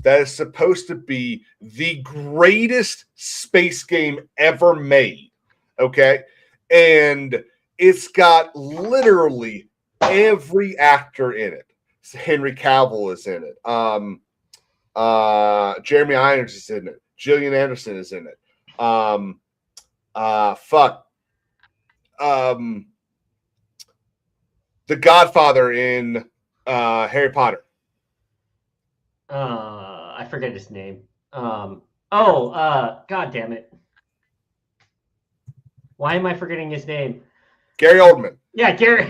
Speaker 1: that is supposed to be the greatest space game ever made. Okay, and it's got literally every actor in it. Henry Cavill is in it. Jeremy Irons is in it. Gillian Anderson is in it. The Godfather in Harry Potter.
Speaker 2: I forget his name. God damn it. Why am I forgetting his name?
Speaker 1: Gary Oldman.
Speaker 2: Yeah, Gary.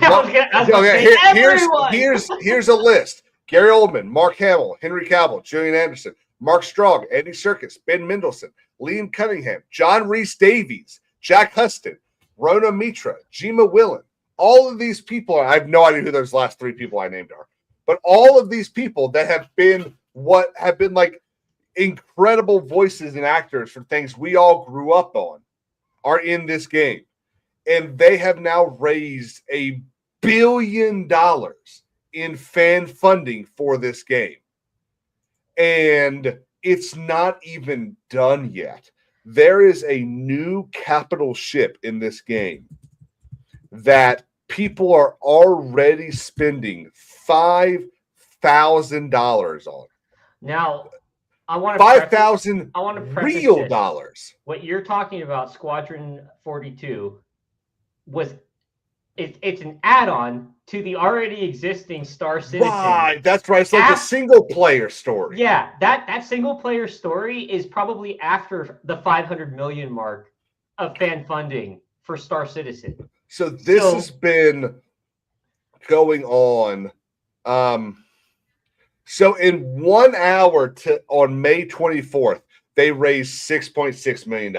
Speaker 1: Here's a list. Gary Oldman, Mark Hamill, Henry Cavill, Gillian Anderson, Mark Strong, Andy Serkis, Ben Mendelsohn, Liam Cunningham, John Rhys Davies, Jack Huston, Rona Mitra, Jima Willen. All of these people, I have no idea who those last three people I named are, but all of these people that have been like incredible voices and actors for things we all grew up on are in this game. And they have now raised $1 billion in fan funding for this game. And it's not even done yet. There is a new capital ship in this game that people are already spending $5,000 on.
Speaker 2: Now, I want
Speaker 1: $5,000 real dollars.
Speaker 2: What you're talking about, Squadron 42, it's an add-on to the already existing Star Citizen.
Speaker 1: Right, that's right. It's like a single-player story.
Speaker 2: Yeah, that single-player story is probably after the 500 million mark of fan funding for Star Citizen.
Speaker 1: So this has been going on. So in 1 hour on May 24th, they raised $6.6 million.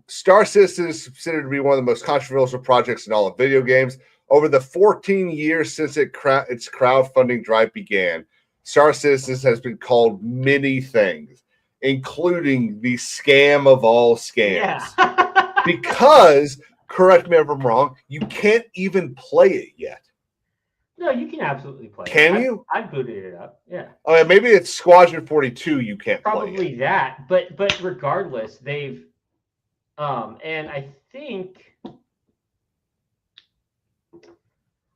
Speaker 1: Star Citizen is considered to be one of the most controversial projects in all of video games. Over the 14 years since its crowdfunding drive began, Star Citizen has been called many things, including the scam of all scams. Yeah. Because, correct me if I'm wrong, you can't even play it yet.
Speaker 2: No, you can absolutely play it.
Speaker 1: Can you?
Speaker 2: I booted it up, yeah.
Speaker 1: Oh, yeah, maybe it's Squadron 42 you can't play it.
Speaker 2: Probably that, but regardless, they've and I think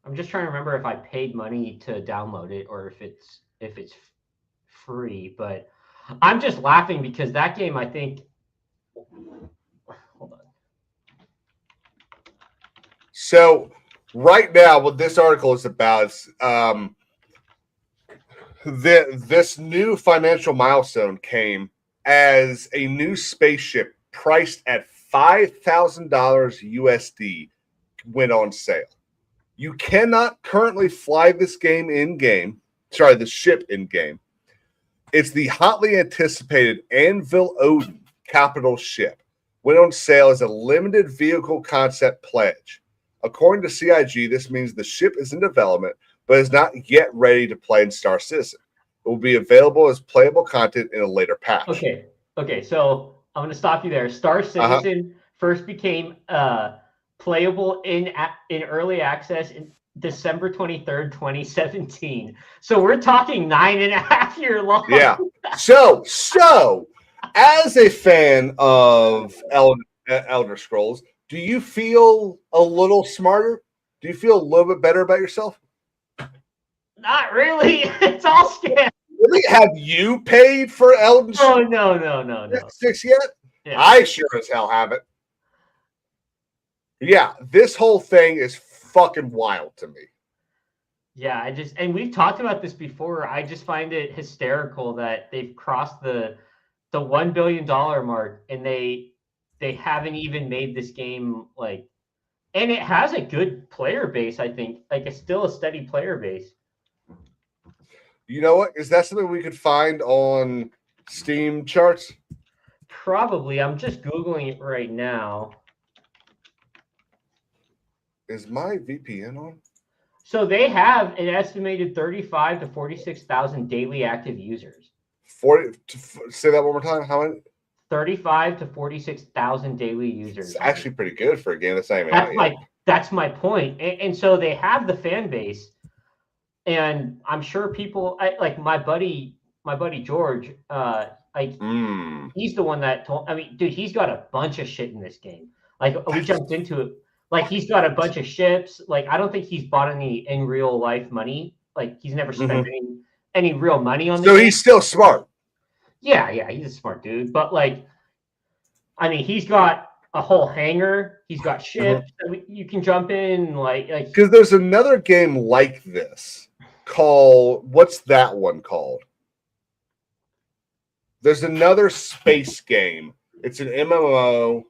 Speaker 2: I'm just trying to remember if I paid money to download it or if it's free, but I'm just laughing because that game, I think, hold on.
Speaker 1: So right now, what this article is about is this new financial milestone came as a new spaceship priced at $5,000 USD went on sale. You cannot currently fly this game in-game. Sorry, the ship in-game. It's the hotly anticipated Anvil Odin capital ship. Went on sale as a limited vehicle concept pledge. According to CIG, this means the ship is in development, but is not yet ready to play in Star Citizen. It will be available as playable content in a later patch.
Speaker 2: Okay, so I'm going to stop you there. Star Citizen first became playable in early access in December 23rd, 2017. So we're talking 9.5 year long.
Speaker 1: Yeah. So as a fan of Elder Scrolls, do you feel a little smarter? Do you feel a little bit better about yourself?
Speaker 2: Not really. It's all scam.
Speaker 1: Really? Have you paid for Elden
Speaker 2: Scrolls? No.
Speaker 1: 6 yet?
Speaker 2: Yeah.
Speaker 1: I sure as hell haven't. Yeah, this whole thing is fucking wild to me.
Speaker 2: Yeah, and we've talked about this before. I just find it hysterical that they've crossed the $1 billion mark and they haven't even made this game and it has a good player base, I think. It's still a steady player base.
Speaker 1: You know what? Is that something we could find on Steam charts?
Speaker 2: Probably. I'm just Googling it right now.
Speaker 1: Is my VPN on?
Speaker 2: So they have an estimated 35 to 46,000 daily active users.
Speaker 1: Say that one more time. How many?
Speaker 2: 35 to 46,000 daily users.
Speaker 1: It's actually pretty good for a game that's not even out yet.
Speaker 2: That's my point. And so they have the fan base, and I'm sure people like my buddy George. He's the one that told. I mean, dude, he's got a bunch of shit in this game. We jumped into it. He's got a bunch of ships. I don't think he's bought any in real life money. He's never spent any real money on this.
Speaker 1: So he's still smart.
Speaker 2: Yeah, he's a smart dude. But like, I mean, he's got a whole hangar. He's got ships that you can jump in. Like
Speaker 1: because there's another game like this called, what's that one called? There's another space game. It's an MMO.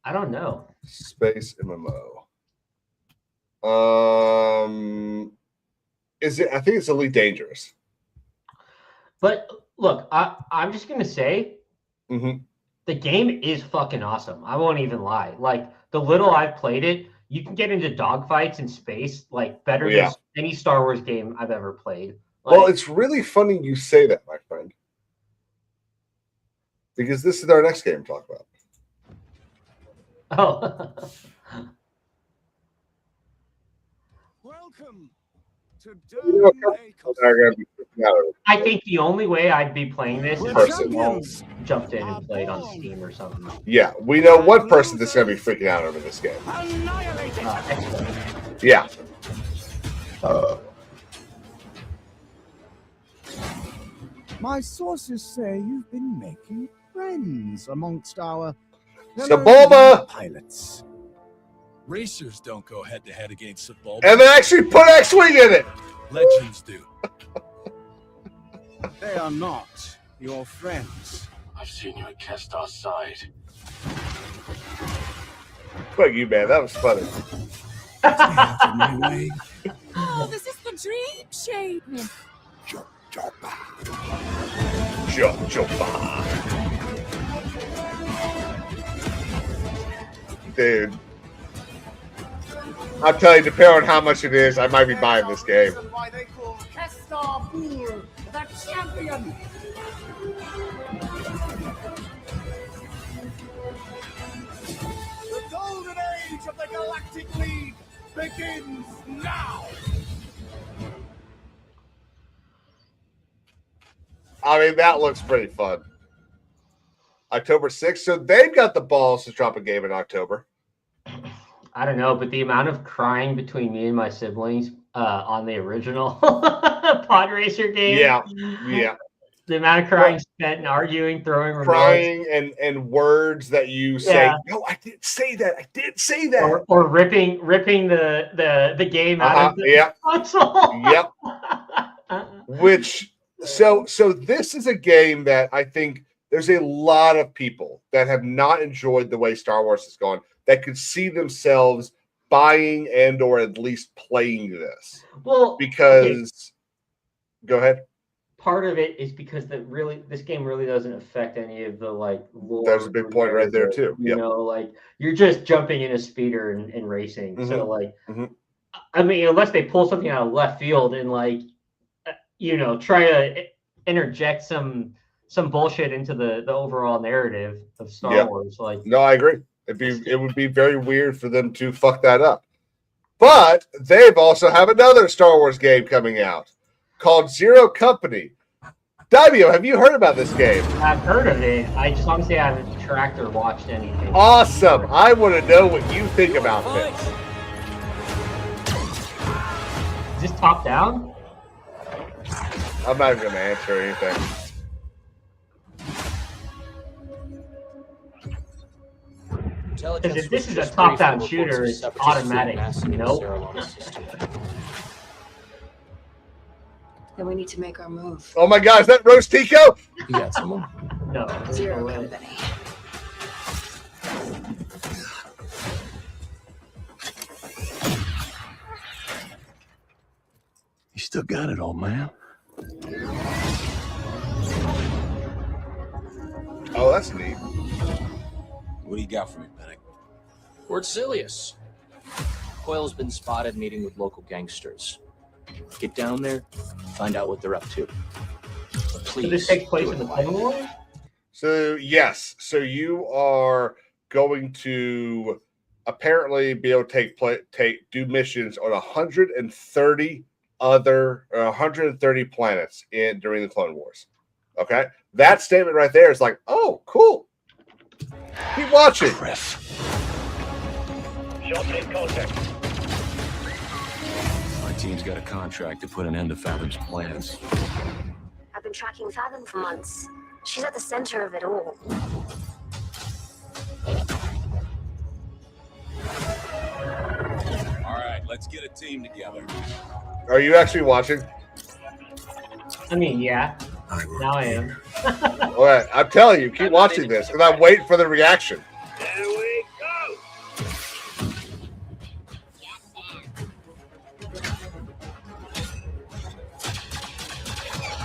Speaker 2: I don't know.
Speaker 1: Space MMO. Is it? I think it's Elite Dangerous.
Speaker 2: But look, I'm just gonna say, the game is fucking awesome. I won't even lie. Like the little I've played it, you can get into dogfights in space like better than any Star Wars game I've ever played. Like,
Speaker 1: Well, it's really funny you say that, my friend, because this is our next game to talk about.
Speaker 2: Oh.
Speaker 22: Welcome to
Speaker 2: I think the only way I'd be playing this is if someone jumped in and played on Steam or something.
Speaker 1: Yeah, we know one person that's going to be freaking out over this game. Yeah.
Speaker 15: My sources say you've been making friends amongst our
Speaker 1: Sebulba
Speaker 15: pilots.
Speaker 5: Racers don't go head-to-head against Sebulba.
Speaker 1: And they actually put X-Wing in it.
Speaker 5: Legends do.
Speaker 15: They are not your friends.
Speaker 9: I've seen you at Kestar's side.
Speaker 1: Fuck you, man. That was funny.
Speaker 18: Oh, this is the dream shape.
Speaker 1: Dude. I'll tell you, depending on how much it is, I might be buying this game.
Speaker 15: Why they call Kestar Bull the champion.
Speaker 21: The golden age of the Galactic League begins now.
Speaker 1: I mean, that looks pretty fun. October 6th. So they've got the balls to drop a game in October.
Speaker 2: I don't know, but the amount of crying between me and my siblings on the original Pod Racer game.
Speaker 1: Yeah.
Speaker 2: The amount of crying spent and arguing, throwing remotes.
Speaker 1: Crying and words that you say, no, I didn't say that. I didn't say that.
Speaker 2: Or ripping the game out of the console.
Speaker 1: Yep. Which, so this is a game that I think there's a lot of people that have not enjoyed the way Star Wars has gone that could see themselves buying and or at least playing this.
Speaker 2: Well,
Speaker 1: because go ahead.
Speaker 2: Part of it is because this game really doesn't affect any of the like lore.
Speaker 1: There's a big point right there too.
Speaker 2: You know, like you're just jumping in a speeder and racing. So like, I mean, unless they pull something out of left field and like, try to interject some bullshit into the overall narrative of Star Wars. Like,
Speaker 1: no, I agree. It would be very weird for them to fuck that up. But they've also have another Star Wars game coming out called Zero Company. Daimyo, have you heard about this game?
Speaker 2: I've heard of it. I just honestly haven't tracked or watched anything.
Speaker 1: Awesome. I want to know what you think about this.
Speaker 2: Is this top down?
Speaker 1: I'm not even going to answer anything.
Speaker 2: Because if this is a top-down shooter, it's automatic. Nope.
Speaker 10: Then we need to make our move.
Speaker 1: Oh my God, is that Roast Tico?
Speaker 9: You got someone?
Speaker 2: No.
Speaker 10: Zero Company.
Speaker 9: You still got it, old man.
Speaker 1: Oh, that's neat.
Speaker 16: What do you got for me, Panic?
Speaker 23: We're at Silius. Coil's been spotted meeting with local gangsters. Get down there, find out what they're up to. But please.
Speaker 2: So this takes place in the Clone Wars?
Speaker 1: So, yes. So you are going to apparently be able to do missions on 130 planets during the Clone Wars. Okay? That statement right there is like, oh, cool. Keep watching.
Speaker 6: Short-range contact.
Speaker 19: My team's got a contract to put an end to Fathom's plans.
Speaker 10: I've been tracking Fathom for months. She's at the center of it all.
Speaker 16: All right, let's get a team together.
Speaker 1: Are you actually watching?
Speaker 2: I mean, yeah. Now I am.
Speaker 1: All right, I'm telling you, keep watching this because I'm waiting for the reaction.
Speaker 6: There we go.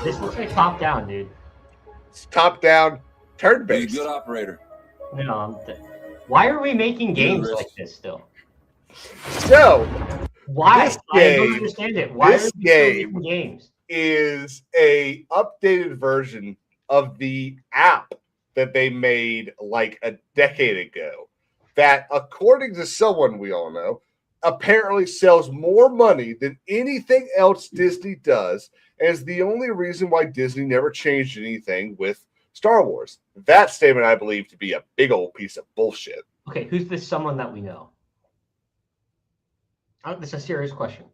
Speaker 2: This looks like top down, dude.
Speaker 1: It's top down, turn
Speaker 16: Be a
Speaker 1: based.
Speaker 16: good operator.
Speaker 2: No, why are we making games like this still?
Speaker 1: So,
Speaker 2: Why?
Speaker 1: this
Speaker 2: I don't
Speaker 1: game-
Speaker 2: understand it. Why
Speaker 1: this
Speaker 2: are we still
Speaker 1: game
Speaker 2: making games?
Speaker 1: is a updated version of the app that they made like a decade ago that, according to someone we all know, apparently sells more money than anything else Disney does, and is the only reason why Disney never changed anything with Star Wars. That statement I believe to be a big old piece of bullshit.
Speaker 2: Okay, who's this someone that we know? Oh, this is a serious question.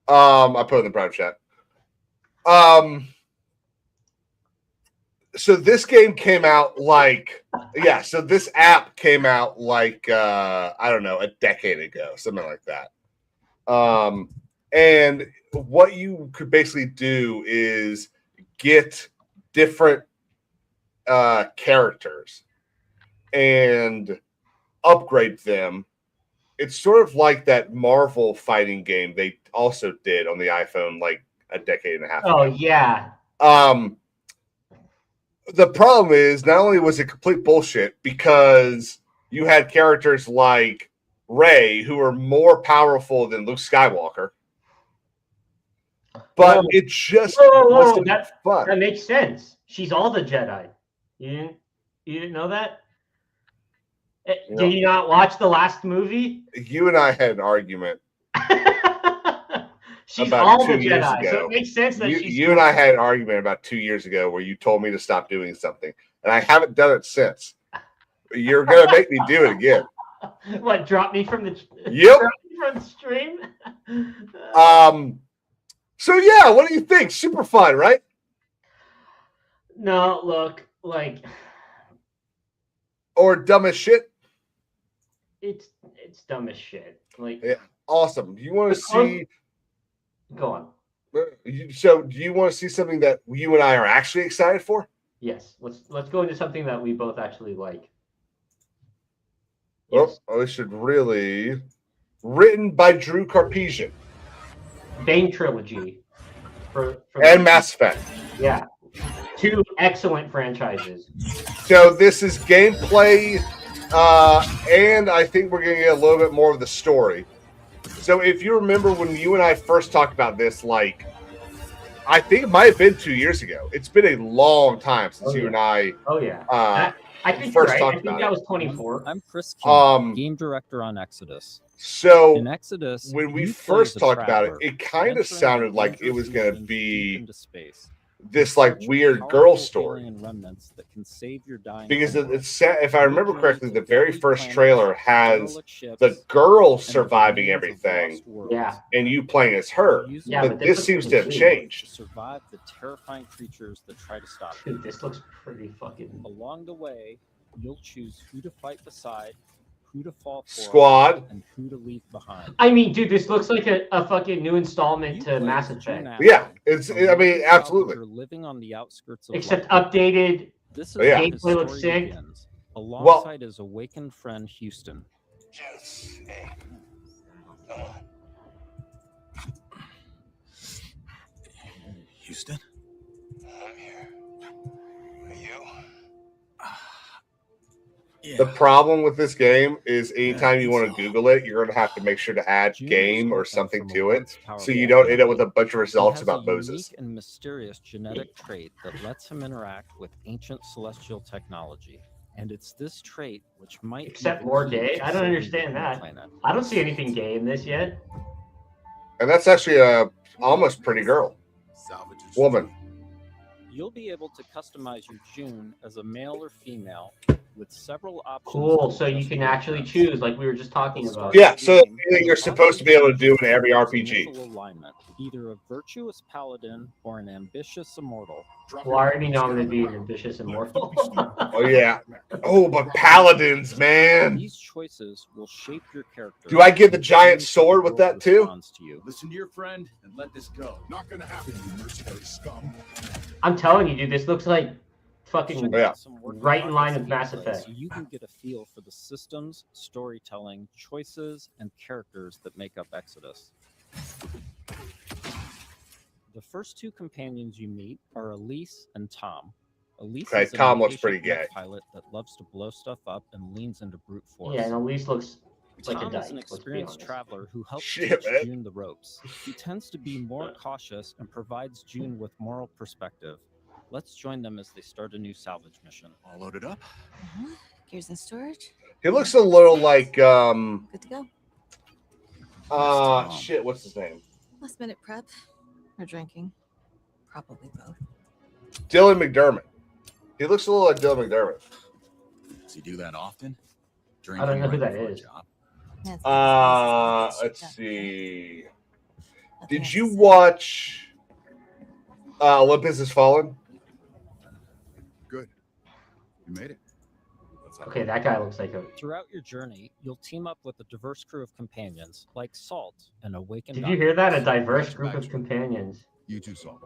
Speaker 1: I put it in the private chat. So this game came out like, so this app came out like, I don't know, a decade ago, something like that. And what you could basically do is get different characters and upgrade them. It's sort of like that Marvel fighting game they also did on the iPhone like a decade and a half ago.
Speaker 2: Oh yeah.
Speaker 1: The problem is not only was it complete bullshit because you had characters like Rey who are more powerful than Luke Skywalker, but it just wasn't fun.
Speaker 2: That makes sense. She's all the Jedi. You didn't know that? Did you not watch the last movie?
Speaker 1: You and I had an argument.
Speaker 2: She's
Speaker 1: about
Speaker 2: all the
Speaker 1: 2 years
Speaker 2: Jedi,
Speaker 1: ago.
Speaker 2: so it makes sense that she's.
Speaker 1: You and I had an argument about 2 years ago where you told me to stop doing something, and I haven't done it since. You're gonna make me do it again.
Speaker 2: What? Drop me from the.
Speaker 1: Yep.
Speaker 2: Drop me from the stream.
Speaker 1: So yeah, what do you think? Super fun, right?
Speaker 2: No, look, like
Speaker 1: or dumb as shit.
Speaker 2: It's dumb as shit. Like
Speaker 1: awesome. You want to see?
Speaker 2: Go on.
Speaker 1: So, do you want to see something that you and I are actually excited for?
Speaker 2: Yes. Let's go into something that we both actually like.
Speaker 1: Well, I should really. Written by Drew Carpesian.
Speaker 2: Bane trilogy.
Speaker 1: And Mass Effect.
Speaker 2: Yeah. 2 excellent franchises.
Speaker 1: So this is gameplay, and I think we're going to get a little bit more of the story. So if you remember when you and I first talked about this, like, I think it might have been 2 years ago. It's been a long time since you and I.
Speaker 2: Oh yeah. I think
Speaker 1: first
Speaker 2: right.
Speaker 1: talked
Speaker 2: I think
Speaker 1: about
Speaker 2: that
Speaker 1: it.
Speaker 2: was 24.
Speaker 8: I'm Chris King, game director on Exodus.
Speaker 1: So
Speaker 8: in Exodus,
Speaker 1: when we
Speaker 8: you
Speaker 1: first
Speaker 8: play as a
Speaker 1: talked about it,
Speaker 8: trapper,
Speaker 1: it kind of
Speaker 8: venturing
Speaker 1: sounded like it
Speaker 8: dangerous
Speaker 1: was going to
Speaker 8: regions
Speaker 1: be
Speaker 8: deep into space.
Speaker 1: this like weird
Speaker 8: Powerful
Speaker 1: girl story.
Speaker 8: alien remnants that can save your dying
Speaker 1: Because
Speaker 8: world.
Speaker 1: it's if I remember correctly, the very first
Speaker 8: planets,
Speaker 1: trailer has
Speaker 8: derelict ships,
Speaker 1: the girl
Speaker 8: and the
Speaker 1: surviving
Speaker 8: remains of
Speaker 1: everything,
Speaker 8: lost worlds.
Speaker 2: Yeah.
Speaker 1: and you playing as her.
Speaker 8: Using
Speaker 2: Yeah,
Speaker 1: but
Speaker 2: but
Speaker 1: this
Speaker 2: this
Speaker 1: seems
Speaker 2: looks
Speaker 1: to have
Speaker 2: cool.
Speaker 1: changed.
Speaker 8: to survive the terrifying creatures that try to stop
Speaker 2: Dude,
Speaker 8: you.
Speaker 2: this looks pretty fucking.
Speaker 8: Along the way, you'll choose who to fight beside, who to fall for,
Speaker 1: Squad.
Speaker 8: and who to leave behind.
Speaker 2: I mean, dude, this looks like a fucking new installment to Mass Effect.
Speaker 1: Yeah, it's. I mean, absolutely.
Speaker 8: You're living on the outskirts of
Speaker 2: Except
Speaker 8: life.
Speaker 2: updated.
Speaker 8: This is
Speaker 1: Oh, yeah.
Speaker 8: where his
Speaker 2: Gameplay looks
Speaker 8: story
Speaker 2: sick.
Speaker 8: begins, alongside his awakened friend Houston.
Speaker 6: Yes.
Speaker 4: Houston?
Speaker 6: I'm here. Are you?
Speaker 1: The problem with this game is anytime you want to Google it, you're going to have to make sure to add game or something to it, so you don't end up with a bunch of results about
Speaker 8: He has a
Speaker 1: Moses.
Speaker 8: unique and mysterious genetic trait that lets him interact with ancient celestial technology. And it's this trait which might
Speaker 2: Except
Speaker 8: be the
Speaker 2: more
Speaker 8: key
Speaker 2: gay.
Speaker 8: to
Speaker 2: I don't
Speaker 8: saving
Speaker 2: understand
Speaker 8: the
Speaker 2: that.
Speaker 8: planet.
Speaker 2: I don't see anything gay in this yet.
Speaker 1: And that's actually a almost pretty girl, woman.
Speaker 8: You'll be able to customize your June as a male or female with several options.
Speaker 2: Cool. So you can actually choose, like we were just talking about.
Speaker 1: Yeah, so you're supposed to be able to do in every RPG.
Speaker 8: Alignment, either a virtuous paladin or an ambitious immortal.
Speaker 2: Well, I already know I'm going to be an ambitious immortal.
Speaker 1: Oh yeah. Oh, but paladins, man.
Speaker 8: These choices will shape your character.
Speaker 1: Do I get the giant sword with that too?
Speaker 16: Listen to your friend and let this go.
Speaker 21: Not gonna happen, you mercenary scum.
Speaker 2: I'm telling you, dude, this looks like fucking
Speaker 1: Yeah.
Speaker 2: right in line with Mass Effect.
Speaker 8: So you can get a feel for the systems, storytelling, choices, and characters that make up Exodus. The first two companions you meet are Elise and Tom. Elise is an
Speaker 1: Tom looks pretty
Speaker 8: impatient
Speaker 1: gay.
Speaker 8: pilot that loves to blow stuff up and leans into brute force.
Speaker 2: Yeah, and Elise looks like a
Speaker 8: Tom
Speaker 2: dyke.
Speaker 8: is an
Speaker 2: Let's be
Speaker 8: experienced
Speaker 2: honest.
Speaker 8: traveler who helps
Speaker 1: Shit,
Speaker 8: teach
Speaker 1: man.
Speaker 8: June the ropes. He tends to be more cautious and provides June with moral perspective. Let's join them as they start a new salvage mission.
Speaker 16: All loaded up?
Speaker 10: Gears in storage.
Speaker 1: He looks a little like
Speaker 10: Good to go.
Speaker 1: shit, what's his name?
Speaker 10: Last minute prep or drinking. Probably both.
Speaker 1: Dylan McDermott. He looks a little like Dylan McDermott.
Speaker 16: Does he do that often?
Speaker 2: I don't know who
Speaker 16: right
Speaker 2: that
Speaker 16: before a
Speaker 2: is.
Speaker 16: job?
Speaker 1: Let's see. Did you watch Olympus Has Fallen?
Speaker 16: Good. You made it.
Speaker 2: Okay, that guy looks like a.
Speaker 8: Throughout your journey, you'll team up with a diverse crew of companions, like Salt, an awakened.
Speaker 2: Did you hear that? A diverse group of companions.
Speaker 16: You too, Saul.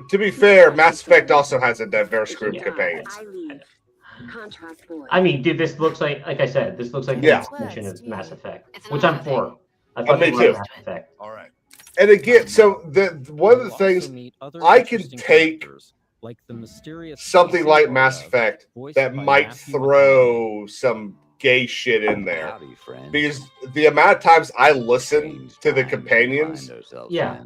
Speaker 1: To be fair, Mass Effect also has a diverse group of companions.
Speaker 2: I mean, dude, this looks like I said, this looks like an
Speaker 1: Yeah.
Speaker 2: extension of Mass Effect, which I'm for. I
Speaker 1: Me
Speaker 2: fucking
Speaker 1: too.
Speaker 2: love Mass Effect.
Speaker 16: All right.
Speaker 1: And again, so the one of the
Speaker 8: You'll also
Speaker 1: things
Speaker 8: meet other
Speaker 1: I can
Speaker 8: interesting
Speaker 1: take
Speaker 8: characters, like the mysterious
Speaker 1: something
Speaker 8: Casey
Speaker 1: like
Speaker 8: Gordev,
Speaker 1: Mass Effect
Speaker 8: voiced
Speaker 1: that
Speaker 8: by
Speaker 1: might
Speaker 8: Matthew
Speaker 1: throw some gay shit in there.
Speaker 7: Howdy, friend.
Speaker 1: Because the amount of times I listen to the companions,
Speaker 2: Yeah.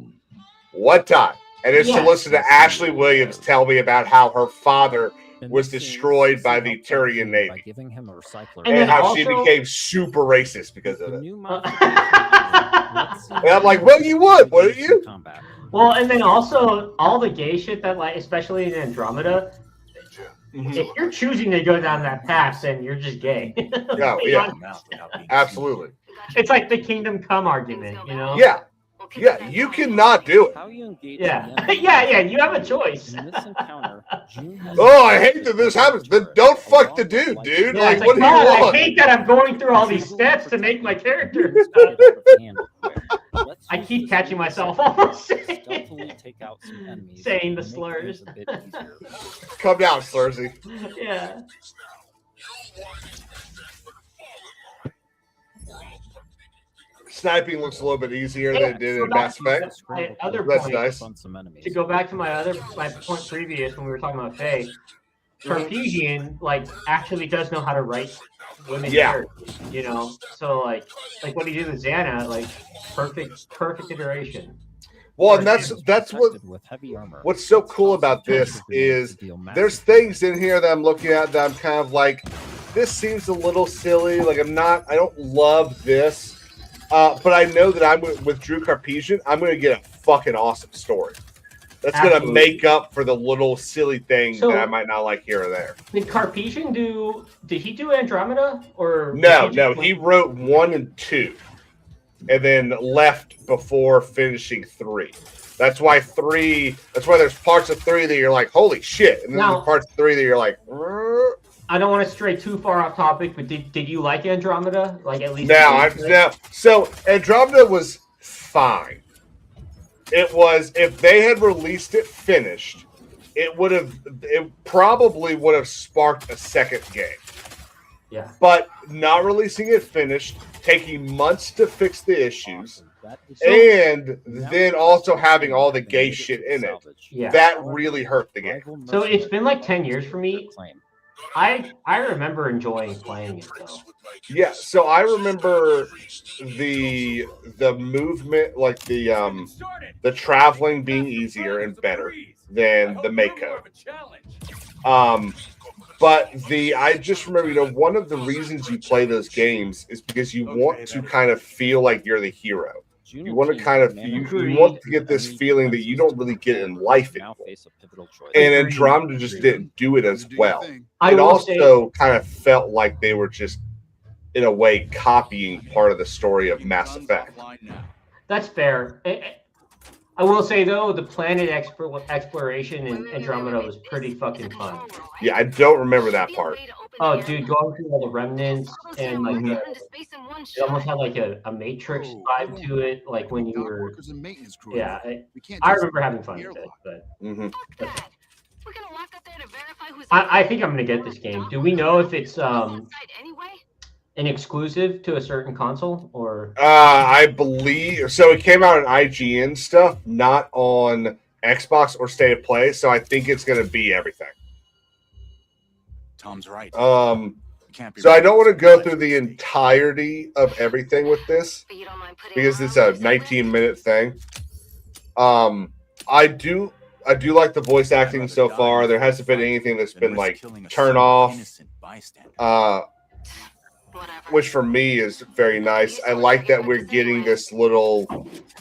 Speaker 1: one time, and it's to
Speaker 2: Yeah.
Speaker 1: listen to Ashley Williams tell me about how her father was destroyed by the Turian
Speaker 8: by
Speaker 1: Navy
Speaker 8: giving him a recycler.
Speaker 2: And
Speaker 1: and
Speaker 2: then
Speaker 1: how she
Speaker 2: also-
Speaker 1: became super racist because of
Speaker 8: The
Speaker 1: it.
Speaker 8: new modification, let's see
Speaker 1: And I'm like, well, you would, wouldn't you?
Speaker 8: combat.
Speaker 2: Well, and then also all the gay shit that, like, especially in Andromeda, if you're choosing to go down that path, then you're just gay.
Speaker 1: Yeah,
Speaker 2: Be
Speaker 1: yeah,
Speaker 2: honest.
Speaker 1: absolutely.
Speaker 2: It's like the Kingdom Come argument, you know?
Speaker 1: Yeah, yeah, you cannot do it.
Speaker 8: How you engage
Speaker 2: Yeah.
Speaker 8: the enemy.
Speaker 2: Yeah, you have a choice.
Speaker 8: In this encounter, June has
Speaker 1: Oh, I hate that this happens. Then don't fuck the dude, dude.
Speaker 2: Yeah,
Speaker 1: Like,
Speaker 2: it's
Speaker 1: what do you
Speaker 2: God, I
Speaker 1: want?
Speaker 2: hate that I'm going through all these steps to make my character. I keep catching myself almost
Speaker 8: stealthily take out some enemies,
Speaker 2: saying the
Speaker 8: and make
Speaker 2: slurs.
Speaker 8: things a bit easier.
Speaker 1: Come down, Slursy.
Speaker 2: Yeah.
Speaker 1: Sniping looks a little bit easier than it did in Mass Effect.
Speaker 2: My other
Speaker 1: That's
Speaker 2: point,
Speaker 1: nice.
Speaker 8: On some enemies.
Speaker 2: to go back to my point previous when we were talking about Faye, Cartesian actually does know how to write women
Speaker 1: Yeah.
Speaker 2: characters, you know. So like what he did with Xana, perfect iteration.
Speaker 1: Well, and that's what
Speaker 8: With heavy armor.
Speaker 1: what's so cool about this is there's things in here that I'm looking at that I'm kind of like, this seems a little silly. Like I don't love this. But I know that I'm with Drew Carpesian, I'm going to get a fucking awesome story. That's going to
Speaker 2: Absolutely.
Speaker 1: make up for the little silly things
Speaker 2: So-
Speaker 1: that I might not like here or there.
Speaker 2: Did Carpesian did he do Andromeda or
Speaker 1: No,
Speaker 2: did
Speaker 1: no, he wrote 1 and 2 and then left before finishing 3. That's why there's parts of 3 that you're like, holy shit. And then
Speaker 2: Now-
Speaker 1: there's parts of 3 that you're like,
Speaker 2: I don't want to stray too far off topic, but did you like Andromeda? Like at least
Speaker 1: no. So Andromeda was fine. It was, if they had released it finished, it probably would have sparked a second game.
Speaker 2: Yeah.
Speaker 1: But not releasing it finished, taking months to fix the issues,
Speaker 2: So-
Speaker 1: and then also having all the gay shit in it,
Speaker 2: Yeah.
Speaker 1: that really hurt the game.
Speaker 2: So it's been like 10 years for me. I remember enjoying playing it though.
Speaker 1: Yeah, so I remember the movement, like the traveling being easier and better than the Mako. But I just remember, one of the reasons you play those games is because you want to kind of feel like you're the hero.
Speaker 8: June
Speaker 1: You
Speaker 8: and
Speaker 1: want to
Speaker 8: Teen
Speaker 1: kind of
Speaker 8: Manor
Speaker 1: you want to get this feeling that you don't really get in life
Speaker 8: now
Speaker 1: anymore.
Speaker 8: face a pivotal choice.
Speaker 1: And Andromeda just didn't do it as well.
Speaker 2: I
Speaker 1: It
Speaker 2: will
Speaker 1: also kind of felt like they were just, in a way, copying part of the story of Mass Effect.
Speaker 2: That's fair. I will say though, the planet exploration in Andromeda was pretty fucking fun.
Speaker 1: Yeah, I don't remember that part.
Speaker 2: Oh, dude, going through all the remnants and like it almost had like a Matrix vibe to it, like when you were. Yeah, I remember having fun with it, but. I think I'm gonna get this game. Do we know if it's an exclusive to a certain console or?
Speaker 1: I believe so. It came out on IGN stuff, not on Xbox or State of Play. So I think it's going to be everything.
Speaker 16: Tom's right.
Speaker 1: So I don't want to go through the entirety of everything with this because it's a 19-minute thing. I do like the voice acting so far. There hasn't been anything that's been like turn off. Which for me is very nice. I like that we're getting this little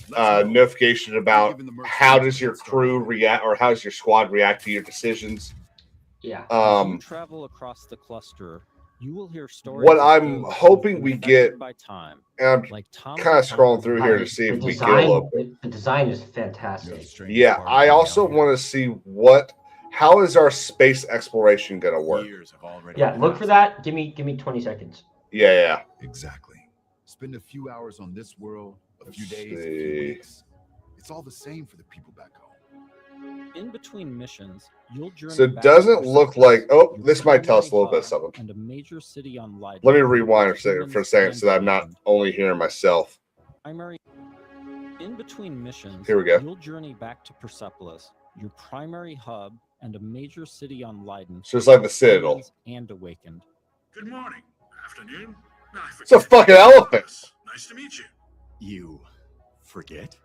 Speaker 1: notification about how does your crew react or how does your squad react to your decisions.
Speaker 2: Yeah.
Speaker 8: As you travel across the cluster, you will hear stories.
Speaker 1: What I'm hoping we get,
Speaker 8: by time,
Speaker 1: and I'm
Speaker 8: like
Speaker 1: kind of scrolling through here to see if we get a little bit.
Speaker 2: The design is fantastic.
Speaker 1: Yeah, I also want to see how is our space exploration going to work.
Speaker 2: Yeah, look for that. Give me 20 seconds.
Speaker 1: Yeah.
Speaker 16: Exactly. Spend a few hours on this world, a few days, a few weeks. It's all the same for the people back home.
Speaker 8: In between missions, you'll journey.
Speaker 1: So it doesn't look like. Oh, this might tell us a little bit of something.
Speaker 8: And a major city on Lyden.
Speaker 1: Let me rewind for a second so that I'm not only hearing myself.
Speaker 8: In between missions,
Speaker 1: here we go.
Speaker 8: You'll journey back to Persepolis, your primary hub, and a major city on Lyden.
Speaker 1: So it's like the Citadel.
Speaker 8: And Awakened.
Speaker 6: Good morning. Afternoon.
Speaker 1: It's a fucking elephant.
Speaker 6: Nice to meet you.
Speaker 16: You forget?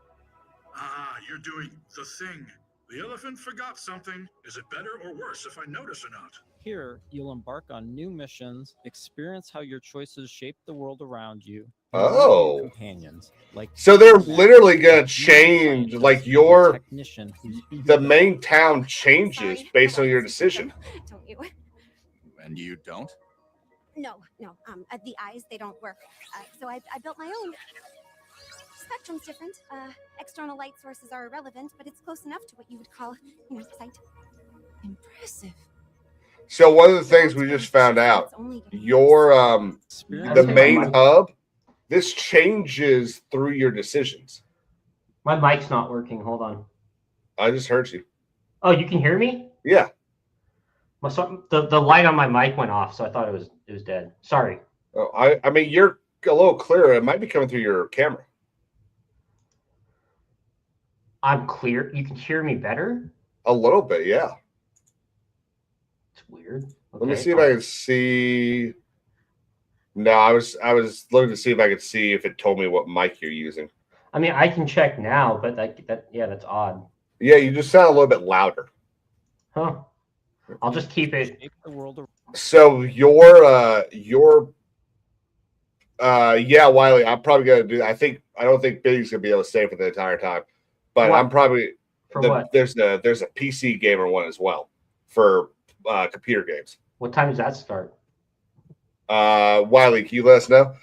Speaker 6: Ah, you're doing the thing. The elephant forgot something. Is it better or worse if I notice or not?
Speaker 8: Here, you'll embark on new missions, experience how your choices shape the world around you.
Speaker 1: Oh.
Speaker 8: Companions, like
Speaker 1: so they're literally gonna change, like the main town changes based on your decision.
Speaker 10: Don't you?
Speaker 16: And you don't?
Speaker 10: No. The eyes, they don't work. So I built my own. Spectrum's different. External light sources are irrelevant, but it's close enough to what you would call, sight. Impressive.
Speaker 1: So one of the things we just found out, your the main hub, this changes through your decisions.
Speaker 2: My mic's not working. Hold on.
Speaker 1: I just heard you.
Speaker 2: Oh, you can hear me?
Speaker 1: Yeah.
Speaker 2: The light on my mic went off, so I thought it was dead. Sorry.
Speaker 1: Oh, I mean you're a little clearer. It might be coming through your camera.
Speaker 2: I'm clear. You can hear me better?
Speaker 1: A little bit, yeah.
Speaker 2: It's weird. Okay.
Speaker 1: Let me see if I can see. No, I was looking to see if I could see if it told me what mic you're using.
Speaker 2: I mean, I can check now, but that's odd.
Speaker 1: Yeah, you just sound a little bit louder.
Speaker 2: Huh. I'll just keep it.
Speaker 1: So yeah, Wiley, I'm probably gonna do. I don't think Big's gonna be able to stay for the entire time, but I'm probably
Speaker 2: what?
Speaker 1: There's a PC gamer one as well for computer games.
Speaker 2: What time does that start?
Speaker 1: Wiley, can you let us know?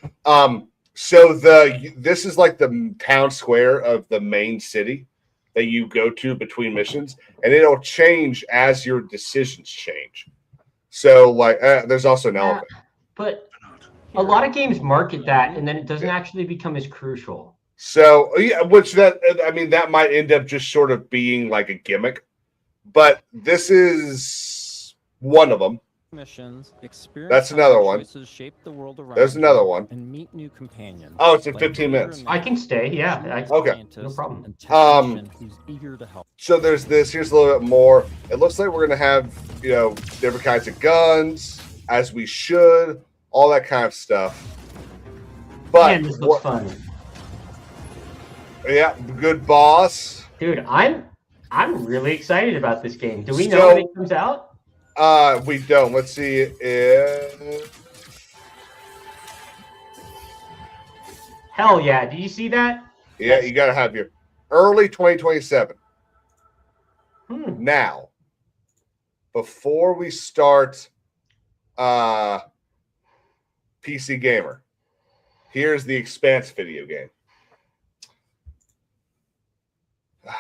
Speaker 1: So this is like the town square of the main city that you go to between missions, and it'll change as your decisions change. So like there's also an elephant.
Speaker 2: But a lot of games market that, and then it doesn't actually become as crucial.
Speaker 1: So yeah, that might end up just sort of being like a gimmick, but this is one of them.
Speaker 8: Missions,
Speaker 1: that's another one.
Speaker 8: Shape the world around
Speaker 1: There's another one.
Speaker 8: And meet new companions.
Speaker 1: Oh, it's in 15 minutes.
Speaker 2: I can stay. Yeah.
Speaker 1: Okay.
Speaker 8: No problem. Who's eager to help.
Speaker 1: So there's this. Here's a little bit more. It looks like we're gonna have different kinds of guns, as we should, all that kind of stuff. But
Speaker 2: man, this looks fun.
Speaker 1: Yeah, good boss.
Speaker 2: Dude, I'm really excited about this game. Do we know when it comes out?
Speaker 1: We don't. Let's see if.
Speaker 2: Hell yeah! Did you see that?
Speaker 1: Yeah, you got to have your early 2027. Now, before we start PC Gamer, here's the Expanse video game.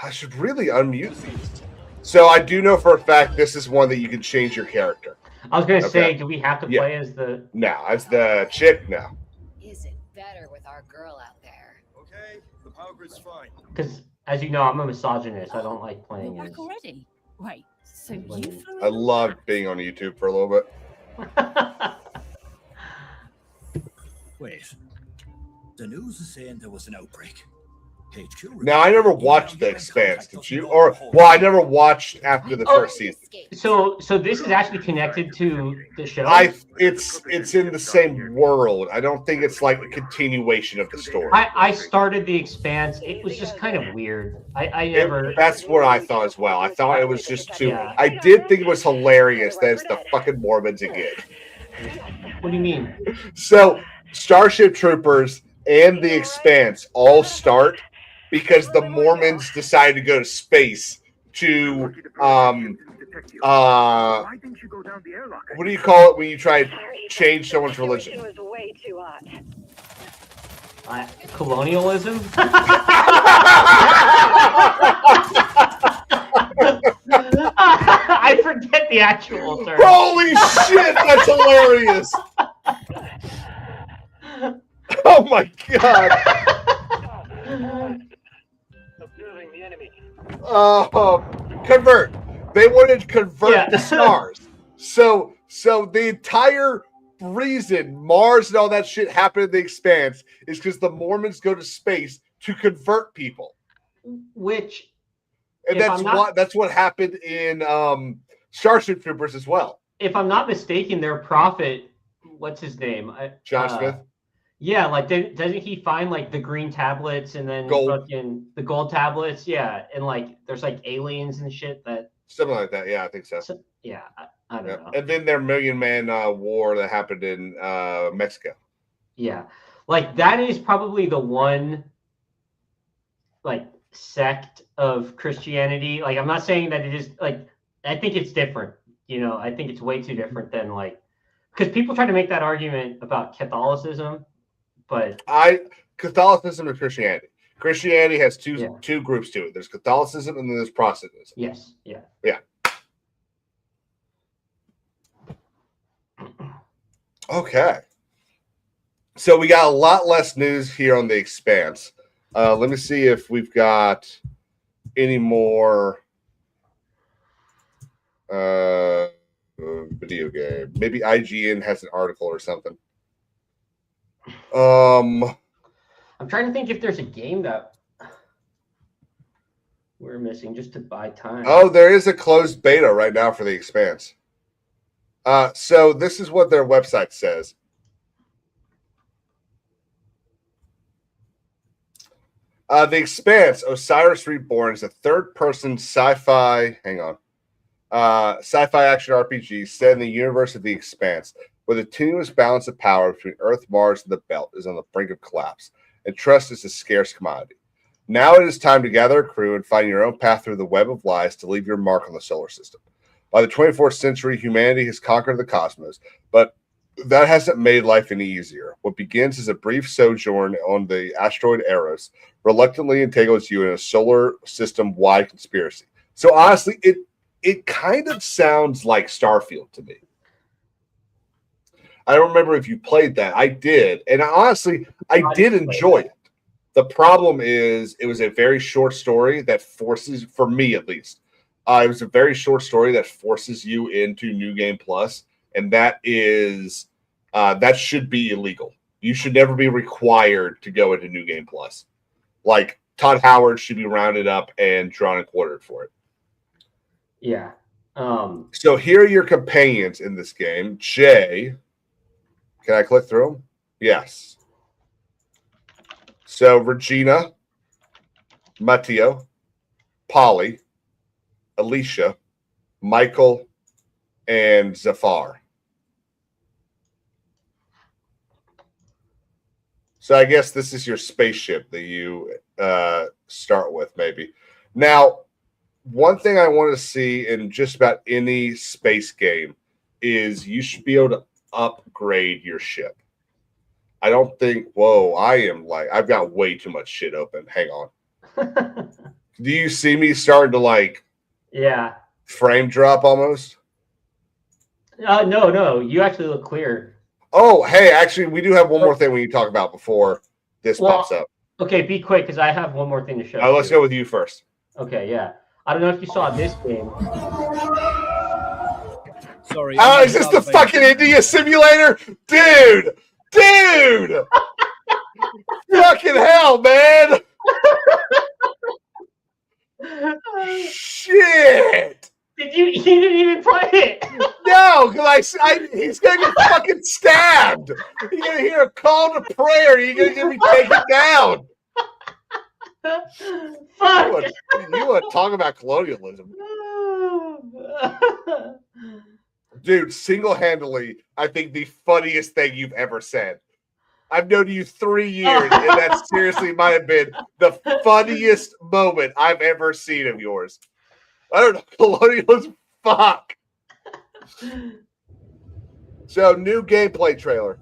Speaker 1: I should really unmute these. So I do know for a fact this is one that you can change your character.
Speaker 2: I was going to say, do we have to play as the...
Speaker 1: No, as the chick, no.
Speaker 11: Is it better with our girl out there?
Speaker 6: Okay, the power grid's fine.
Speaker 2: Because, as you know, I'm a misogynist. I don't like playing
Speaker 13: You're
Speaker 2: as...
Speaker 13: back already? Wait, so you flew
Speaker 1: I loved being on YouTube for a little bit.
Speaker 7: Wait. The news is saying there was an outbreak.
Speaker 1: Now, I never watched The Expanse, did you? Or, well, I never watched after the first season.
Speaker 2: So this is actually connected to the show?
Speaker 1: It's in the same world. I don't think it's like a continuation of the story.
Speaker 2: I started The Expanse. It was just kind of weird. I never...
Speaker 1: That's what I thought as well. I thought it was just too... I did think it was hilarious that it's the fucking Mormons again.
Speaker 2: What do you mean?
Speaker 1: So, Starship Troopers and The Expanse all start because the Mormons decided to go to space to what do you call it when you try to change someone's religion?
Speaker 2: Colonialism? I forget the actual term.
Speaker 1: Holy shit, that's hilarious! Oh my god! Convert. They wanted to convert the stars. So the entire reason Mars and all that shit happened in The Expanse is because the Mormons go to space to convert people.
Speaker 2: Which,
Speaker 1: and that's what happened in Starship Troopers as well.
Speaker 2: If I'm not mistaken, their prophet, what's his name?
Speaker 1: John Smith.
Speaker 2: Yeah, like doesn't he find like the green tablets and then fucking the gold tablets? Yeah, and like there's like aliens and shit that
Speaker 1: something like that. Yeah, I think so.
Speaker 2: Yeah, I don't know.
Speaker 1: And then their Million Man War that happened in Mexico.
Speaker 2: Yeah, like that is probably the one like sect of Christianity. Like I'm not saying that it is like I think it's different. You know, I think it's way too different than like because people try to make that argument about Catholicism. But
Speaker 1: Catholicism and Christianity. Christianity has two groups to it. There's Catholicism and then there's Protestantism.
Speaker 2: Yes. Yeah.
Speaker 1: Yeah. Okay. So we got a lot less news here on The Expanse. Let me see if we've got any more video game. Maybe IGN has an article or something.
Speaker 2: I'm trying to think if there's a game that we're missing just to buy time.
Speaker 1: Oh, there is a closed beta right now for The Expanse. So this is what their website says. The Expanse, Osiris Reborn, is a third-person sci-fi. Hang on. Sci-fi action RPG set in the universe of The Expanse, where the tenuous balance of power between Earth, Mars, and the Belt is on the brink of collapse, and trust is a scarce commodity. Now it is time to gather a crew and find your own path through the web of lies to leave your mark on the solar system. By the 24th century, humanity has conquered the cosmos, but that hasn't made life any easier. What begins as a brief sojourn on the asteroid Eros reluctantly entangles you in a solar system-wide conspiracy. So honestly, it kind of sounds like Starfield to me. I don't remember if you played that. I did. And honestly, I did enjoy it. The problem is it was a very short story that forces, for me at least, it was a very short story that forces you into New Game Plus. And that is, that should be illegal. You should never be required to go into New Game Plus. Like, Todd Howard should be rounded up and drawn and quartered for it.
Speaker 2: Yeah.
Speaker 1: So here are your companions in this game. Jay. Can I click through them? Yes. So Regina, Matteo, Polly, Alicia, Michael, and Zafar. So I guess this is your spaceship that you start with, maybe. Now, one thing I want to see in just about any space game is you should be able to upgrade your ship. I don't think, whoa, I've got way too much shit open. Hang on. Do you see me starting to
Speaker 2: Yeah.
Speaker 1: frame drop almost?
Speaker 2: No. You actually look clear.
Speaker 1: Oh, hey, actually, we do have one more thing we need to talk about before this pops up.
Speaker 2: Okay, be quick because I have one more thing to show.
Speaker 1: All right, let's go with you first.
Speaker 2: Okay, yeah. I don't know if you saw this game.
Speaker 7: Sorry.
Speaker 1: Oh, is this the fucking India simulator? Dude! Fucking hell, man! Shit!
Speaker 2: You didn't even play it?
Speaker 1: No, because he's gonna get fucking stabbed. You're gonna hear a call to prayer. You're gonna get me taken down.
Speaker 2: Fuck!
Speaker 1: You want to talk about colonialism? Dude, single-handedly, I think the funniest thing you've ever said. I've known you 3 years, and that seriously might have been the funniest moment I've ever seen of yours. I don't know, colonialism, fuck. So, new gameplay trailer.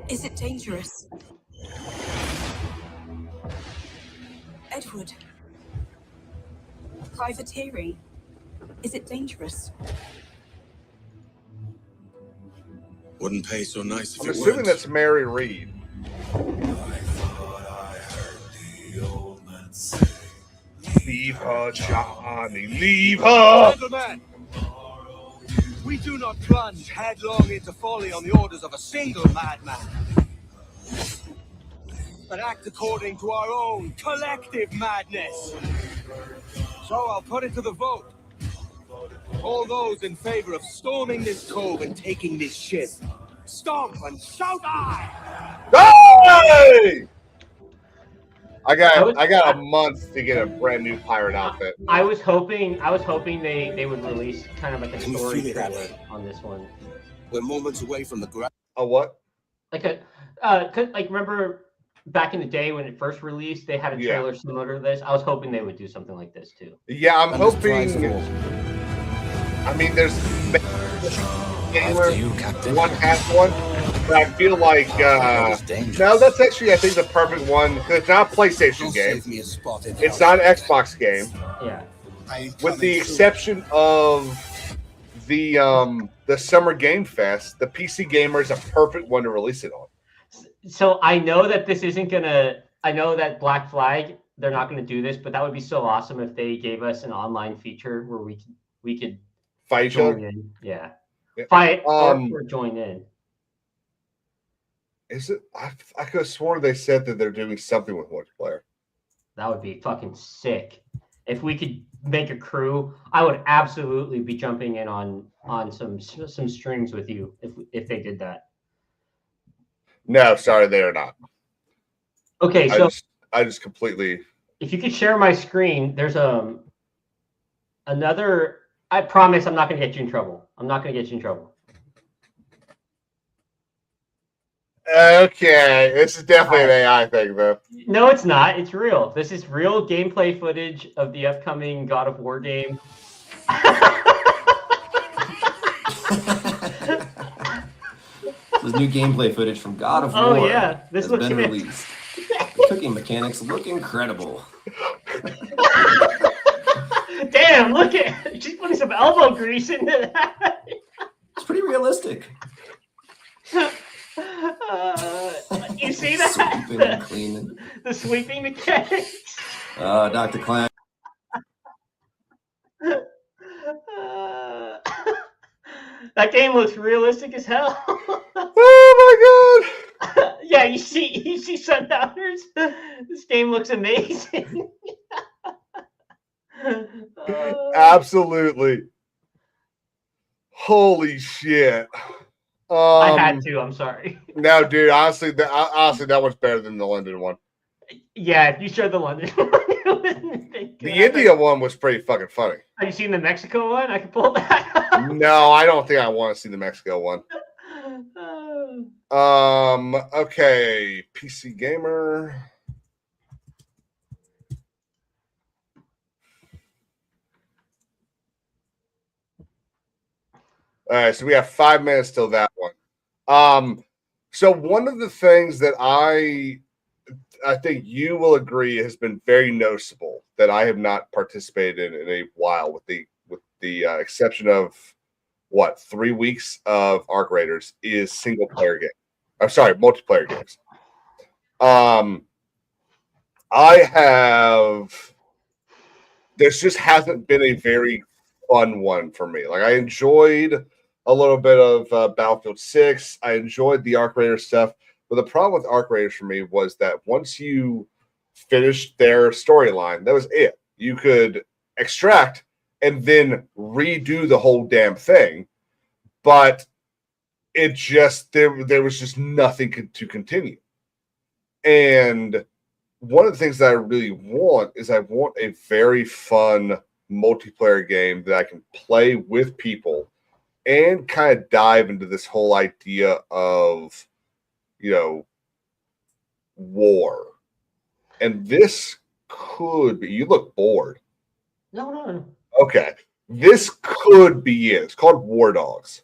Speaker 18: Is it dangerous? Edward. Privateering. Is it dangerous?
Speaker 5: Wouldn't pay so nice if
Speaker 1: I'm
Speaker 5: it
Speaker 1: assuming
Speaker 5: weren't.
Speaker 1: that's Mary Reed. Leave her, Johnny, leave her!
Speaker 12: Gentlemen, we do not plunge headlong into folly on the orders of a single madman, but act according to our own collective madness. So I'll put it to the vote. All those in favor of storming this cove and taking this ship, stomp and shout aye!
Speaker 1: Hey! I got a month to get a brand new pirate outfit.
Speaker 2: I was hoping they would release kind of like a story trailer on this one.
Speaker 5: We're moments away from the ground.
Speaker 1: A what?
Speaker 2: Like remember back in the day when it first released, they had a trailer similar to this. I was hoping they would do something like this too.
Speaker 1: Yeah, I'm hoping. I mean, there's one has one, but I feel like no, that's actually I think the perfect one because it's not a PlayStation game. It's not an Xbox game.
Speaker 2: Yeah.
Speaker 1: With the exception of the Summer Game Fest, the PC Gamer is a perfect one to release it on.
Speaker 2: So I know that this isn't gonna. I know that Black Flag, they're not gonna do this, but that would be so awesome if they gave us an online feature where we could
Speaker 1: fight each other.
Speaker 2: Yeah. Fight or join in.
Speaker 1: Is it? I could have sworn they said that they're doing something with multiplayer.
Speaker 2: That would be fucking sick. If we could make a crew, I would absolutely be jumping in on some strings with you if they did that.
Speaker 1: No, sorry, they are not.
Speaker 2: Okay, so
Speaker 1: I just completely.
Speaker 2: If you could share my screen, there's another. I promise I'm not going to get you in trouble. I'm not going to get you in trouble.
Speaker 1: Okay, this is definitely an AI thing, though.
Speaker 2: No, it's not. It's real. This is real gameplay footage of the upcoming God of War game.
Speaker 17: This is new gameplay footage from God of War.
Speaker 2: Oh yeah, this
Speaker 17: has
Speaker 2: looks
Speaker 17: been
Speaker 2: good.
Speaker 17: released. The cooking mechanics look incredible.
Speaker 2: Damn! Look at she's putting some elbow grease into that.
Speaker 17: It's pretty realistic.
Speaker 2: You see that?
Speaker 17: Sweeping and cleaning.
Speaker 2: The sweeping mechanics.
Speaker 17: Dr. Klein.
Speaker 2: That game looks realistic as hell.
Speaker 1: Oh my god!
Speaker 2: Yeah, you see Sundowners. This game looks amazing.
Speaker 1: Absolutely. Holy shit.
Speaker 2: I had to. I'm sorry.
Speaker 1: No, dude. Honestly, that one's better than the London one.
Speaker 2: Yeah, if you showed the London one,
Speaker 1: the India one was pretty fucking funny.
Speaker 2: Have you seen the Mexico one? I can pull that up.
Speaker 1: No, I don't think I want to see the Mexico one. Okay, PC Gamer. All right, so we have 5 minutes till that one. So one of the things that I think you will agree has been very noticeable that I have not participated in a while, with the exception of 3 weeks of Arc Raiders, is single player game. I'm sorry, multiplayer games. I have. This just hasn't been a very fun one for me. Like, I enjoyed a little bit of Battlefield 6. I enjoyed the Arc Raider stuff. But the problem with Arc Raiders for me was that once you finished their storyline, that was it. You could extract and then redo the whole damn thing. But it just, there was just nothing to continue. And one of the things that I really want is I want a very fun multiplayer game that I can play with people and kind of dive into this whole idea of, war. And this could be, you look bored.
Speaker 2: No.
Speaker 1: Okay. This could be it. It's called War Dogs.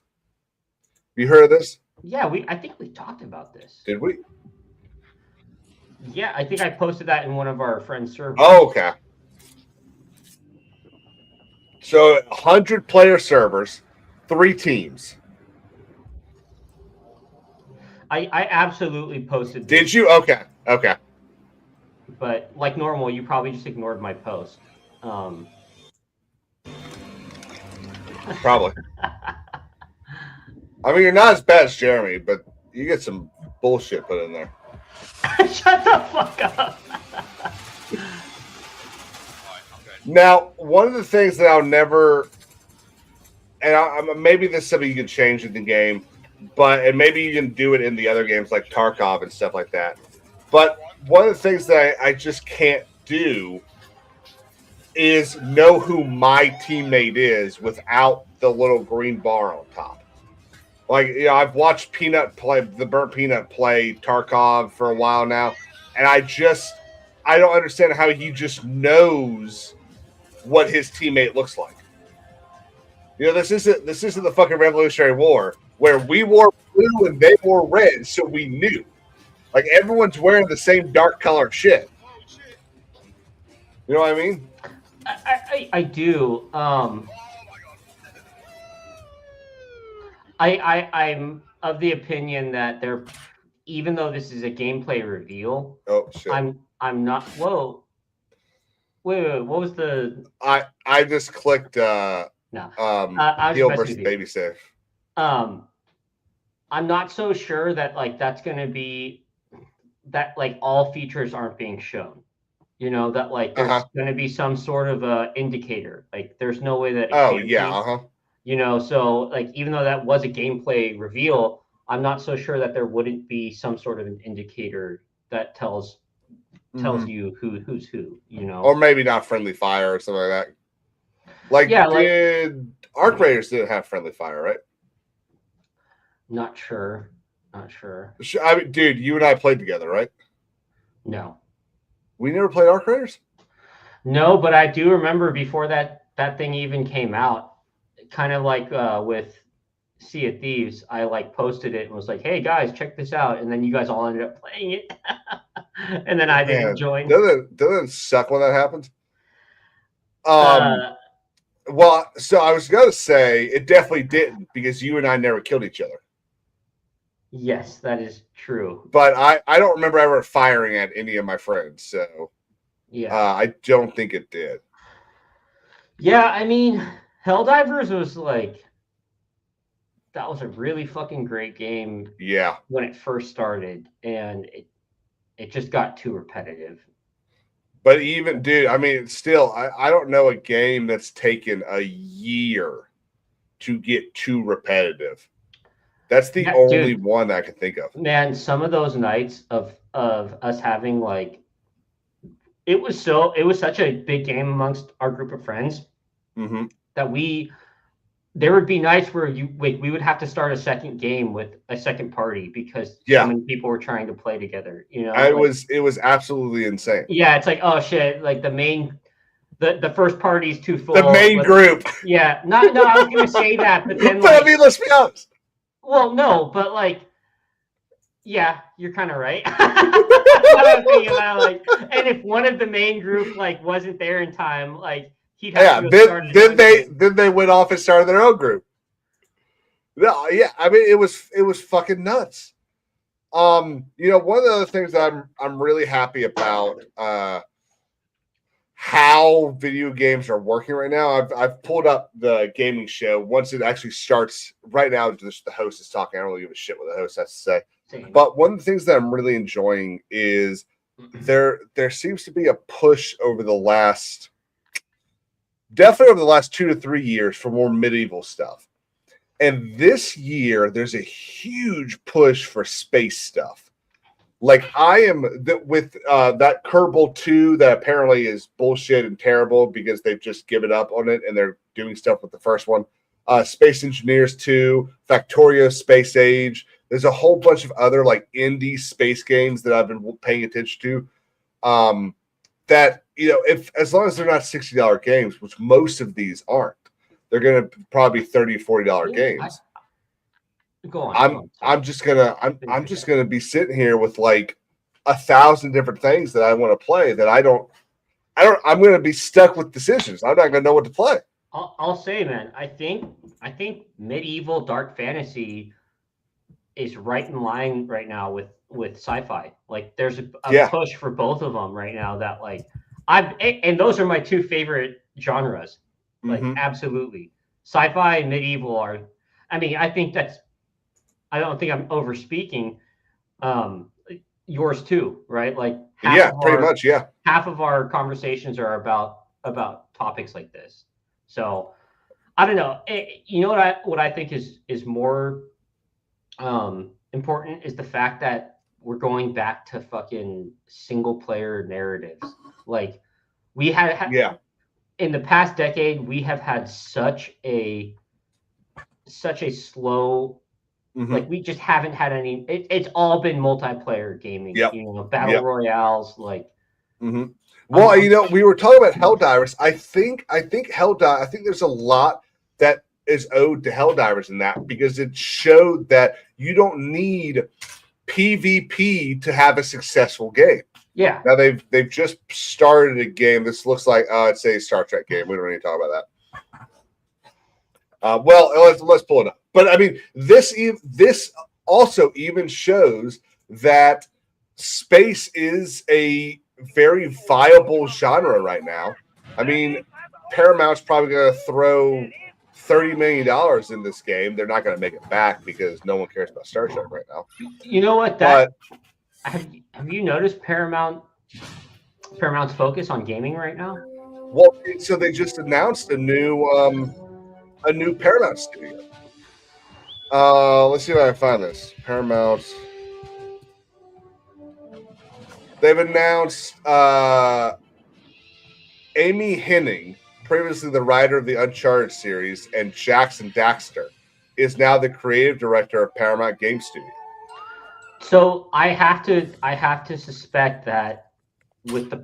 Speaker 1: You heard of this?
Speaker 2: Yeah, I think we talked about this.
Speaker 1: Did we?
Speaker 2: Yeah, I think I posted that in one of our friends' servers.
Speaker 1: Oh, okay. So 100-player servers, 3 teams.
Speaker 2: I absolutely posted this.
Speaker 1: Did you? Okay.
Speaker 2: But like normal, you probably just ignored my post.
Speaker 1: Probably. I mean, you're not as bad as Jeremy, but you get some bullshit put in there.
Speaker 2: Shut the fuck up.
Speaker 1: Now, one of the things that I'll never, and maybe this is something you can change in the game, and maybe you can do it in the other games like Tarkov and stuff like that. But one of the things that I just can't do is know who my teammate is without the little green bar on top. Like, I've watched the Burnt Peanut play Tarkov for a while now, and I don't understand how he just knows what his teammate looks like. This isn't the fucking Revolutionary War where we wore blue and they wore red, so we knew. Like, everyone's wearing the same dark color shit. You know what I mean?
Speaker 2: I do. I'm of the opinion that even though this is a gameplay reveal.
Speaker 1: Oh shit!
Speaker 2: I'm not. Whoa. Wait. What was the?
Speaker 1: I just clicked.
Speaker 2: No.
Speaker 1: Heal versus baby safe.
Speaker 2: I'm not so sure that that's going to be that all features aren't being shown. That there's going to be some sort of indicator. There's no way that. So even though that was a gameplay reveal, I'm not so sure that there wouldn't be some sort of an indicator that tells you who's who.
Speaker 1: Or maybe not friendly fire or something like that. Arc Raiders didn't have friendly fire, right?
Speaker 2: Not sure.
Speaker 1: I mean, dude, you and I played together, right?
Speaker 2: No.
Speaker 1: We never played Arc Raiders?
Speaker 2: No, but I do remember before that thing even came out, kind of with Sea of Thieves, I posted it and was like, hey guys, check this out. And then you guys all ended up playing it. And then I didn't join.
Speaker 1: Doesn't it suck when that happens? Well, so I was going to say it definitely didn't, because you and I never killed each other.
Speaker 2: Yes, that is true.
Speaker 1: But I don't remember ever firing at any of my friends. So
Speaker 2: yeah,
Speaker 1: I don't think it did.
Speaker 2: Yeah, I mean, Helldivers was that was a really fucking great game.
Speaker 1: Yeah.
Speaker 2: When it first started, and it just got too repetitive.
Speaker 1: But even, dude, I mean, still, I don't know a game that's taken a year to get too repetitive. That's the only one I can think of.
Speaker 2: Man, some of those nights of us having it was such a big game amongst our group of friends that we there would be nights where we would have to start a second game with a second party because
Speaker 1: Yeah.
Speaker 2: so many people were trying to play together. You know,
Speaker 1: It was absolutely insane.
Speaker 2: Yeah, it's like, oh shit, like the first party's too full.
Speaker 1: The main group.
Speaker 2: Yeah, no, I was gonna say that, but then
Speaker 1: I mean, let's be honest.
Speaker 2: Well, no, but like, yeah, you're kind of right. I'm thinking about, like, and if one of the main group like wasn't there in time, like he'd have to go start
Speaker 1: then they went off and started their own group. No, yeah, I mean it was fucking nuts. You know, one of the other things that I'm really happy about how video games are working right now. I've pulled up the gaming show once it actually starts. Right now, just the host is talking. I don't really give a shit what the host has to say. But one of the things that I'm really enjoying is there seems to be a push over the last, definitely over the last 2 to 3 years for more medieval stuff. And this year, there's a huge push for space stuff. Like I am with that Kerbal 2 that apparently is bullshit and terrible because they've just given up on it and they're doing stuff with the first one. Space Engineers 2, Factorio Space Age. There's a whole bunch of other like indie space games that I've been paying attention to. That, you know, if as long as they're not $60 games, which most of these aren't, they're going to probably be $30, $40 games.
Speaker 2: Go on.
Speaker 1: I'm just gonna be sitting here with like 1,000 different things that I want to play that I'm gonna be stuck with decisions. I'm not gonna know what to play.
Speaker 2: I'll say, man, I think medieval dark fantasy is right in line right now with sci-fi. Like there's a push for both of them right now that like and those are my two favorite genres. Like absolutely. Sci-fi and medieval are, I mean, I don't think I'm over speaking. Yours too, right? Like
Speaker 1: pretty much.
Speaker 2: Half of our conversations are about topics like this. So I don't know. You know what I think is more important is the fact that we're going back to fucking single player narratives. Like we had in the past decade, we have had such a slow. Like we just haven't had any. It's all been multiplayer gaming. You know, battle royales. Like,
Speaker 1: well, you know, we were talking about Helldivers. I think there's a lot that is owed to Helldivers in that because it showed that you don't need PvP to have a successful game.
Speaker 2: Yeah.
Speaker 1: Now they've just started a game. This looks like it's a Star Trek game. We don't need to talk about that. Well, let's pull it up. But I mean, this also even shows that space is a very viable genre right now. I mean, Paramount's probably going to throw $30 million in this game. They're not going to make it back because no one cares about Star Trek right now.
Speaker 2: You know what? Have you noticed Paramount's focus on gaming right now?
Speaker 1: Well, so they just announced a new Paramount studio. Let's see if I can find this. Paramount. They've announced Amy Hennig, previously the writer of the Uncharted series, and Jackson Daxter is now the creative director of Paramount Game Studio.
Speaker 2: So I have to suspect that with the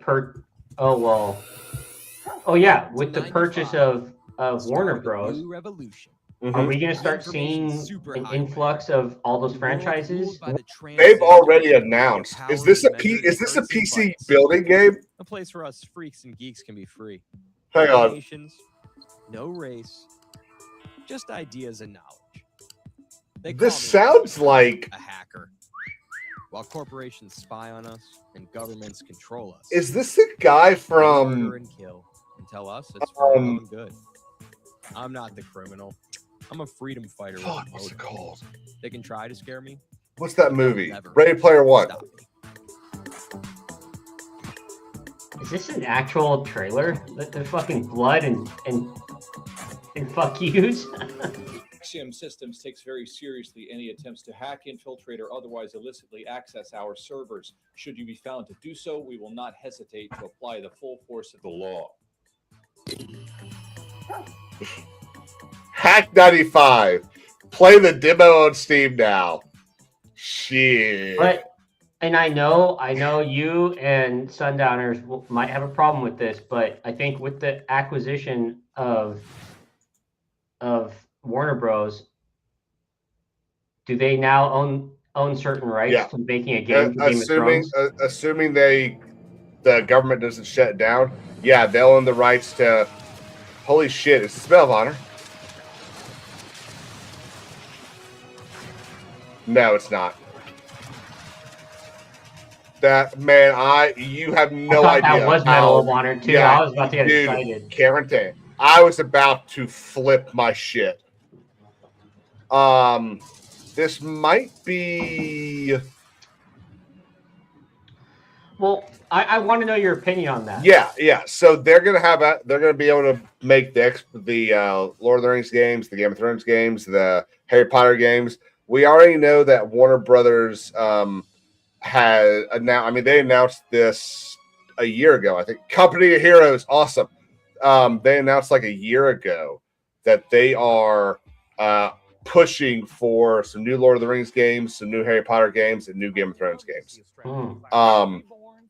Speaker 2: with the purchase of Warner Bros. Are we going to start seeing an influx of all those franchises?
Speaker 1: They've already announced. Is this a PC building game?
Speaker 8: A place where us freaks and geeks can be free.
Speaker 1: Hang on.
Speaker 8: Nations, no race, just ideas and knowledge.
Speaker 1: This sounds like
Speaker 8: a hacker. While corporations spy on us and governments control us.
Speaker 1: Is this the guy from
Speaker 8: murder and kill and tell us it's for our own good? I'm not the criminal. I'm a freedom fighter.
Speaker 1: What's it called?
Speaker 8: They can try to scare me.
Speaker 1: What's that movie? Ready Player One.
Speaker 2: Is this an actual trailer? The fucking blood and fuck yous?
Speaker 3: Axiom Systems takes very seriously any attempts to hack, infiltrate, or otherwise illicitly access our servers. Should you be found to do so, we will not hesitate to apply the full force of the law.
Speaker 1: Hack 95. Play the demo on Steam now. Shit.
Speaker 2: And I know you and Sundowners might have a problem with this, but I think with the acquisition of Warner Bros, do they now own certain rights to making a game for Game of Thrones?
Speaker 1: Assuming the government doesn't shut it down, yeah, they'll own the rights to. Holy shit! It's the Spell of Honor. No, it's not. That man, you have no idea.
Speaker 2: That was Medal of Honor too. Yeah, I was about to get excited.
Speaker 1: Karen, I was about to flip my shit. This might be.
Speaker 2: Well, I want to know your opinion on that.
Speaker 1: Yeah. So they're gonna be able to make the Lord of the Rings games, the Game of Thrones games, the Harry Potter games. We already know that Warner Brothers had announced. I mean, they announced this a year ago. I think Company of Heroes, awesome. They announced like a year ago that they are pushing for some new Lord of the Rings games, some new Harry Potter games, and new Game of Thrones games.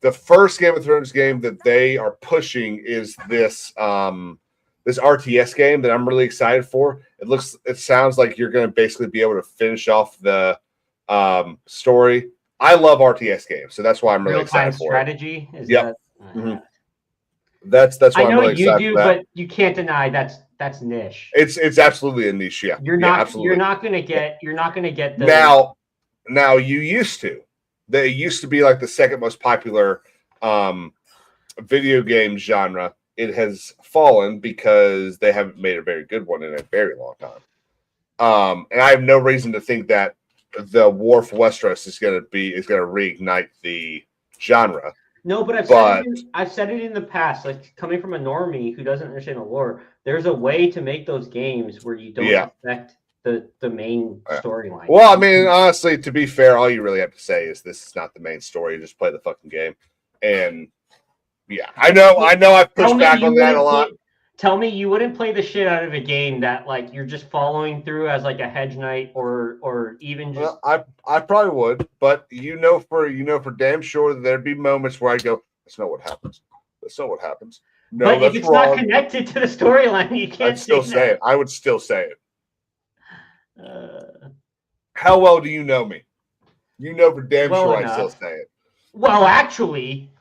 Speaker 1: The first Game of Thrones game that they are pushing is this this RTS game that I'm really excited for. It sounds like you're going to basically be able to finish off the story. I love RTS games, so that's why I'm really excited for
Speaker 2: strategy.
Speaker 1: It. Yep. That's why I'm really excited for that.
Speaker 2: But you can't deny that's niche.
Speaker 1: It's absolutely a niche. Yeah,
Speaker 2: you're not going to get the
Speaker 1: now you used to. They used to be like the second most popular video game genre. It has fallen because they haven't made a very good one in a very long time. And I have no reason to think that the War for Westeros is going to reignite the genre.
Speaker 2: No, but I've said it in the past. Like coming from a normie who doesn't understand the lore, there's a way to make those games where you don't affect the main storyline.
Speaker 1: Well, I mean, honestly, to be fair, all you really have to say is this is not the main story. Just play the fucking game. And yeah, I know I've pushed back on that a lot.
Speaker 2: Tell me you wouldn't play the shit out of a game that like you're just following through as like a hedge knight or even just.
Speaker 1: Well, I probably would, but for damn sure that there'd be moments where I go, that's not what happens. That's not what happens. No,
Speaker 2: but
Speaker 1: that's
Speaker 2: if it's
Speaker 1: wrong.
Speaker 2: Not connected to the storyline, you can't.
Speaker 1: I'd still say it. I would still say it. How well do you know me? You know for damn sure I still say it.
Speaker 2: Well, actually.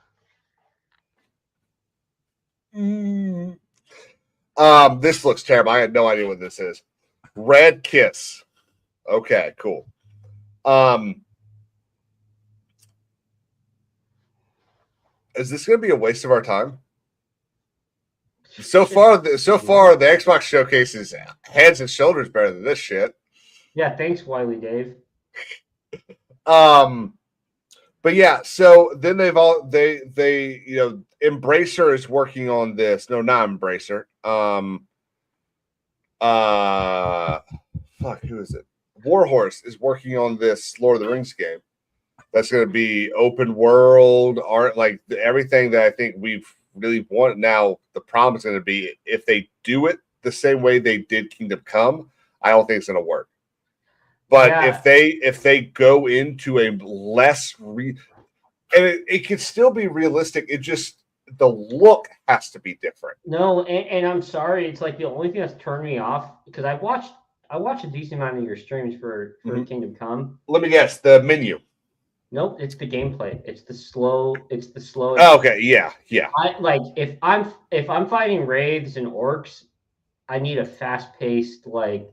Speaker 1: This looks terrible. I had no idea what this is. Red Kiss. Okay, cool. Is this going to be a waste of our time? So far, the Xbox showcase is heads and shoulders better than this shit.
Speaker 2: Yeah, thanks, Wiley Dave.
Speaker 1: But yeah, so then they Embracer is working on this. No, not Embracer. Who is it? Warhorse is working on this Lord of the Rings game. That's going to be open world art, like everything that I think we've really wanted. Now the problem is going to be if they do it the same way they did Kingdom Come, I don't think it's going to work. But if they go into a less and it can still be realistic, it just the look has to be different.
Speaker 2: No, and I'm sorry, it's like the only thing that's turned me off because I watched a decent amount of your streams for Kingdom Come.
Speaker 1: Let me guess, the menu.
Speaker 2: Nope, it's the gameplay. It's the slow.
Speaker 1: Oh, okay, yeah.
Speaker 2: I like if I'm fighting wraiths and orcs, I need a fast-paced like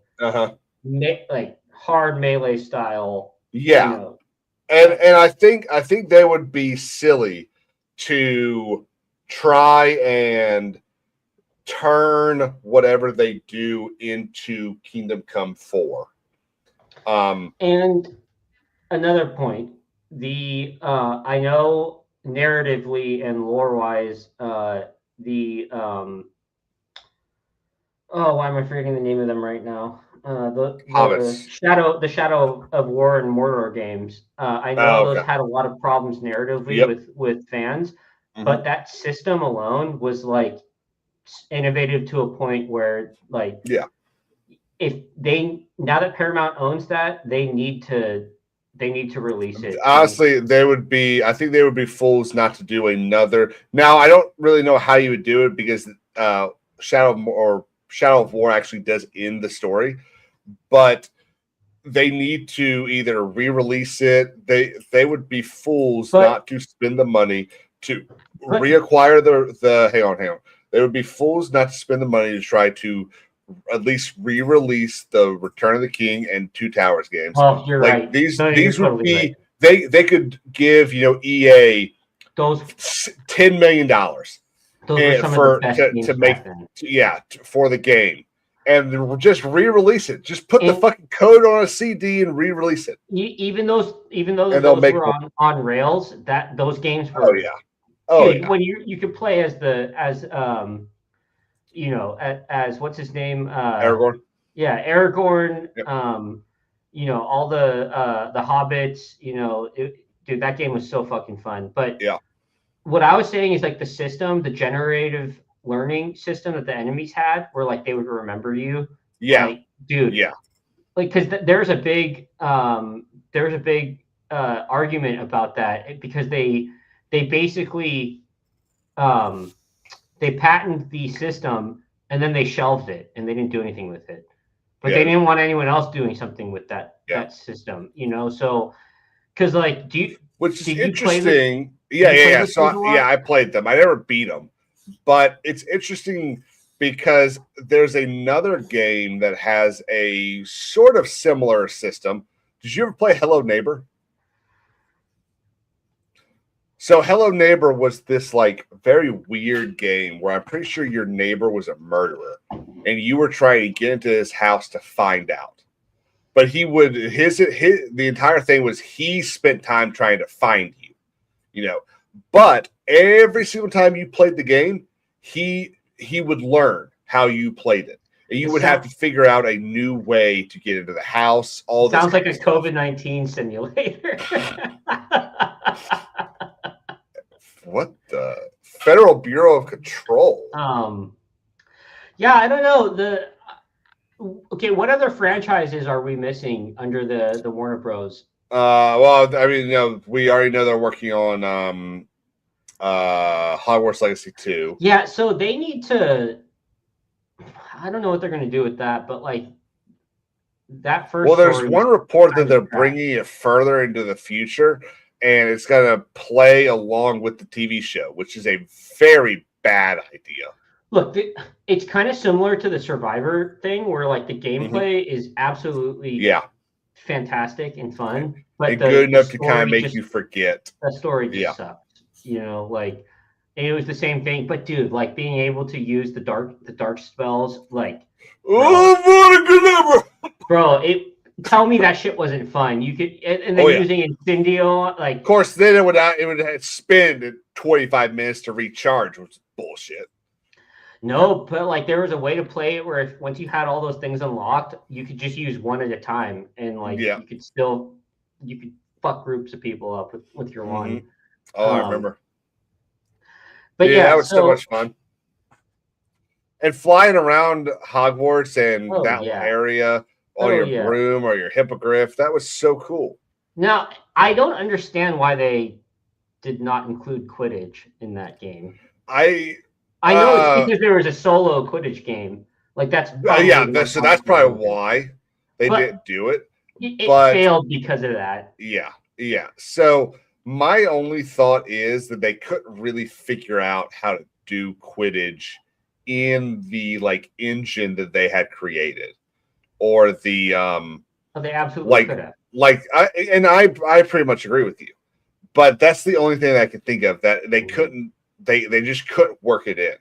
Speaker 2: hard melee style.
Speaker 1: Yeah, and I think they would be silly to try and turn whatever they do into Kingdom Come 4.
Speaker 2: And another point, I know narratively and lore wise, why am I forgetting the name of them right now? The Shadow of War and Mordor games. I know those had a lot of problems narratively with fans, but that system alone was like innovative to a point where like if they now that Paramount owns that, they need to release it.
Speaker 1: Honestly, I think they would be fools not to do another. Now, I don't really know how you would do it because Shadow of War actually does end the story, but they need to either re-release it. They would be fools not to spend the money to reacquire the hang on. They would be fools not to spend the money to try to at least re-release the Return of the King and Two Towers games.
Speaker 2: Oh, you're
Speaker 1: like
Speaker 2: right.
Speaker 1: These
Speaker 2: No,
Speaker 1: would
Speaker 2: totally
Speaker 1: be
Speaker 2: right.
Speaker 1: they could give EA
Speaker 2: those
Speaker 1: $10 million for the game, and just re-release it. Just put the fucking code on a CD and re-release it.
Speaker 2: Even those
Speaker 1: they'll
Speaker 2: those
Speaker 1: make
Speaker 2: were
Speaker 1: more.
Speaker 2: on rails, that those games were dude, when you could play as you know, as what's his name?
Speaker 1: Aragorn.
Speaker 2: Yeah, Aragorn. You know, all the hobbits. You know, dude, that game was so fucking fun. But what I was saying is like the system, the generative learning system that the enemies had, where like they would remember you.
Speaker 1: Yeah,
Speaker 2: like, dude.
Speaker 1: Yeah,
Speaker 2: like because there's a big argument about that because they basically they patented the system and then they shelved it and they didn't do anything with it. But they didn't want anyone else doing something with that system, you know. So, because like,
Speaker 1: which is
Speaker 2: did
Speaker 1: interesting.
Speaker 2: You play
Speaker 1: Yeah. So I played them. I never beat them, but it's interesting because there's another game that has a sort of similar system. Did you ever play Hello Neighbor? So Hello Neighbor was this like very weird game where I'm pretty sure your neighbor was a murderer and you were trying to get into his house to find out. But he would the entire thing was he spent time trying to find you, you know. But every single time you played the game, he would learn how you played it. And you would have to figure out a new way to get into the house. All this
Speaker 2: sounds like a COVID-19 simulator.
Speaker 1: What the Federal Bureau of Control?
Speaker 2: Yeah, I don't know. Okay, what other franchises are we missing under the Warner Bros?
Speaker 1: Well, I mean, you know, we already know they're working on Hogwarts Legacy 2.
Speaker 2: Yeah, so they need to. I don't know what they're going to do with that, but like that first.
Speaker 1: Well, there's one report that they're bringing it further into the future, and it's going to play along with the TV show, which is a very bad idea.
Speaker 2: Look, it's kind of similar to the Survivor thing, where like the gameplay is absolutely fantastic and fun, but
Speaker 1: and good enough to kind of make you forget.
Speaker 2: The story just sucked, you know. Like it was the same thing, but dude, like being able to use the dark spells, like bro, tell me that shit wasn't fun. You could, and then using Incendio, like,
Speaker 1: of course, then it would spend 25 minutes to recharge, which is bullshit.
Speaker 2: No, but like there was a way to play it where once you had all those things unlocked, you could just use one at a time, and like you could fuck groups of people up with your one.
Speaker 1: Oh, I remember.
Speaker 2: But
Speaker 1: that was so much fun. And flying around Hogwarts and area on your broom or your hippogriff, that was so cool.
Speaker 2: Now, I don't understand why they did not include Quidditch in that game. I know it's because there was a solo Quidditch game. Like that's
Speaker 1: so that's probably why they didn't do it.
Speaker 2: It failed because of that.
Speaker 1: Yeah. So my only thought is that they couldn't really figure out how to do Quidditch in the like engine that they had created, or the
Speaker 2: they absolutely could have.
Speaker 1: I pretty much agree with you, but that's the only thing that I can think of that they couldn't. They just couldn't work it in.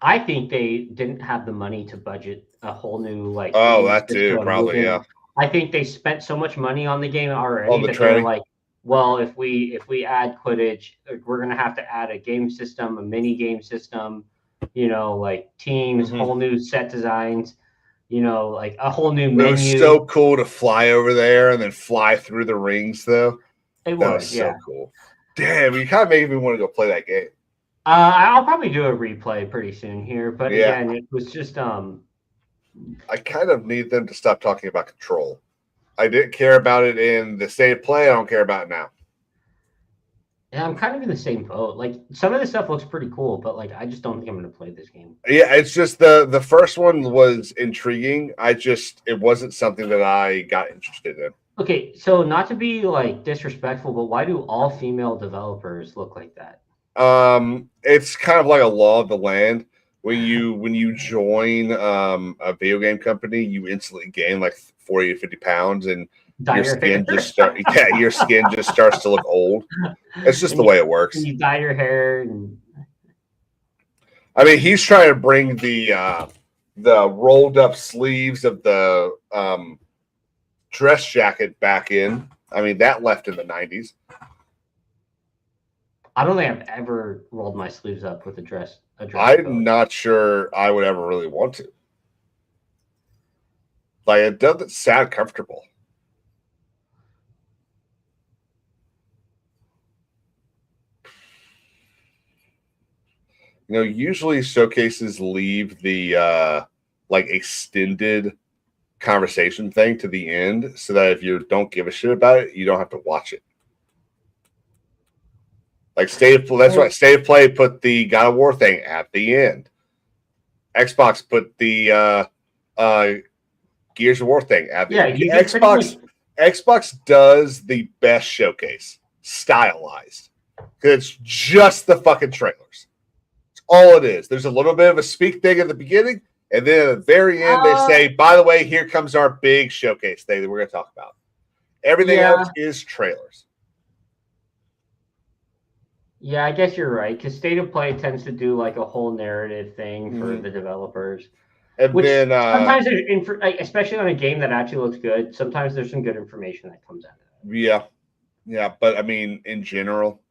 Speaker 2: I think they didn't have the money to budget a whole new like.
Speaker 1: Oh, that too, probably, yeah.
Speaker 2: I think they spent so much money on the game already
Speaker 1: on the
Speaker 2: that
Speaker 1: training.
Speaker 2: They were like, well, if we add Quidditch, we're gonna have to add a game system, a mini game system, you know, like teams, whole new set designs, you know, like a whole new menu.
Speaker 1: It was so cool to fly over there and then fly through the rings, though.
Speaker 2: That was
Speaker 1: so cool. Damn, you kind of made me want to go play that game.
Speaker 2: I'll probably do a replay pretty soon here, but again, it was just
Speaker 1: I kind of need them to stop talking about Control. I didn't care about it in the state of play. I don't care about it now.
Speaker 2: Yeah, I'm kind of in the same boat. Like some of this stuff looks pretty cool, but like I just don't think I'm going to play this game.
Speaker 1: Yeah, it's just the first one was intriguing. It wasn't something that I got interested in.
Speaker 2: Okay, so not to be like disrespectful, but why do all female developers look like that?
Speaker 1: It's kind of like a law of the land. When you join a video game company, you instantly gain like 40 to 50 pounds, and your skin just starts to look old. It's just the way it works.
Speaker 2: You dye your hair.
Speaker 1: I mean, he's trying to bring the rolled up sleeves of the dress jacket back in. I mean, that left in the 90s.
Speaker 2: I don't think I've ever rolled my sleeves up with a dress
Speaker 1: I'm
Speaker 2: coat.
Speaker 1: not sure I would ever really want to. Like, it doesn't sound comfortable. You know, usually showcases leave the like extended conversation thing to the end so that if you don't give a shit about it, you don't have to watch it. Like that's right. State of Play put the God of War thing at the end. Xbox put the Gears of War thing at the end. Xbox does the best showcase, stylized. It's just the fucking trailers. It's all it is. There's a little bit of a speak thing at the beginning, and then at the very end they say, by the way, here comes our big showcase thing that we're going to talk about. Everything else is trailers.
Speaker 2: Yeah, I guess you're right, because State of Play tends to do like a whole narrative thing for the developers.
Speaker 1: And
Speaker 2: which
Speaker 1: then
Speaker 2: sometimes there's especially on a game that actually looks good, sometimes there's some good information that comes out of it.
Speaker 1: Yeah, but I mean, in general.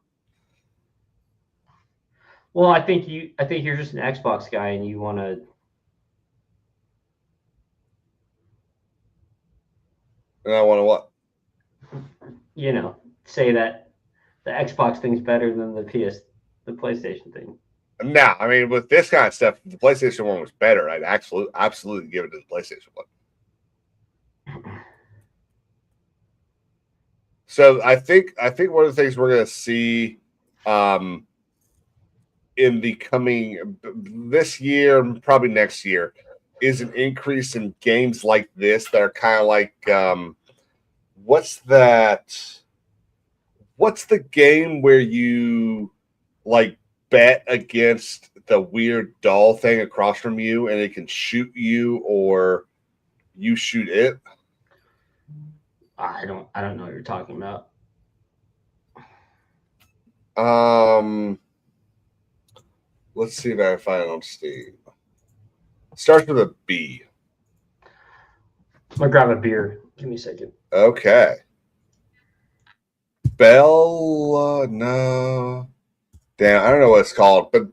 Speaker 2: Well, I think you're just an Xbox guy and you want to.
Speaker 1: And I want to what?
Speaker 2: You know, say that the Xbox thing's better than the PlayStation thing.
Speaker 1: No, I mean, with this kind of stuff, the PlayStation one was better. I'd absolutely give it to the PlayStation one. So I think one of the things we're going to see in the coming this year, probably next year, is an increase in games like this that are kind of like what's that? What's the game where you like bet against the weird doll thing across from you and it can shoot you or you shoot it?
Speaker 2: I don't know what you're talking about.
Speaker 1: Let's see if I can find it on Steam. Starts with a B.
Speaker 2: I'm gonna grab a beer. Give me a second.
Speaker 1: Okay. Bella, no. Damn, I don't know what it's called, but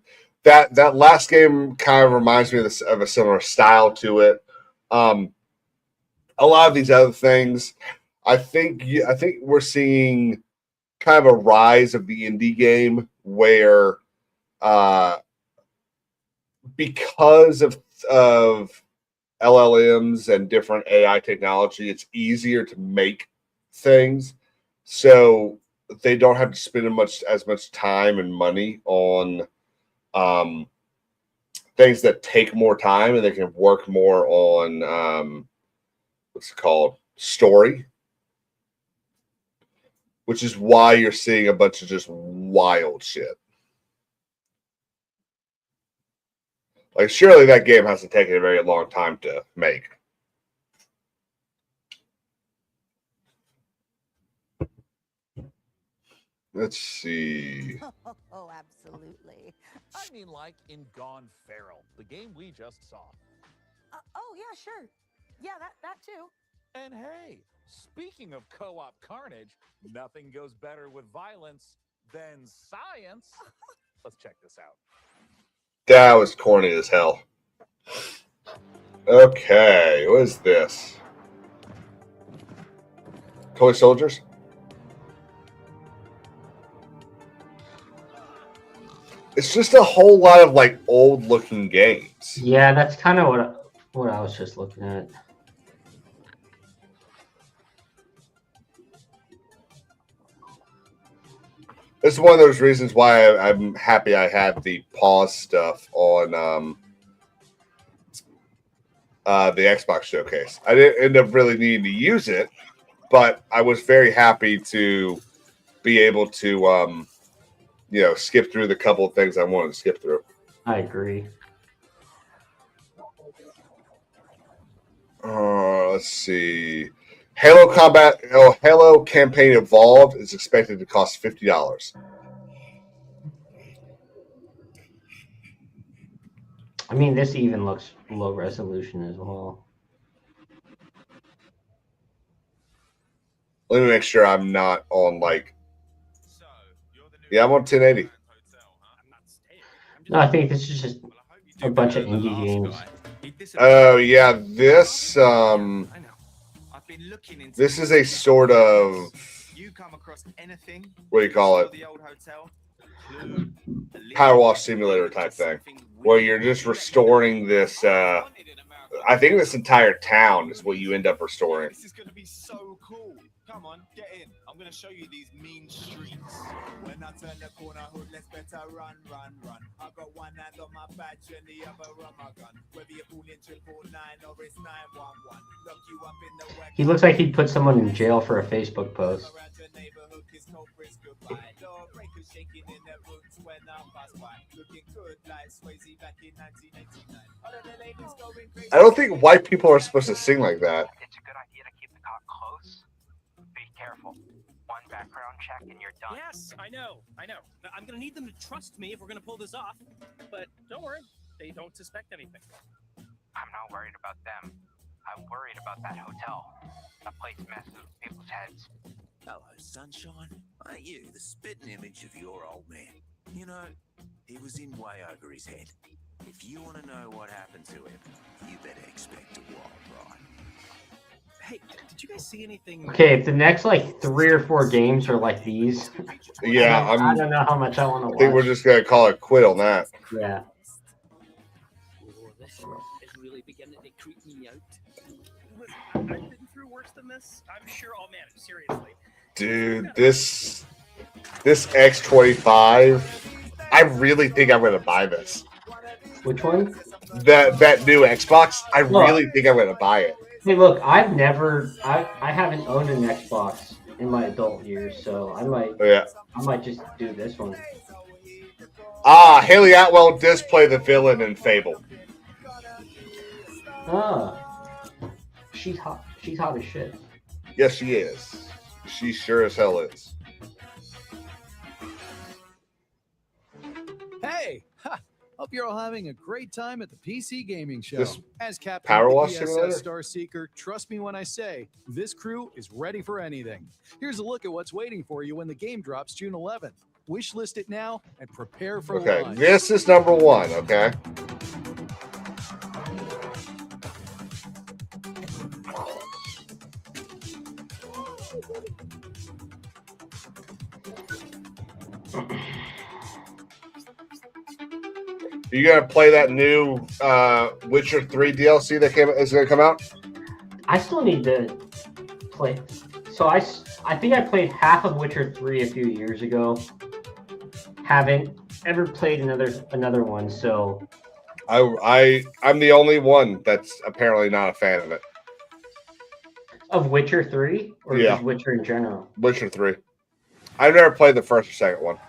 Speaker 1: that last game kind of reminds me of a similar style to it. A lot of these other things, I think we're seeing kind of a rise of the indie game where, because of LLMs and different AI technology, it's easier to make things. So they don't have to spend as much time and money on things that take more time, and they can work more on what's it called, story, which is why you're seeing a bunch of just wild shit. Like, surely that game hasn't taken a very long time to make. Let's see.
Speaker 14: Oh, absolutely.
Speaker 20: I mean, like in Gone Feral, the game we just saw.
Speaker 18: Oh, yeah, sure. Yeah, that too.
Speaker 20: And hey, speaking of co-op carnage, nothing goes better with violence than science. Let's check this out.
Speaker 1: That was corny as hell. Okay, what is this? Toy Soldiers? It's just a whole lot of like old looking games.
Speaker 2: Yeah, that's kind of what What I was just looking at.
Speaker 1: This is one of those reasons why I'm happy I have the pause stuff on the Xbox showcase. I didn't end up really needing to use it, but I was very happy to be able to, skip through the couple of things I wanted to skip through.
Speaker 2: I agree.
Speaker 1: Let's see. Halo Campaign Evolved is expected to cost $50.
Speaker 2: I mean, this even looks low resolution as well.
Speaker 1: Let me make sure I'm not on Yeah, I'm on 1080.
Speaker 2: No, I think this is just a bunch of indie games.
Speaker 1: Oh yeah, this is a sort of what do you call it? Power wash simulator type thing, where you're just restoring this. I think this entire town is what you end up restoring.
Speaker 12: This is going to be so cool. Come on, get in. I'm going to show you these mean streets. When I turn the corner, hood, let's better run. I got one hand on my badge and the other on my gun. Whether you're calling 999 or it's 911. Lock you up in the wagon.
Speaker 2: He looks like he'd put someone in jail for a Facebook post.
Speaker 1: I don't think white people are supposed to sing like that.
Speaker 9: It's a good idea to keep the cop close. Be careful. One background check and you're done.
Speaker 15: Yes, I know. I'm gonna need them to trust me if we're gonna pull this off. But don't worry, they don't suspect anything.
Speaker 9: I'm not worried about them. I'm worried about that hotel. That place messes with people's heads.
Speaker 22: Hello, sunshine. Aren't you the spitting image of your old man? You know, he was in way over his head. If you want to know what happened to him, you better expect a wild ride.
Speaker 15: Hey, did you guys see anything?
Speaker 2: Okay, if the next 3 or 4 games are like these,
Speaker 1: yeah,
Speaker 2: I don't know how much I want to watch.
Speaker 1: I think we're just gonna call it quit on that.
Speaker 2: Yeah.
Speaker 15: This is really beginning to creep me out. I've been through worse than this. I'm sure. Oh man, seriously.
Speaker 1: Dude, this X25, I really think I'm gonna buy this.
Speaker 2: Which one?
Speaker 1: That new Xbox. I really think I'm gonna buy it.
Speaker 2: Hey, look, I haven't owned an Xbox in my adult years, so I might just do this one.
Speaker 1: Haley Atwell does play the villain in Fable.
Speaker 2: She's hot. She's hot as shit.
Speaker 1: Yes, she is. She sure as hell is.
Speaker 24: Hey! Hope you're all having a great time at the PC Gaming Show.
Speaker 1: This
Speaker 24: As Captain
Speaker 1: Power
Speaker 24: of the
Speaker 1: Wash
Speaker 24: ESS
Speaker 1: Simulator?
Speaker 24: Star Seeker, trust me when I say this crew is ready for anything. Here's a look at what's waiting for you when the game drops June 11th. Wish list it now and prepare for
Speaker 1: Okay,
Speaker 24: launch.
Speaker 1: this is number 1. Okay. You gonna play that new Witcher 3 DLC that is gonna come out?
Speaker 2: I still need to play. So I think I played half of Witcher 3 a few years ago. Haven't ever played another one. So
Speaker 1: I'm the only one that's apparently not a fan of it.
Speaker 2: Of Witcher 3 or just Witcher in general?
Speaker 1: Witcher 3. I've never played the first or second one.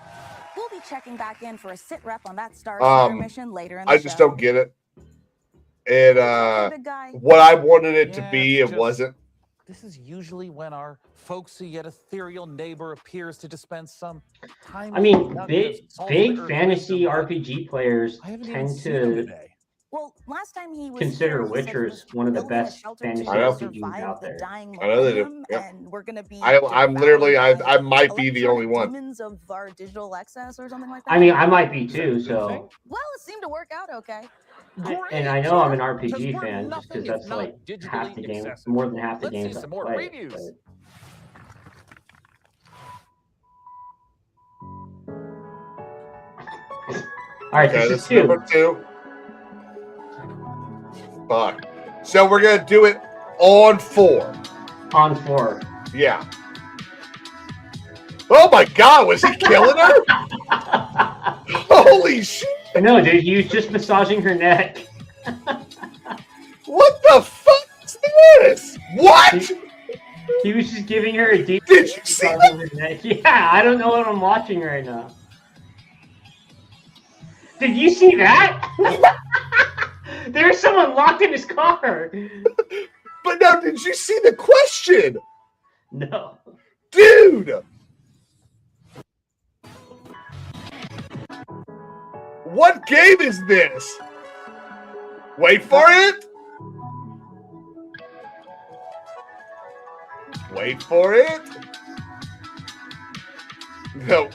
Speaker 25: We'll be checking back in for a sit rep on that Star mission later in the show.
Speaker 1: I just don't get it. And what I wanted it to be, it wasn't.
Speaker 20: This is usually when our folksy yet ethereal neighbor appears to dispense some time.
Speaker 2: I mean, big fantasy RPG players tend to
Speaker 25: Well, last time he was
Speaker 2: consider
Speaker 25: here, he said
Speaker 2: Witcher
Speaker 25: he was
Speaker 2: one of the
Speaker 25: building a
Speaker 2: best
Speaker 25: shelter
Speaker 2: fantasy
Speaker 25: to
Speaker 2: RPGs
Speaker 25: survive
Speaker 2: out
Speaker 25: the
Speaker 2: there.
Speaker 25: dying
Speaker 1: I know they do.
Speaker 25: millennium,
Speaker 1: Yep.
Speaker 25: and we're gonna be
Speaker 1: I'm literally, I might be the only one.
Speaker 25: demons of our digital excess or something like that.
Speaker 2: I mean, I might be too. So,
Speaker 25: Well, it seemed to work out okay.
Speaker 2: and I know I'm an RPG fan just because that's like half the game, more than half the
Speaker 20: Let's see
Speaker 2: games I
Speaker 20: some more
Speaker 2: play.
Speaker 20: previews.
Speaker 2: But... All right,
Speaker 1: Okay,
Speaker 2: this is
Speaker 1: number 2. Fuck. So we're gonna do it on 4.
Speaker 2: On 4.
Speaker 1: Yeah. Oh my God, was he killing her? Holy shit!
Speaker 2: No, dude, he was just massaging her neck.
Speaker 1: What the fuck is this? What?
Speaker 2: He was just giving her a deep.
Speaker 1: Did you see
Speaker 2: that? Yeah, I don't know what I'm watching right now. Did you see that? There's someone locked in his car.
Speaker 1: But no, did you see the question?
Speaker 2: No.
Speaker 1: Dude! What game is this? Wait for it. Wait for it. No.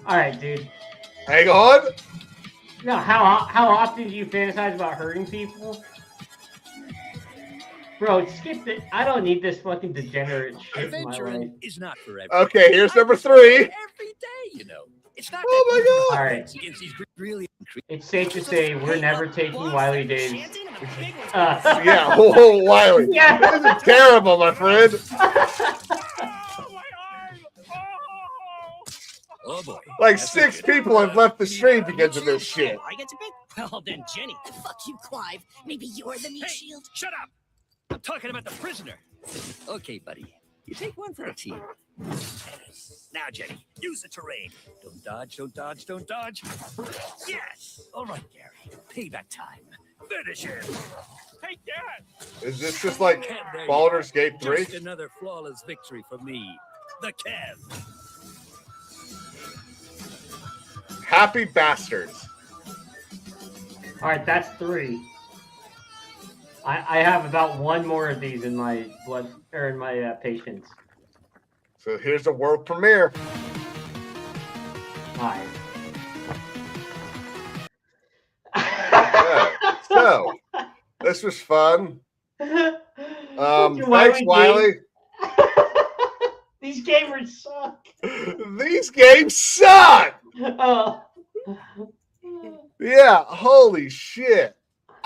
Speaker 2: All right, dude.
Speaker 1: Hang on.
Speaker 2: No, how often do you fantasize about hurting people? Bro, skip it. I don't need this fucking degenerate shit in my life.
Speaker 7: Adventuring is not for everyone.
Speaker 1: Okay, here's number 3.
Speaker 7: Every day, you know. It's not
Speaker 1: Oh my God.
Speaker 2: All right.
Speaker 7: Really
Speaker 2: It's safe to say we're never taking Wiley Days.
Speaker 1: Yeah, Wiley.
Speaker 2: Yeah.
Speaker 1: This is terrible, my friend.
Speaker 7: Oh boy.
Speaker 1: Like 6 people have left the stream because of this shit.
Speaker 15: I get to pick? Well, then, Jenny.
Speaker 13: Fuck you, Clive. Maybe you're the meat shield.
Speaker 7: Shut up! I'm talking about the prisoner. Okay, buddy. You take one for the team. Now, Jenny, use the terrain. Don't dodge, don't dodge, don't dodge. Yes! All right, Gary. Payback time. Finish him. Take that!
Speaker 1: Is this just like Baldur's Gate 3?
Speaker 7: Just another flawless victory for me. The Kev.
Speaker 1: Happy bastards.
Speaker 2: All right, that's 3. I have about 1 more of these in my blood or in my patience.
Speaker 1: So here's the world premiere.
Speaker 2: Hi.
Speaker 1: Yeah. So this was fun. Thanks, Wiley.
Speaker 2: These gamers suck.
Speaker 1: These games suck.
Speaker 2: Oh.
Speaker 1: Yeah, holy shit.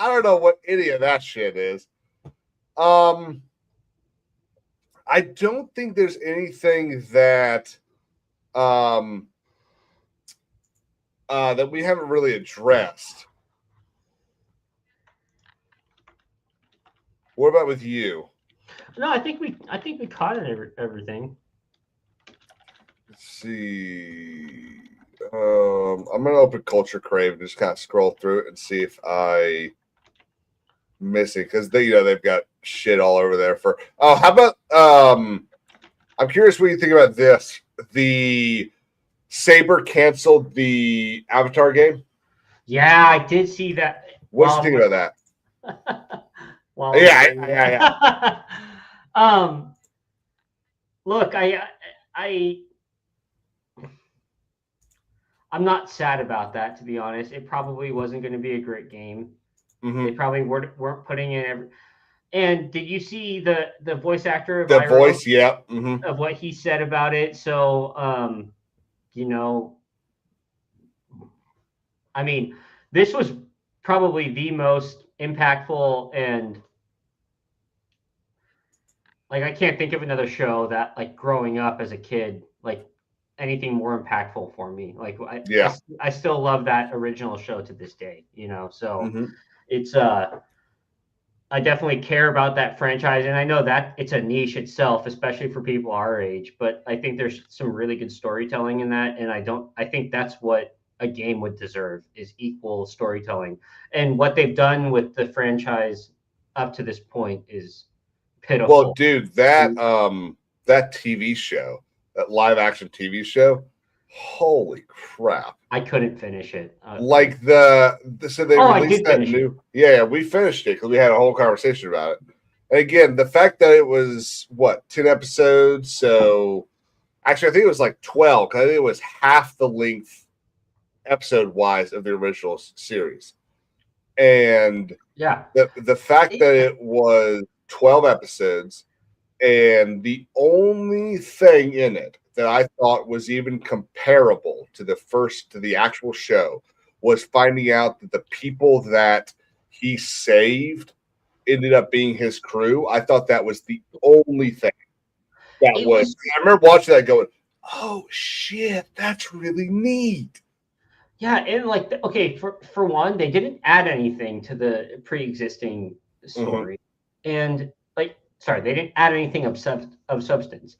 Speaker 1: I don't know what any of that shit is. I don't think there's anything that that we haven't really addressed. What about with you?
Speaker 2: No, I think we caught it everything.
Speaker 1: Let's see. I'm gonna open Culture Crave and just kind of scroll through it and see if I miss it, because they've got shit all over there for. Oh, how about I'm curious what you think about this. The Saber canceled the Avatar game.
Speaker 2: Yeah, I did see that.
Speaker 1: What do you think about that?
Speaker 2: Well,
Speaker 1: yeah.
Speaker 2: Look, I'm not sad about that, to be honest. It probably wasn't going to be a great game.
Speaker 1: Mm-hmm.
Speaker 2: They probably weren't putting in every. And did you see the voice actor of
Speaker 1: The
Speaker 2: Iroh,
Speaker 1: voice, yeah, mm-hmm.
Speaker 2: of what he said about it? So, I mean, this was probably the most impactful, and like I can't think of another show that, like, growing up as a kid, like anything more impactful for me. Like I still love that original show to this day, so
Speaker 1: Mm-hmm.
Speaker 2: it's I definitely care about that franchise, and I know that it's a niche itself, especially for people our age, but I think there's some really good storytelling in that, and I think that's what a game would deserve, is equal storytelling. And what they've done with the franchise up to this point is pitiful.
Speaker 1: Well, dude, that TV show, that live action TV show, holy crap.
Speaker 2: I couldn't finish it.
Speaker 1: Like so they released that new.
Speaker 2: It.
Speaker 1: Yeah, we finished it because we had a whole conversation about it. And again, the fact that it was 10 episodes. So actually, I think it was like 12, because I think it was half the length episode wise of the original series. And
Speaker 2: yeah,
Speaker 1: the fact that it was 12 episodes, and the only thing in it that I thought was even comparable to the actual show was finding out that the people that he saved ended up being his crew. I thought that was the only thing that was. I remember watching that going, oh shit, that's really neat.
Speaker 2: Yeah, and like, okay, for one, they didn't add anything to the pre-existing story, and like, sorry, they didn't add anything of substance,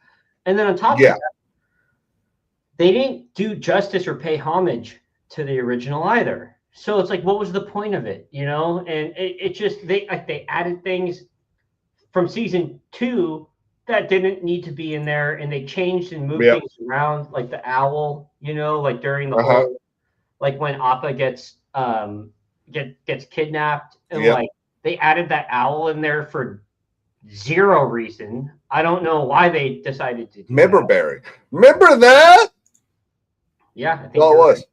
Speaker 2: and then on top of that, they didn't do justice or pay homage to the original either. So it's like, what was the point of it, you know? And it just they added things from season 2 that didn't need to be in there, and they changed and moved things around, like the owl, you know, like during the whole, like when Appa gets kidnapped, and like they added that owl in there for zero reason. I don't know why they decided to do
Speaker 1: Remember
Speaker 2: that.
Speaker 1: Barry? Remember that?
Speaker 2: Yeah, I think
Speaker 1: it was.
Speaker 2: Right.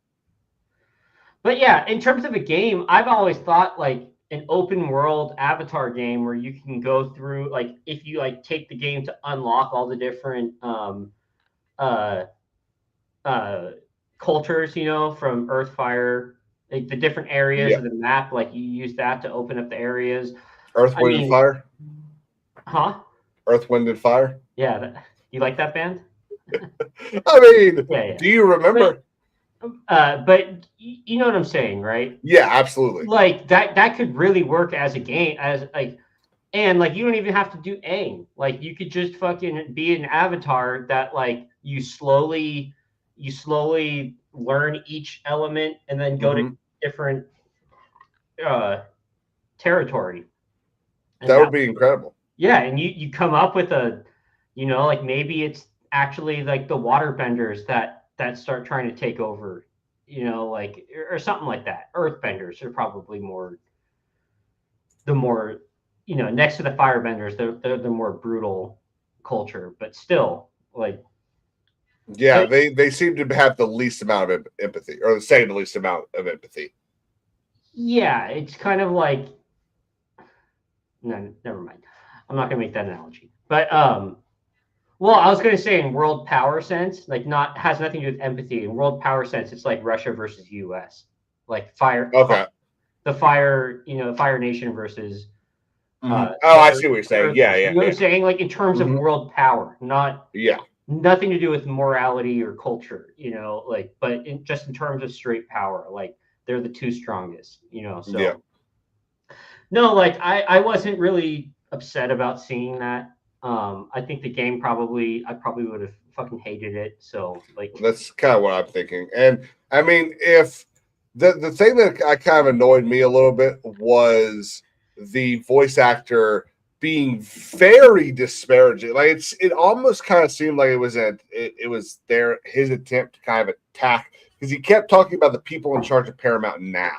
Speaker 2: But yeah, in terms of a game, I've always thought like an open world Avatar game where you can go through, like, if you like take the game to unlock all the different cultures, you know, from Earth, Fire, like the different areas of the map, like you use that to open up the areas.
Speaker 1: Earth, Wind, and Fire?
Speaker 2: Huh?
Speaker 1: Earth, Wind, and Fire?
Speaker 2: Yeah. You like that band?
Speaker 1: I mean, do you remember?
Speaker 2: But you know what I'm saying, right?
Speaker 1: Yeah, absolutely.
Speaker 2: Like that could really work as a game, as like, and like you don't even have to do Aang. Like you could just fucking be an avatar that like you slowly learn each element and then go to different territory. And
Speaker 1: that would be incredible.
Speaker 2: Yeah, and you come up with a, you know, like maybe it's actually like the waterbenders that start trying to take over, you know, like, or something like that. Earthbenders are probably the more, you know, next to the firebenders, they're the more brutal culture, but still, like.
Speaker 1: Yeah, they seem to have the least amount of empathy, or the second least amount of empathy.
Speaker 2: Yeah, it's kind of like, no, never mind. I'm not gonna make that analogy, but well, I was going to say in world power sense, like has nothing to do with empathy. In world power sense, it's like Russia versus U.S. Like fire.
Speaker 1: Okay.
Speaker 2: The fire, you know, Fire Nation versus.
Speaker 1: I see what you're saying. Yeah.
Speaker 2: You know what I'm saying? Like in terms of world power, nothing to do with morality or culture. You know, like, but just in terms of straight power, like they're the two strongest. You know, so. No, like I wasn't really upset about seeing that. I think the game I probably would have fucking hated it. So like
Speaker 1: that's kind of what I'm thinking. And I mean, if the thing that I kind of annoyed me a little bit was the voice actor being very disparaging. Like it almost kind of seemed like it was his attempt to kind of attack, because he kept talking about the people in charge of Paramount now.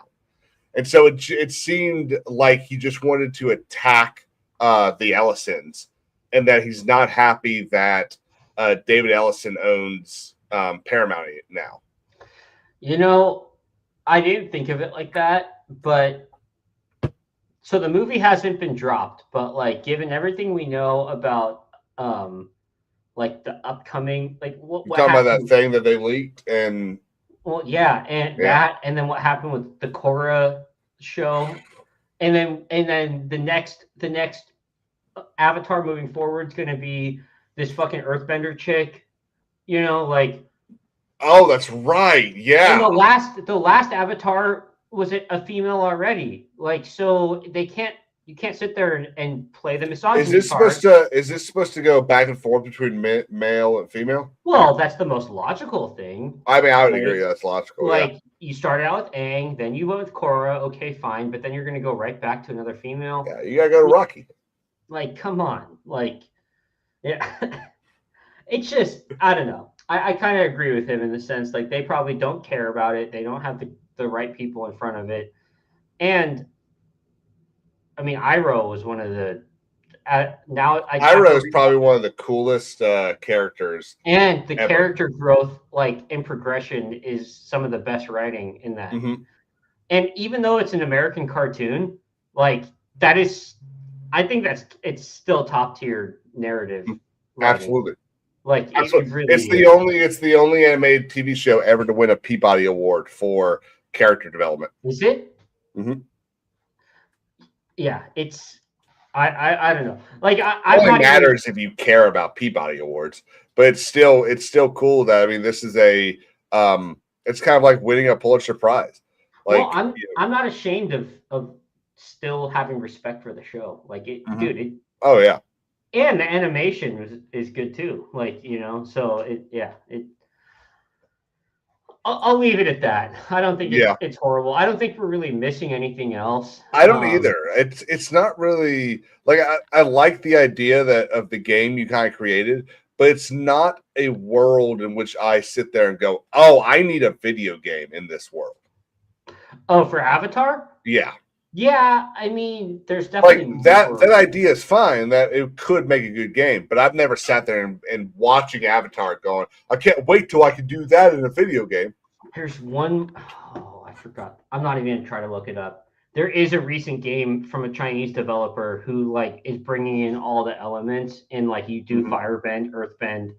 Speaker 1: And so it seemed like he just wanted to attack the Ellisons, and that he's not happy that David Ellison owns Paramount now.
Speaker 2: You know, I didn't think of it like that, but so the movie hasn't been dropped, but like given everything we know about like the upcoming, like what
Speaker 1: talking about that thing that they leaked, and
Speaker 2: well, yeah, and that, and then what happened with the Korra show, and then the next Avatar moving forward is going to be this fucking Earthbender chick, you know, like.
Speaker 1: Oh, that's right. Yeah.
Speaker 2: And the last Avatar was a female already, like, so you can't sit there and play the misogyny.
Speaker 1: Is this supposed to go back and forth between male and female?
Speaker 2: Well, that's the most logical thing.
Speaker 1: I mean, I would agree that's logical.
Speaker 2: Like you started out with Aang, then you went with Korra. Okay, fine, but then you're going to go right back to another female.
Speaker 1: Yeah, you got to go to Rocky.
Speaker 2: Like, come on, like, yeah. It's just, I don't know. I kind of agree with him in the sense, like, they probably don't care about it. They don't have the right people in front of it. And I mean, Iroh was one of the
Speaker 1: Iroh is probably one of the coolest characters.
Speaker 2: And the character growth, like, and progression is some of the best writing in that. And even though it's an American cartoon, like, that is, I think it's still top tier narrative writing.
Speaker 1: Absolutely.
Speaker 2: Like,
Speaker 1: it's the only animated TV show ever to win a Peabody Award for character development.
Speaker 2: Is it?
Speaker 1: Mm-hmm.
Speaker 2: Yeah, it's. I don't know. Like
Speaker 1: It
Speaker 2: I'm
Speaker 1: only
Speaker 2: not
Speaker 1: matters if you care about Peabody Awards, but it's still cool that I mean this is a it's kind of like winning a Pulitzer Prize. Like
Speaker 2: well, I'm not ashamed of still having respect for the show. Like it,
Speaker 1: Mhm.
Speaker 2: dude. It,
Speaker 1: oh yeah,
Speaker 2: and the animation is good too. Like so I'll leave it at that. I don't think
Speaker 1: Yeah.
Speaker 2: it's horrible. I don't think we're really missing anything else.
Speaker 1: I don't either. It's not really like I like the idea that of the game you kind of created, but it's not a world in which I sit there and go, "Oh, I need a video game in this world."
Speaker 2: Oh, for Avatar?
Speaker 1: Yeah.
Speaker 2: Yeah, I mean, there's
Speaker 1: Like
Speaker 2: definitely
Speaker 1: that
Speaker 2: more.
Speaker 1: that idea is fine, that it could make a good game, but I've never sat there and watching Avatar going, I can't wait till I can do that in a video game.
Speaker 2: There's one oh I forgot. I'm not even gonna try to look it up. There is a recent game from a Chinese developer who like is bringing in all the elements and like you do firebend, earthbend,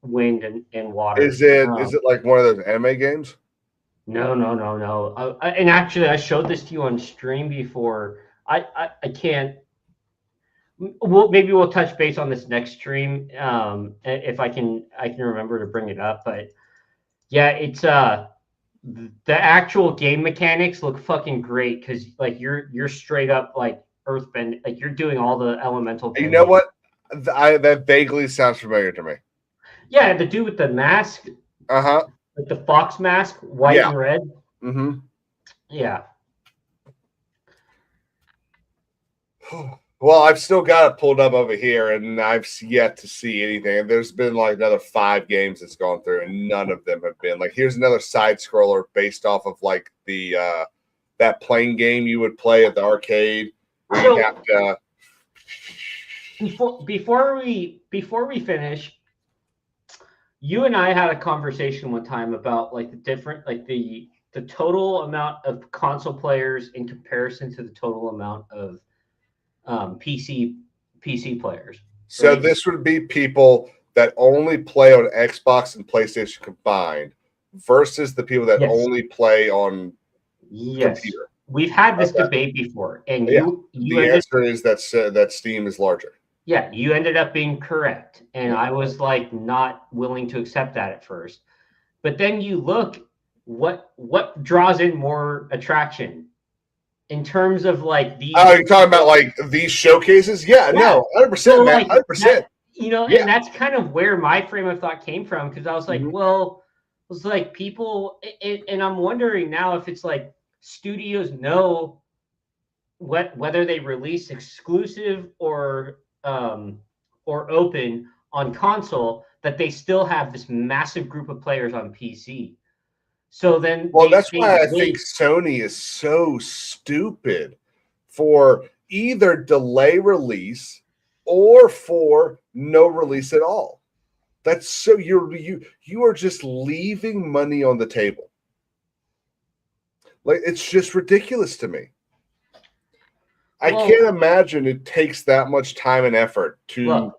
Speaker 2: wind, and water.
Speaker 1: Is it like one of those anime games?
Speaker 2: No. And actually, I showed this to you on stream before. I can't. Maybe we'll touch base on this next stream if I can remember to bring it up. But yeah, it's the actual game mechanics look fucking great because like you're straight up like earthbend, like you're doing all the elemental.
Speaker 1: You know what? That vaguely sounds familiar to me.
Speaker 2: Yeah, the dude with the mask.
Speaker 1: Uh-huh.
Speaker 2: With the fox mask, white and red.
Speaker 1: Mm-hmm.
Speaker 2: Yeah.
Speaker 1: Well, I've still got it pulled up over here, and I've yet to see anything. There's been like another 5 games that's gone through, and none of them have been like. Here's another side scroller based off of like the that plane game you would play at the arcade. Where you have to.
Speaker 2: Before we finish, you and I had a conversation one time about like the different like the total amount of console players in comparison to the total amount of PC players.
Speaker 1: So
Speaker 2: right?
Speaker 1: this would be people that only play on Xbox and PlayStation combined versus the people that only play on computer.
Speaker 2: We've had this debate before, and you
Speaker 1: the answer is that Steam is larger.
Speaker 2: Yeah, you ended up being correct, and I was like not willing to accept that at first. But then you look what draws in more attraction in terms of like these.
Speaker 1: Oh, you're talking about like these showcases? Yeah. No, 100%, man, 100%.
Speaker 2: And that's kind of where my frame of thought came from because I was like, well, it was like people, and I'm wondering now if it's like studios know whether they release exclusive or open on console, that they still have this massive group of players on PC. So then,
Speaker 1: that's why I think Sony is so stupid for either delay release or for no release at all. That's so you are just leaving money on the table. Like it's just ridiculous to me. I can't imagine it takes that much time and effort to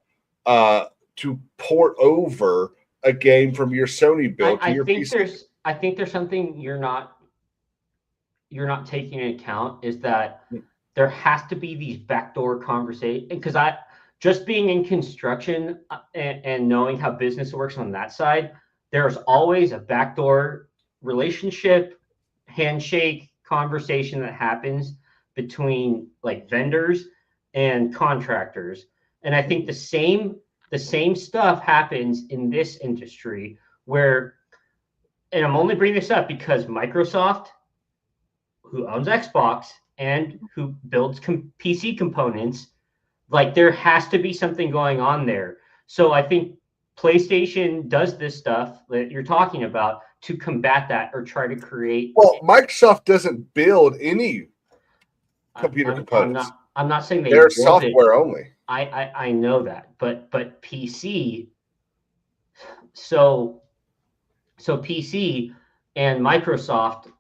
Speaker 1: port over a game from your Sony build to your PC.
Speaker 2: I think there's something you're not taking into account is that there has to be these backdoor conversations because just being in construction and knowing how business works on that side, there's always a backdoor relationship, handshake conversation that happens between like vendors and contractors. And I think the same stuff happens in this industry where, and I'm only bringing this up because Microsoft, who owns Xbox and who builds PC components, like there has to be something going on there. So I think PlayStation does this stuff that you're talking about to combat that or try to create.
Speaker 1: Well, Microsoft doesn't build any computer components.
Speaker 2: I'm not saying
Speaker 1: they're software only.
Speaker 2: I know that, but PC. So PC and Microsoft,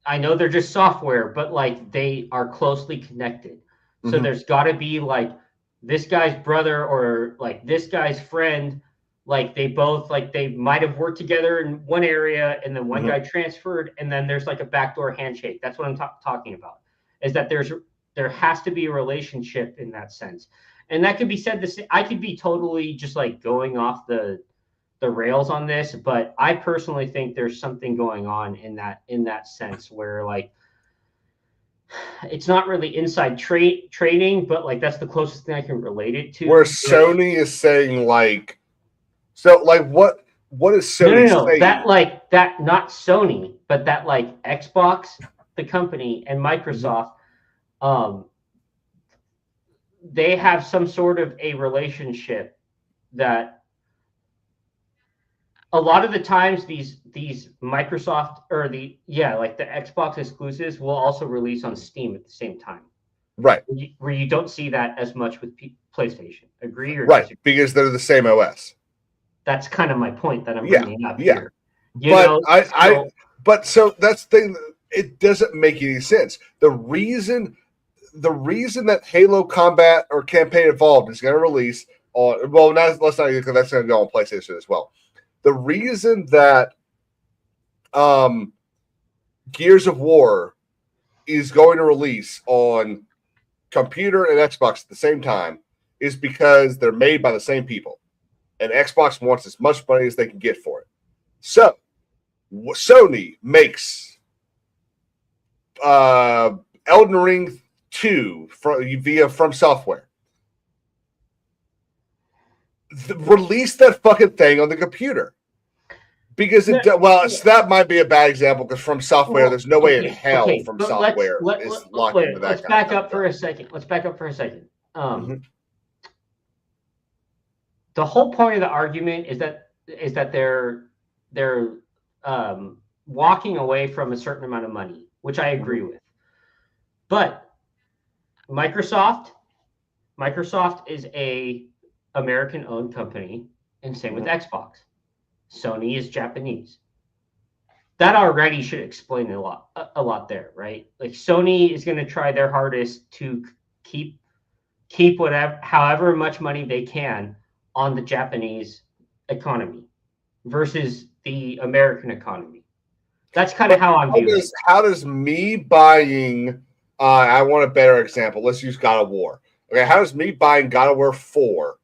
Speaker 2: I know they're just software, but like they are closely connected. So there's got to be like this guy's brother or like this guy's friend Like they both like they might have worked together in one area, and then one guy transferred, and then there's like a backdoor handshake. That's what I'm talking about. Is that there has to be a relationship in that sense, and that could be said. I could be totally just like going off the rails on this, but I personally think there's something going on in that sense where like it's not really inside trading, but like that's the closest thing I can relate it to.
Speaker 1: Where Sony is saying like, so like what is Sony saying?
Speaker 2: That not Sony, but that like Xbox, the company, and Microsoft, they have some sort of a relationship that a lot of the times these Microsoft or the Xbox exclusives will also release on Steam at the same time.
Speaker 1: Right.
Speaker 2: Where you don't see that as much with PlayStation. Agree or
Speaker 1: right?
Speaker 2: Disagree?
Speaker 1: Because they're the same OS.
Speaker 2: That's kind of my point that I'm bringing up here.
Speaker 1: So that's the thing. It doesn't make any sense. The reason that Halo Combat or Campaign Evolved is going to release on let's not because that's going to go on PlayStation as well. The reason that Gears of War is going to release on computer and Xbox at the same time is because they're made by the same people, and Xbox wants as much money as they can get for it. So Sony makes Elden Ring 2 via From Software. Release that fucking thing on the computer. Because so that might be a bad example because From Software, there's no way in hell From Software is locked into that.
Speaker 2: Let's back up for a second. The whole point of the argument is that they're walking away from a certain amount of money, which I agree with. But Microsoft is a American-owned company, and same with Xbox. Sony is Japanese. That already should explain a lot there, right? Like Sony is going to try their hardest to keep however much money they can on the Japanese economy versus the American economy. That's kind of how I'm viewing it.
Speaker 1: How does me buying I want a better example. Let's use God of War. Okay, how does me buying God of War 4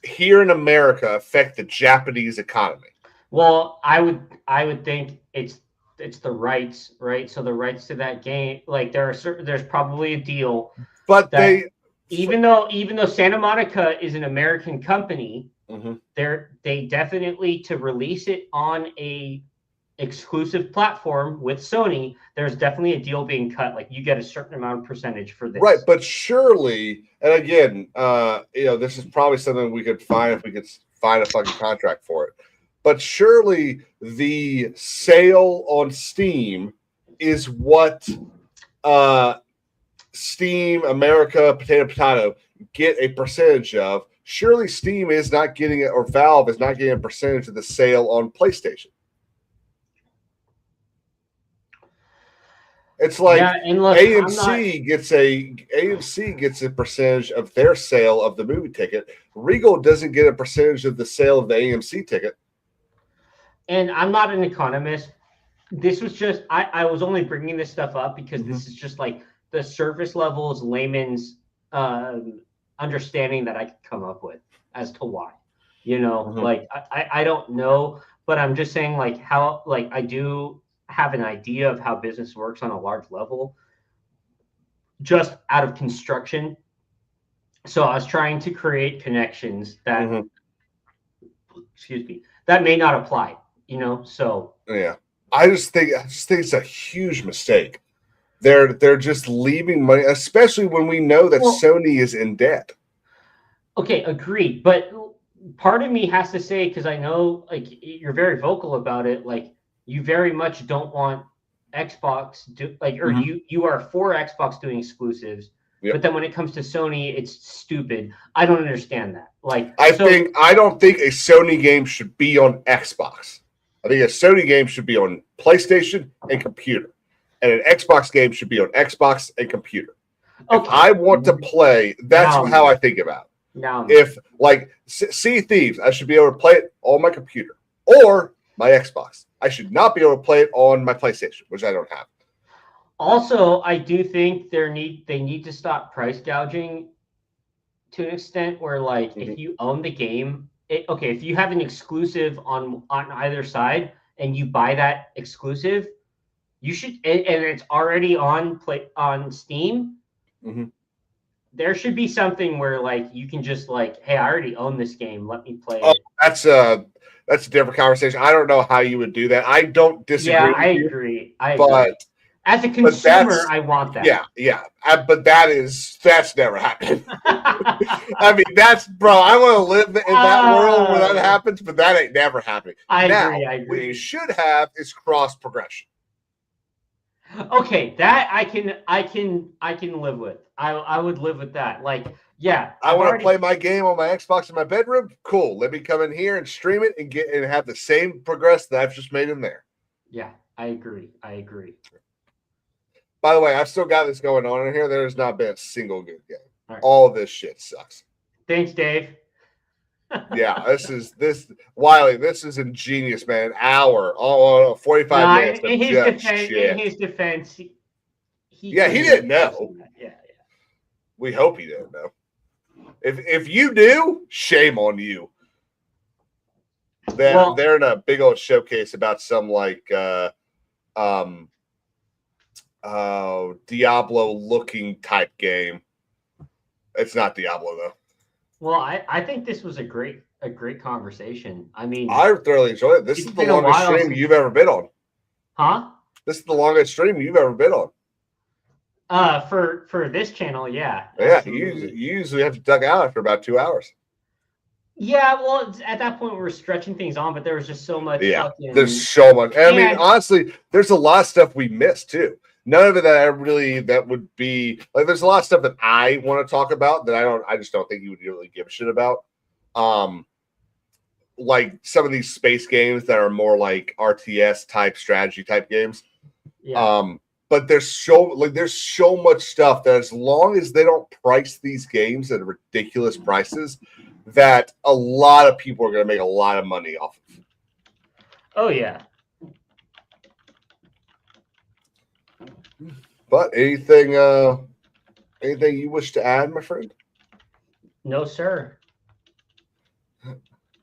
Speaker 1: here in America affect the Japanese economy?
Speaker 2: Well, I would think it's the rights, right? So the rights to that game, like there's probably a deal.
Speaker 1: But
Speaker 2: even though Santa Monica is an American company, they definitely to release it on a exclusive platform with Sony, there's definitely a deal being cut. Like you get a certain amount of percentage for this.
Speaker 1: Right, but surely, and again, this is probably something we could find if we could find a fucking contract for it. But surely the sale on Steam is what Steam, America, potato, get a percentage of. Surely Steam is not getting it, or Valve is not getting a percentage of the sale on PlayStation. It's like AMC gets a percentage of their sale of the movie ticket. Regal doesn't get a percentage of the sale of the AMC ticket.
Speaker 2: And I'm not an economist. This was just I was only bringing this stuff up because this is just like the surface levels layman's understanding that I could come up with as to why. Like I don't know, but I'm just saying like how like I do have an idea of how business works on a large level just out of construction. So I was trying to create connections that that may not apply, so
Speaker 1: yeah. I just think it's a huge mistake. They're just leaving money, especially when we know that Sony is in debt.
Speaker 2: Okay, agreed. But part of me has to say, because I know like you're very vocal about it, like you very much don't want Xbox you are for Xbox doing exclusives, but then when it comes to Sony, it's stupid. I don't understand that. Like
Speaker 1: I don't think a Sony game should be on Xbox. I think a Sony game should be on PlayStation and computer, and an Xbox game should be on Xbox and computer. Okay. If I want to play, that's how I think about it.
Speaker 2: No.
Speaker 1: If like Sea of Thieves, I should be able to play it on my computer or my Xbox. I should not be able to play it on my PlayStation, which I don't have.
Speaker 2: Also, I do think they need to stop price gouging to an extent where, like, if you own the game, if you have an exclusive on either side and you buy that exclusive, you should, and it's already on Steam. There should be something where, like, you can just, like, hey, I already own this game, let me play it.
Speaker 1: That's a different conversation. I don't know how you would do that. I don't disagree.
Speaker 2: Yeah,
Speaker 1: with
Speaker 2: I
Speaker 1: you,
Speaker 2: agree.
Speaker 1: But
Speaker 2: as a consumer, I want that.
Speaker 1: Yeah. But that's never happened. I mean, bro. I want to live in that world where that happens, but that ain't never happening.
Speaker 2: I
Speaker 1: now,
Speaker 2: agree.
Speaker 1: What you should have is cross progression.
Speaker 2: Okay, that I can live with. I would live with that. Like, yeah,
Speaker 1: I want to play my game on my Xbox in my bedroom. Cool. Let me come in here and stream it and have the same progress that I've just made in there.
Speaker 2: Yeah, I agree.
Speaker 1: By the way, I've still got this going on in here. There has not been a single good game. All this shit sucks.
Speaker 2: Thanks, Dave.
Speaker 1: Yeah, Wiley. This is ingenious, man. Hour, 45 minutes.
Speaker 2: In his defense, he
Speaker 1: didn't know.
Speaker 2: Yeah.
Speaker 1: We hope he didn't know. If you do, shame on you. They're in a big old showcase about some like Diablo looking type game. It's not Diablo though.
Speaker 2: Well, I think this was a great conversation. I mean,
Speaker 1: I thoroughly enjoyed it. This is the longest stream you've ever been on.
Speaker 2: Huh?
Speaker 1: This is the longest stream you've ever been on.
Speaker 2: For this channel, yeah.
Speaker 1: Yeah, you usually have to duck out after about 2 hours.
Speaker 2: Yeah, well, at that point we were stretching things on, but there was just so much.
Speaker 1: Yeah, there's so much. I mean, honestly, there's a lot of stuff we missed too. None of it that would be like. There's a lot of stuff that I want to talk about that I just don't think you would really give a shit about. Like some of these space games that are more like RTS type strategy type games.
Speaker 2: Yeah.
Speaker 1: But there's so much stuff that as long as they don't price these games at ridiculous prices, that a lot of people are going to make a lot of money off of.
Speaker 2: Oh yeah.
Speaker 1: But anything you wish to add, my friend?
Speaker 2: No, sir.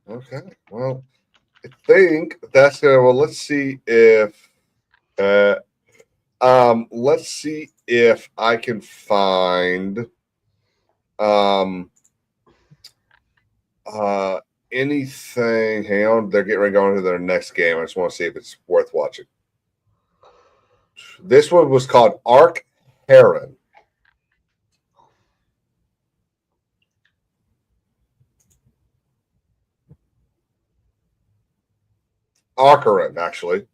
Speaker 1: Okay. Well, I think that's gonna. Well, let's see if I can find anything. Hang on, they're getting ready to go into their next game. I just want to see if it's worth watching. This one was called Arc Heron. Arcarin, actually.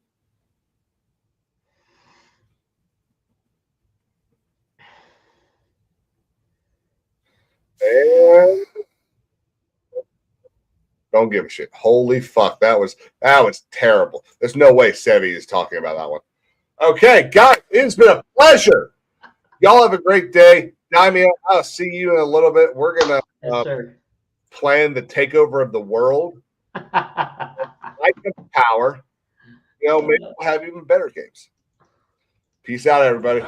Speaker 1: And don't give a shit. Holy fuck, that was terrible. There's no way Sevi is talking about that one. Okay, guys, it's been a pleasure. Y'all have a great day. Daimyo, I'll see you in a little bit. We're gonna plan the takeover of the world. Like the power. Maybe we'll have even better games. Peace out, everybody.